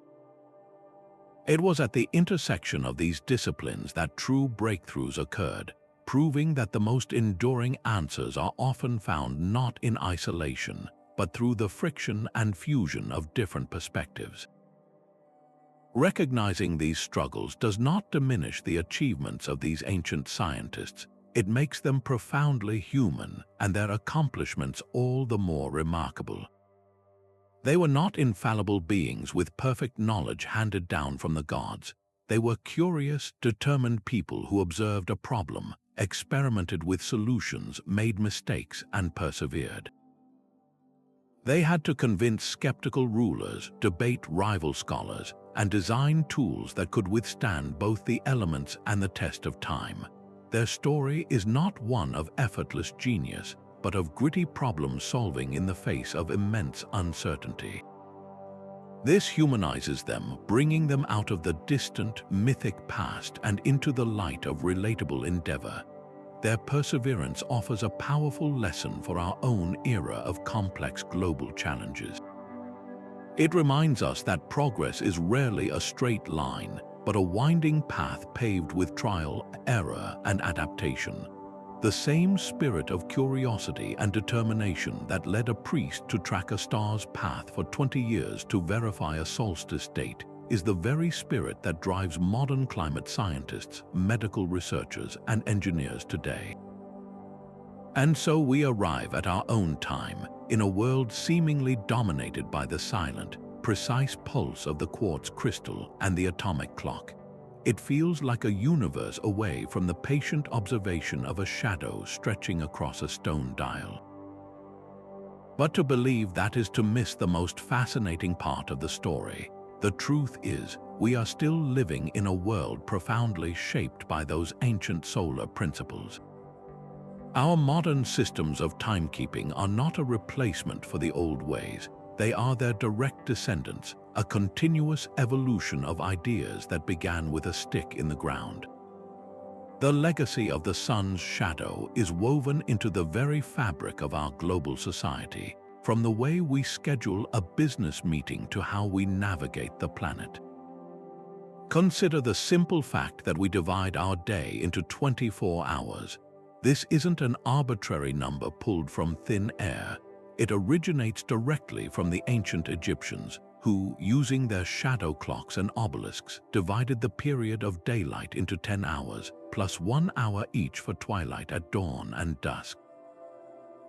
It was at the intersection of these disciplines that true breakthroughs occurred, proving that the most enduring answers are often found not in isolation, but through the friction and fusion of different perspectives. Recognizing these struggles does not diminish the achievements of these ancient scientists. It makes them profoundly human and their accomplishments all the more remarkable. They were not infallible beings with perfect knowledge handed down from the gods. They were curious, determined people who observed a problem, experimented with solutions, made mistakes, and persevered. They had to convince skeptical rulers, debate rival scholars, and design tools that could withstand both the elements and the test of time. Their story is not one of effortless genius, but of gritty problem solving in the face of immense uncertainty. This humanizes them, bringing them out of the distant, mythic past and into the light of relatable endeavor. Their perseverance offers a powerful lesson for our own era of complex global challenges. It reminds us that progress is rarely a straight line, but a winding path paved with trial, error, and adaptation. The same spirit of curiosity and determination that led a priest to track a star's path for 20 years to verify a solstice date is the very spirit that drives modern climate scientists, medical researchers, and engineers today. And so we arrive at our own time, in a world seemingly dominated by the silent, precise pulse of the quartz crystal and the atomic clock. It feels like a universe away from the patient observation of a shadow stretching across a stone dial. But to believe that is to miss the most fascinating part of the story. The truth is, we are still living in a world profoundly shaped by those ancient solar principles. Our modern systems of timekeeping are not a replacement for the old ways. They are their direct descendants, a continuous evolution of ideas that began with a stick in the ground. The legacy of the sun's shadow is woven into the very fabric of our global society, from the way we schedule a business meeting to how we navigate the planet. Consider the simple fact that we divide our day into 24 hours. This isn't an arbitrary number pulled from thin air. It originates directly from the ancient Egyptians, who, using their shadow clocks and obelisks, divided the period of daylight into 10 hours, plus 1 hour each for twilight at dawn and dusk.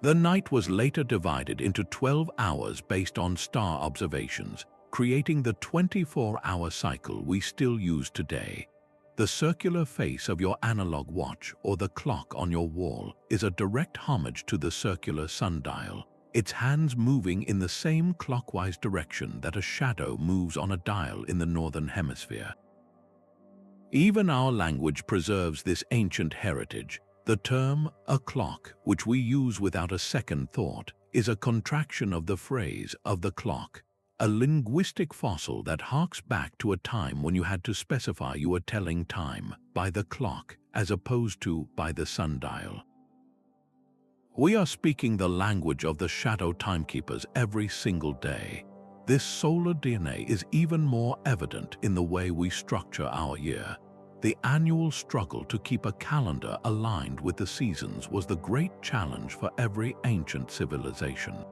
The night was later divided into 12 hours based on star observations, creating the 24-hour cycle we still use today. The circular face of your analog watch or the clock on your wall is a direct homage to the circular sundial, its hands moving in the same clockwise direction that a shadow moves on a dial in the northern hemisphere. Even our language preserves this ancient heritage. The term "a clock," which we use without a second thought, is a contraction of the phrase "of the clock," a linguistic fossil that harks back to a time when you had to specify you were telling time by the clock as opposed to by the sundial. We are speaking the language of the shadow timekeepers every single day. This solar DNA is even more evident in the way we structure our year. The annual struggle to keep a calendar aligned with the seasons was the great challenge for every ancient civilization.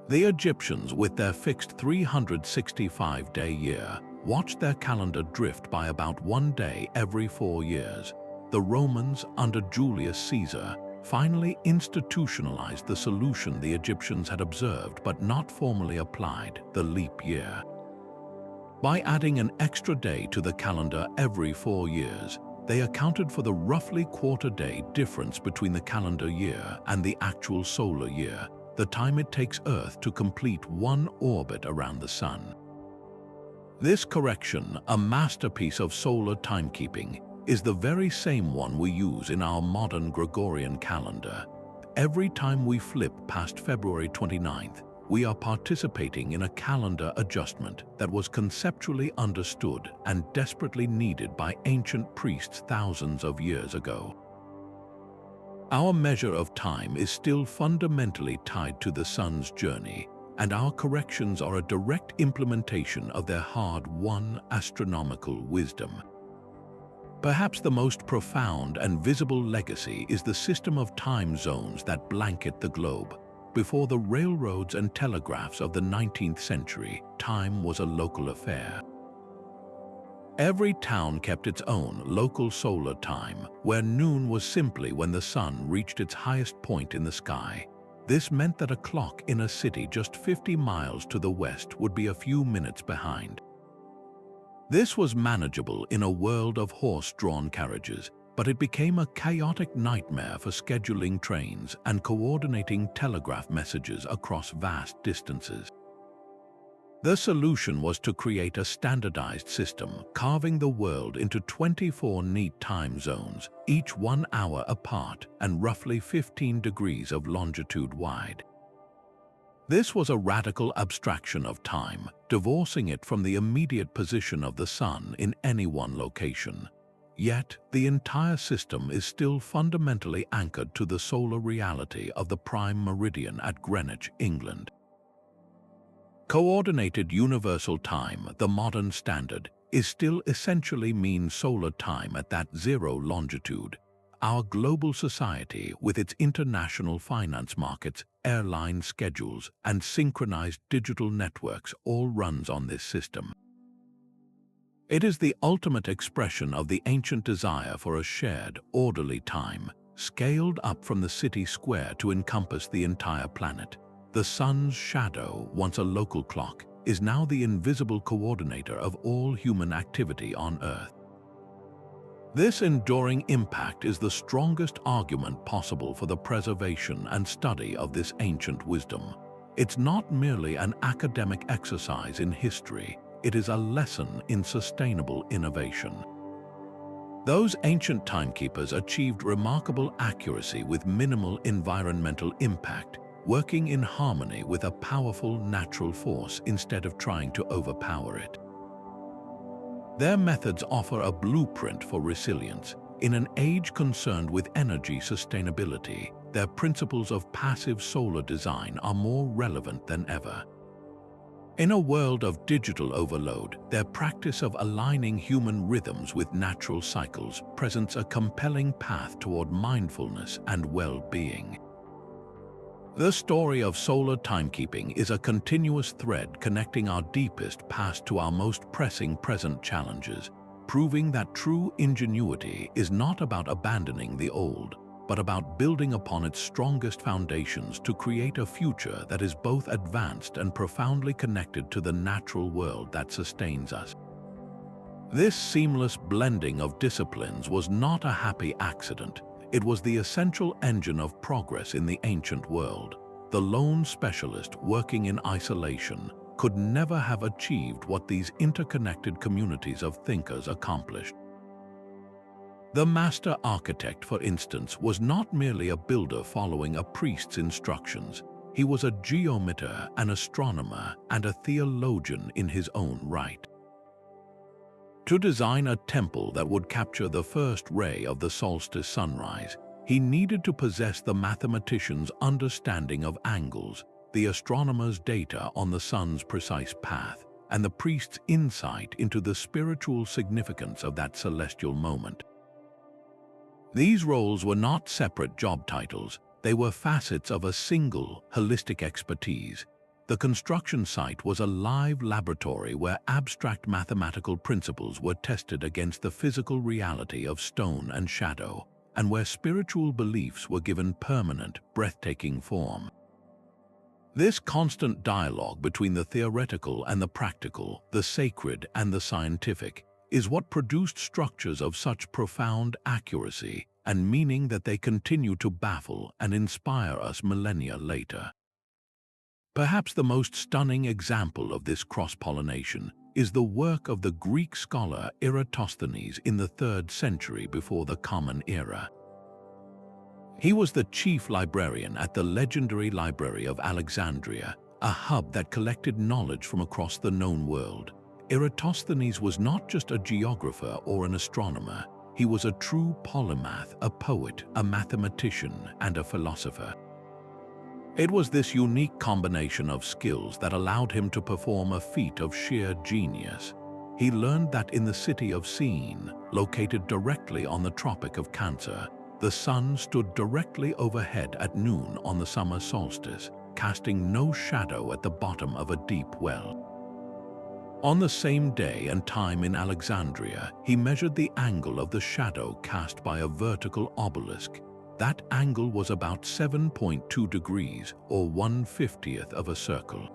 The Egyptians, with their fixed 365-day year, watched their calendar drift by about 1 day every 4 years. The Romans, under Julius Caesar, finally institutionalized the solution the Egyptians had observed but not formally applied, the leap year. By adding an extra day to the calendar every 4 years, they accounted for the roughly quarter-day difference between the calendar year and the actual solar year, the time it takes Earth to complete one orbit around the Sun. This correction, a masterpiece of solar timekeeping, is the very same one we use in our modern Gregorian calendar. Every time we flip past February 29th, we are participating in a calendar adjustment that was conceptually understood and desperately needed by ancient priests thousands of years ago. Our measure of time is still fundamentally tied to the sun's journey, and our corrections are a direct implementation of their hard-won astronomical wisdom. Perhaps the most profound and visible legacy is the system of time zones that blanket the globe. Before the railroads and telegraphs of the 19th century, time was a local affair. Every town kept its own local solar time, where noon was simply when the sun reached its highest point in the sky. This meant that a clock in a city just 50 miles to the west would be a few minutes behind. This was manageable in a world of horse-drawn carriages, but it became a chaotic nightmare for scheduling trains and coordinating telegraph messages across vast distances. The solution was to create a standardized system, carving the world into 24 neat time zones, each 1 hour apart and roughly 15 degrees of longitude wide. This was a radical abstraction of time, divorcing it from the immediate position of the sun in any one location. Yet, the entire system is still fundamentally anchored to the solar reality of the prime meridian at Greenwich, England. Coordinated universal time, the modern standard, is still essentially mean solar time at that zero longitude. Our global society, with its international finance markets, airline schedules, and synchronized digital networks, all runs on this system. It is the ultimate expression of the ancient desire for a shared, orderly time, scaled up from the city square to encompass the entire planet. The sun's shadow, once a local clock, is now the invisible coordinator of all human activity on Earth. This enduring impact is the strongest argument possible for the preservation and study of this ancient wisdom. It's not merely an academic exercise in history. it is a lesson in sustainable innovation. Those ancient timekeepers achieved remarkable accuracy with minimal environmental impact, working in harmony with a powerful natural force instead of trying to overpower it. Their methods offer a blueprint for resilience. In an age concerned with energy sustainability, their principles of passive solar design are more relevant than ever. In a world of digital overload, their practice of aligning human rhythms with natural cycles presents a compelling path toward mindfulness and well-being. The story of solar timekeeping is a continuous thread connecting our deepest past to our most pressing present challenges, proving that true ingenuity is not about abandoning the old, but about building upon its strongest foundations to create a future that is both advanced and profoundly connected to the natural world that sustains us. This seamless blending of disciplines was not a happy accident. It was the essential engine of progress in the ancient world. The lone specialist working in isolation could never have achieved what these interconnected communities of thinkers accomplished. The master architect, for instance, was not merely a builder following a priest's instructions. He was a geometer, an astronomer, and a theologian in his own right. To design a temple that would capture the first ray of the solstice sunrise, he needed to possess the mathematician's understanding of angles, the astronomer's data on the sun's precise path, and the priest's insight into the spiritual significance of that celestial moment. These roles were not separate job titles, they were facets of a single, holistic expertise. The construction site was a live laboratory where abstract mathematical principles were tested against the physical reality of stone and shadow, and where spiritual beliefs were given permanent, breathtaking form. This constant dialogue between the theoretical and the practical, the sacred and the scientific, is what produced structures of such profound accuracy and meaning that they continue to baffle and inspire us millennia later. Perhaps the most stunning example of this cross-pollination is the work of the Greek scholar Eratosthenes in the 3rd century before the Common Era. He was the chief librarian at the legendary Library of Alexandria, a hub that collected knowledge from across the known world. Eratosthenes was not just a geographer or an astronomer. He was a true polymath, a poet, a mathematician, and a philosopher. It was this unique combination of skills that allowed him to perform a feat of sheer genius. He learned that in the city of Syene, located directly on the Tropic of Cancer, the sun stood directly overhead at noon on the summer solstice, casting no shadow at the bottom of a deep well. On the same day and time in Alexandria, he measured the angle of the shadow cast by a vertical obelisk. That angle was about 7.2 degrees, or 1/50th of a circle.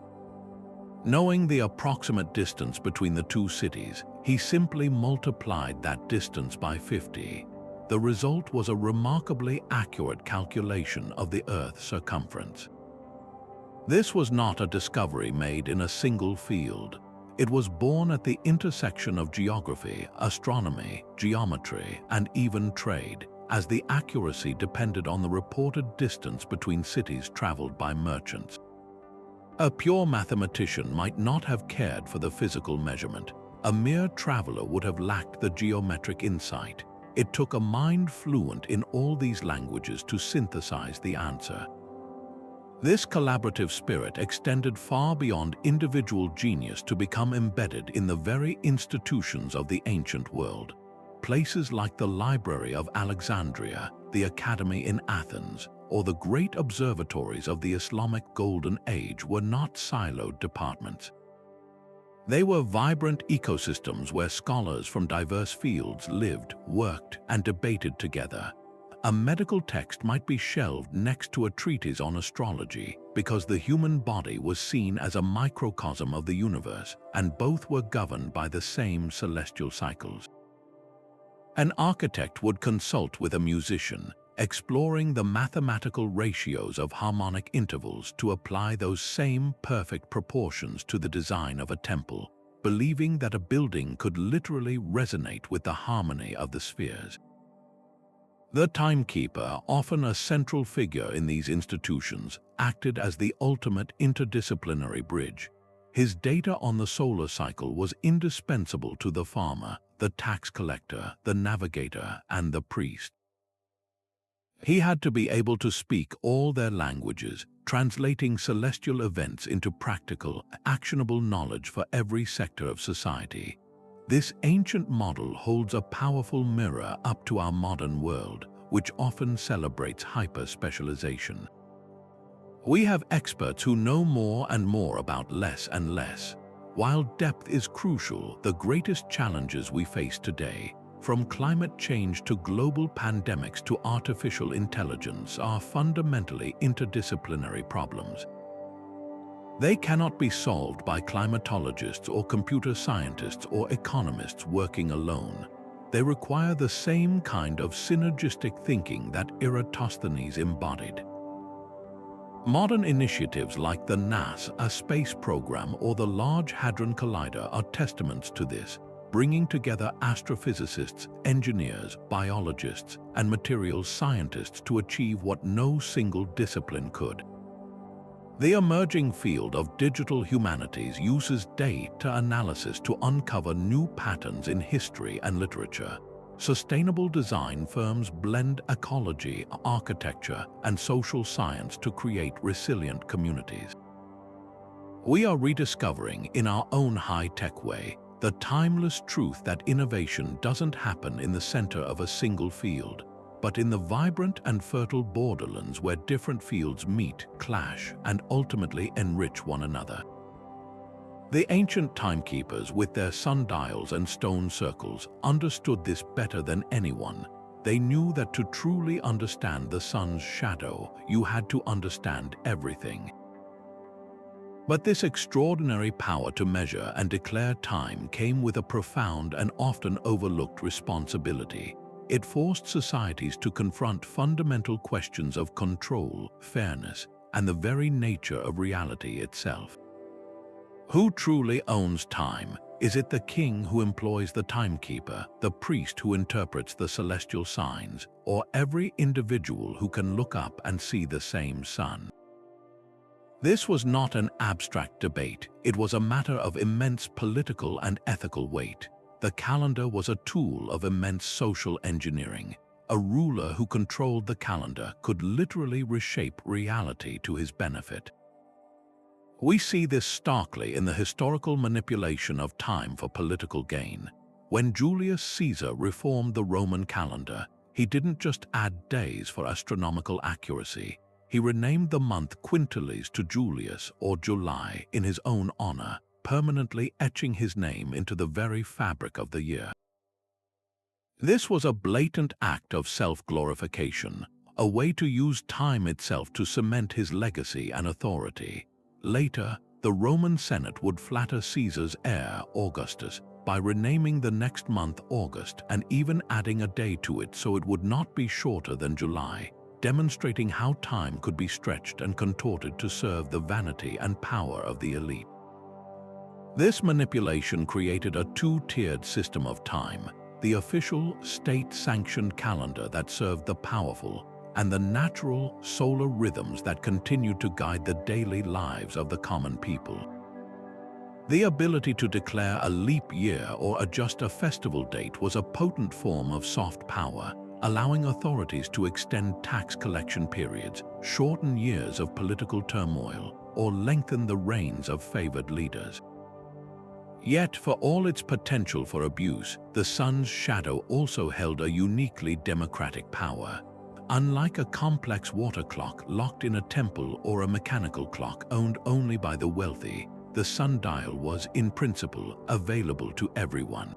Knowing the approximate distance between the two cities, he simply multiplied that distance by 50. The result was a remarkably accurate calculation of the Earth's circumference. This was not a discovery made in a single field. It was born at the intersection of geography, astronomy, geometry, and even trade, as the accuracy depended on the reported distance between cities traveled by merchants. A pure mathematician might not have cared for the physical measurement. A mere traveler would have lacked the geometric insight. It took a mind fluent in all these languages to synthesize the answer. This collaborative spirit extended far beyond individual genius to become embedded in the very institutions of the ancient world. Places like the Library of Alexandria, the Academy in Athens, or the great observatories of the Islamic Golden Age were not siloed departments. They were vibrant ecosystems where scholars from diverse fields lived, worked, and debated together. A medical text might be shelved next to a treatise on astrology because the human body was seen as a microcosm of the universe, and both were governed by the same celestial cycles. An architect would consult with a musician, exploring the mathematical ratios of harmonic intervals to apply those same perfect proportions to the design of a temple. believing that a building could literally resonate with the harmony of the spheres. The timekeeper, often a central figure in these institutions, acted as the ultimate interdisciplinary bridge. His data on the solar cycle was indispensable to the farmer, the tax collector, the navigator, and the priest. He had to be able to speak all their languages, translating celestial events into practical, actionable knowledge for every sector of society. This ancient model holds a powerful mirror up to our modern world, which often celebrates hyper-specialization. We have experts who know more and more about less and less. While depth is crucial, the greatest challenges we face today, from climate change to global pandemics to artificial intelligence, are fundamentally interdisciplinary problems. They cannot be solved by climatologists or computer scientists or economists working alone. They require the same kind of synergistic thinking that Eratosthenes embodied. Modern initiatives like the NASA space program or the Large Hadron Collider are testaments to this, bringing together astrophysicists, engineers, biologists, and materials scientists to achieve what no single discipline could. The emerging field of digital humanities uses data analysis to uncover new patterns in history and literature. Sustainable design firms blend ecology, architecture, and social science to create resilient communities. We are rediscovering, in our own high-tech way, the timeless truth that innovation doesn't happen in the center of a single field, but in the vibrant and fertile borderlands where different fields meet, clash, and ultimately enrich one another. The ancient timekeepers, with their sundials and stone circles, understood this better than anyone. They knew that to truly understand the sun's shadow, you had to understand everything. But this extraordinary power to measure and declare time came with a profound and often overlooked responsibility. It forced societies to confront fundamental questions of control, fairness, and the very nature of reality itself. Who truly owns time? Is it the king who employs the timekeeper, the priest who interprets the celestial signs, or every individual who can look up and see the same sun? This was not an abstract debate. It was a matter of immense political and ethical weight. The calendar was a tool of immense social engineering. A ruler who controlled the calendar could literally reshape reality to his benefit. We see this starkly in the historical manipulation of time for political gain. When Julius Caesar reformed the Roman calendar, he didn't just add days for astronomical accuracy. He renamed the month Quintilis to Julius, or July, in his own honor, permanently etching his name into the very fabric of the year. This was a blatant act of self-glorification, a way to use time itself to cement his legacy and authority. Later, the Roman Senate would flatter Caesar's heir, Augustus, by renaming the next month August and even adding a day to it so it would not be shorter than July, demonstrating how time could be stretched and contorted to serve the vanity and power of the elite. This manipulation created a two-tiered system of time: the official, state-sanctioned calendar that served the powerful, and the natural, solar rhythms that continued to guide the daily lives of the common people. The ability to declare a leap year or adjust a festival date was a potent form of soft power, allowing authorities to extend tax collection periods, shorten years of political turmoil, or lengthen the reigns of favored leaders. Yet, for all its potential for abuse, the sun's shadow also held a uniquely democratic power. Unlike a complex water clock locked in a temple or a mechanical clock owned only by the wealthy, the sundial was, in principle, available to everyone.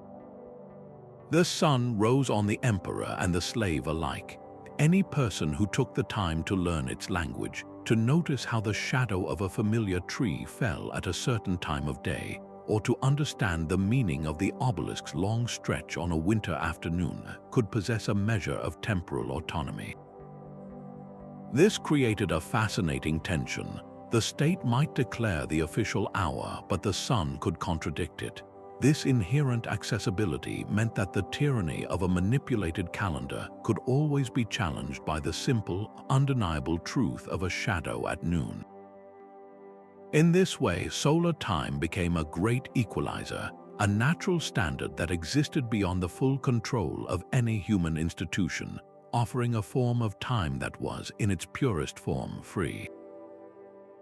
The sun rose on the emperor and the slave alike. Any person who took the time to learn its language, to notice how the shadow of a familiar tree fell at a certain time of day, or to understand the meaning of the obelisk's long stretch on a winter afternoon, could possess a measure of temporal autonomy. This created a fascinating tension. The state might declare the official hour, but the sun could contradict it. This inherent accessibility meant that the tyranny of a manipulated calendar could always be challenged by the simple, undeniable truth of a shadow at noon. In this way, solar time became a great equalizer, a natural standard that existed beyond the full control of any human institution, offering a form of time that was, in its purest form, free.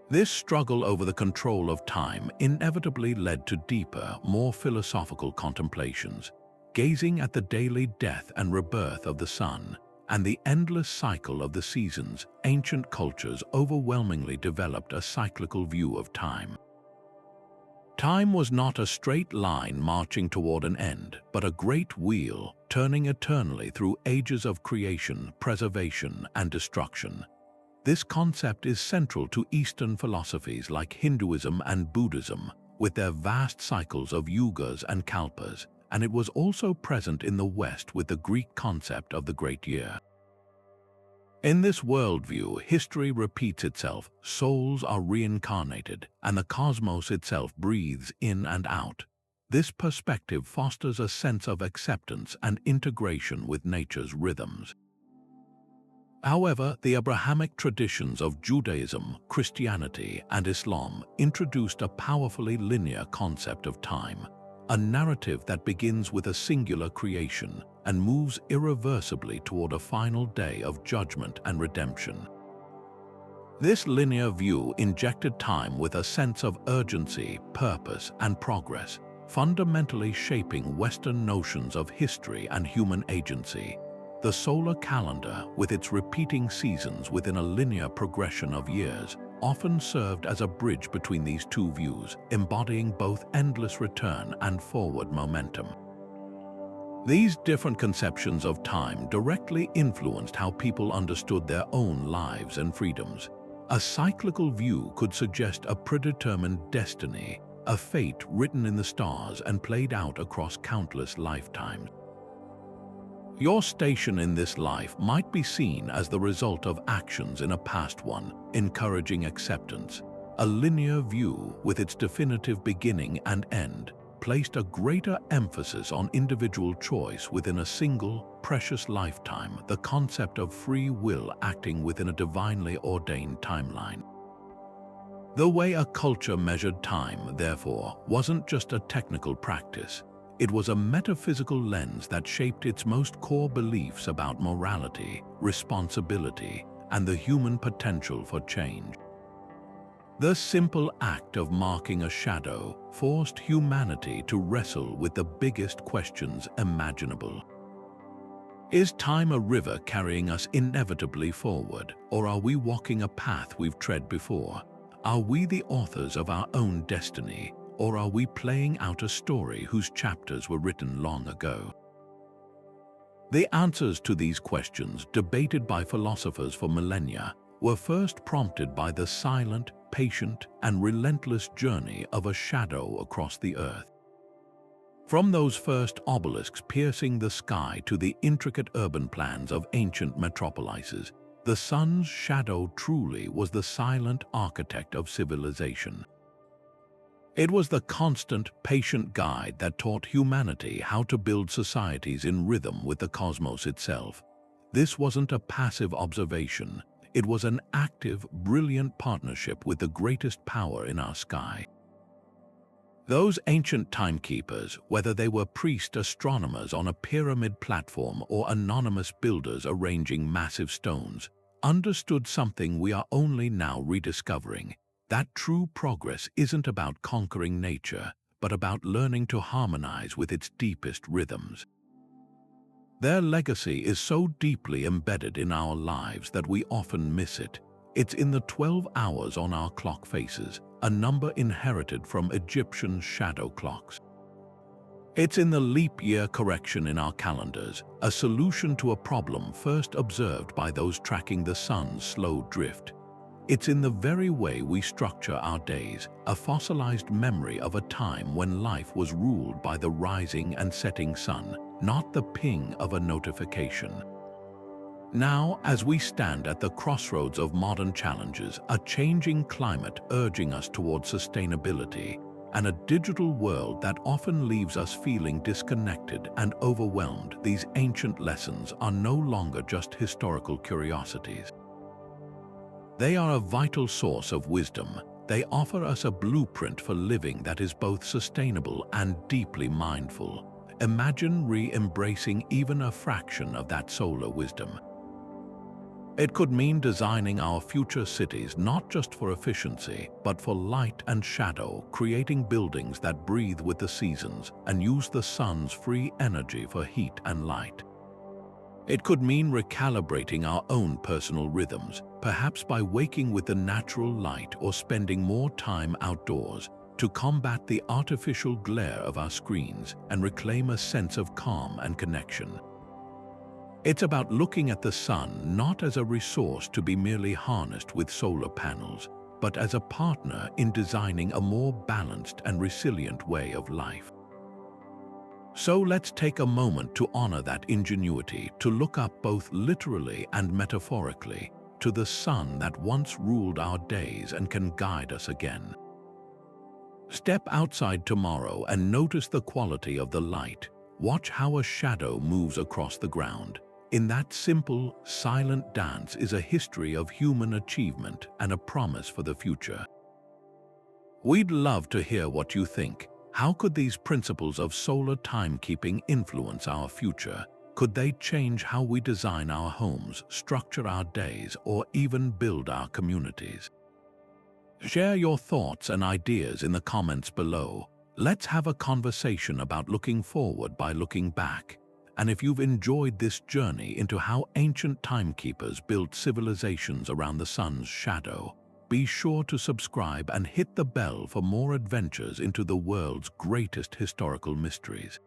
This struggle over the control of time inevitably led to deeper, more philosophical contemplations, gazing at the daily death and rebirth of the sun and the endless cycle of the seasons. Ancient cultures overwhelmingly developed a cyclical view of time. Time was not a straight line marching toward an end, but a great wheel turning eternally through ages of creation, preservation, and destruction. This concept is central to Eastern philosophies like Hinduism and Buddhism, with their vast cycles of yugas and kalpas, and it was also present in the West with the Greek concept of the great year. In this worldview, history repeats itself, souls are reincarnated, and the cosmos itself breathes in and out. This perspective fosters a sense of acceptance and integration with nature's rhythms. However, the Abrahamic traditions of Judaism, Christianity, and Islam introduced a powerfully linear concept of time, a narrative that begins with a singular creation and moves irreversibly toward a final day of judgment and redemption. This linear view injected time with a sense of urgency, purpose, and progress, fundamentally shaping Western notions of history and human agency. The solar calendar, with its repeating seasons within a linear progression of years, often served as a bridge between these two views, embodying both endless return and forward momentum. These different conceptions of time directly influenced how people understood their own lives and freedoms. A cyclical view could suggest a predetermined destiny, a fate written in the stars and played out across countless lifetimes. Your station in this life might be seen as the result of actions in a past one, encouraging acceptance. A linear view, with its definitive beginning and end, placed a greater emphasis on individual choice within a single, precious lifetime, the concept of free will acting within a divinely ordained timeline. The way a culture measured time, therefore, wasn't just a technical practice. It was a metaphysical lens that shaped its most core beliefs about morality, responsibility, and the human potential for change. The simple act of marking a shadow forced humanity to wrestle with the biggest questions imaginable. Is time a river carrying us inevitably forward, or are we walking a path we've tread before? Are we the authors of our own destiny, or are we playing out a story whose chapters were written long ago? The answers to these questions, debated by philosophers for millennia, were first prompted by the silent, patient, and relentless journey of a shadow across the earth. From those first obelisks piercing the sky to the intricate urban plans of ancient metropolises, the sun's shadow truly was the silent architect of civilization. It was the constant, patient guide that taught humanity how to build societies in rhythm with the cosmos itself. This wasn't a passive observation. It was an active, brilliant partnership with the greatest power in our sky. Those ancient timekeepers, whether they were priest astronomers on a pyramid platform or anonymous builders arranging massive stones, understood something we are only now rediscovering: that true progress isn't about conquering nature, but about learning to harmonize with its deepest rhythms. Their legacy is so deeply embedded in our lives that we often miss it. It's in the 12 hours on our clock faces, a number inherited from Egyptian shadow clocks. It's in the leap year correction in our calendars, a solution to a problem first observed by those tracking the sun's slow drift. It's in the very way we structure our days, a fossilized memory of a time when life was ruled by the rising and setting sun, not the ping of a notification. Now, as we stand at the crossroads of modern challenges, a changing climate urging us toward sustainability, and a digital world that often leaves us feeling disconnected and overwhelmed, these ancient lessons are no longer just historical curiosities. They are a vital source of wisdom. They offer us a blueprint for living that is both sustainable and deeply mindful. Imagine re-embracing even a fraction of that solar wisdom. It could mean designing our future cities not just for efficiency, but for light and shadow, creating buildings that breathe with the seasons and use the sun's free energy for heat and light. It could mean recalibrating our own personal rhythms, perhaps by waking with the natural light or spending more time outdoors to combat the artificial glare of our screens and reclaim a sense of calm and connection. It's about looking at the sun not as a resource to be merely harnessed with solar panels, but as a partner in designing a more balanced and resilient way of life. So let's take a moment to honor that ingenuity, to look up both literally and metaphorically to the sun that once ruled our days and can guide us again. Step outside tomorrow and notice the quality of the light. Watch how a shadow moves across the ground. In that simple, silent dance is a history of human achievement and a promise for the future. We'd love to hear what you think. How could these principles of solar timekeeping influence our future? Could they change how we design our homes, structure our days, or even build our communities? Share your thoughts and ideas in the comments below. Let's have a conversation about looking forward by looking back. And if you've enjoyed this journey into how ancient timekeepers built civilizations around the sun's shadow, be sure to subscribe and hit the bell for more adventures into the world's greatest historical mysteries.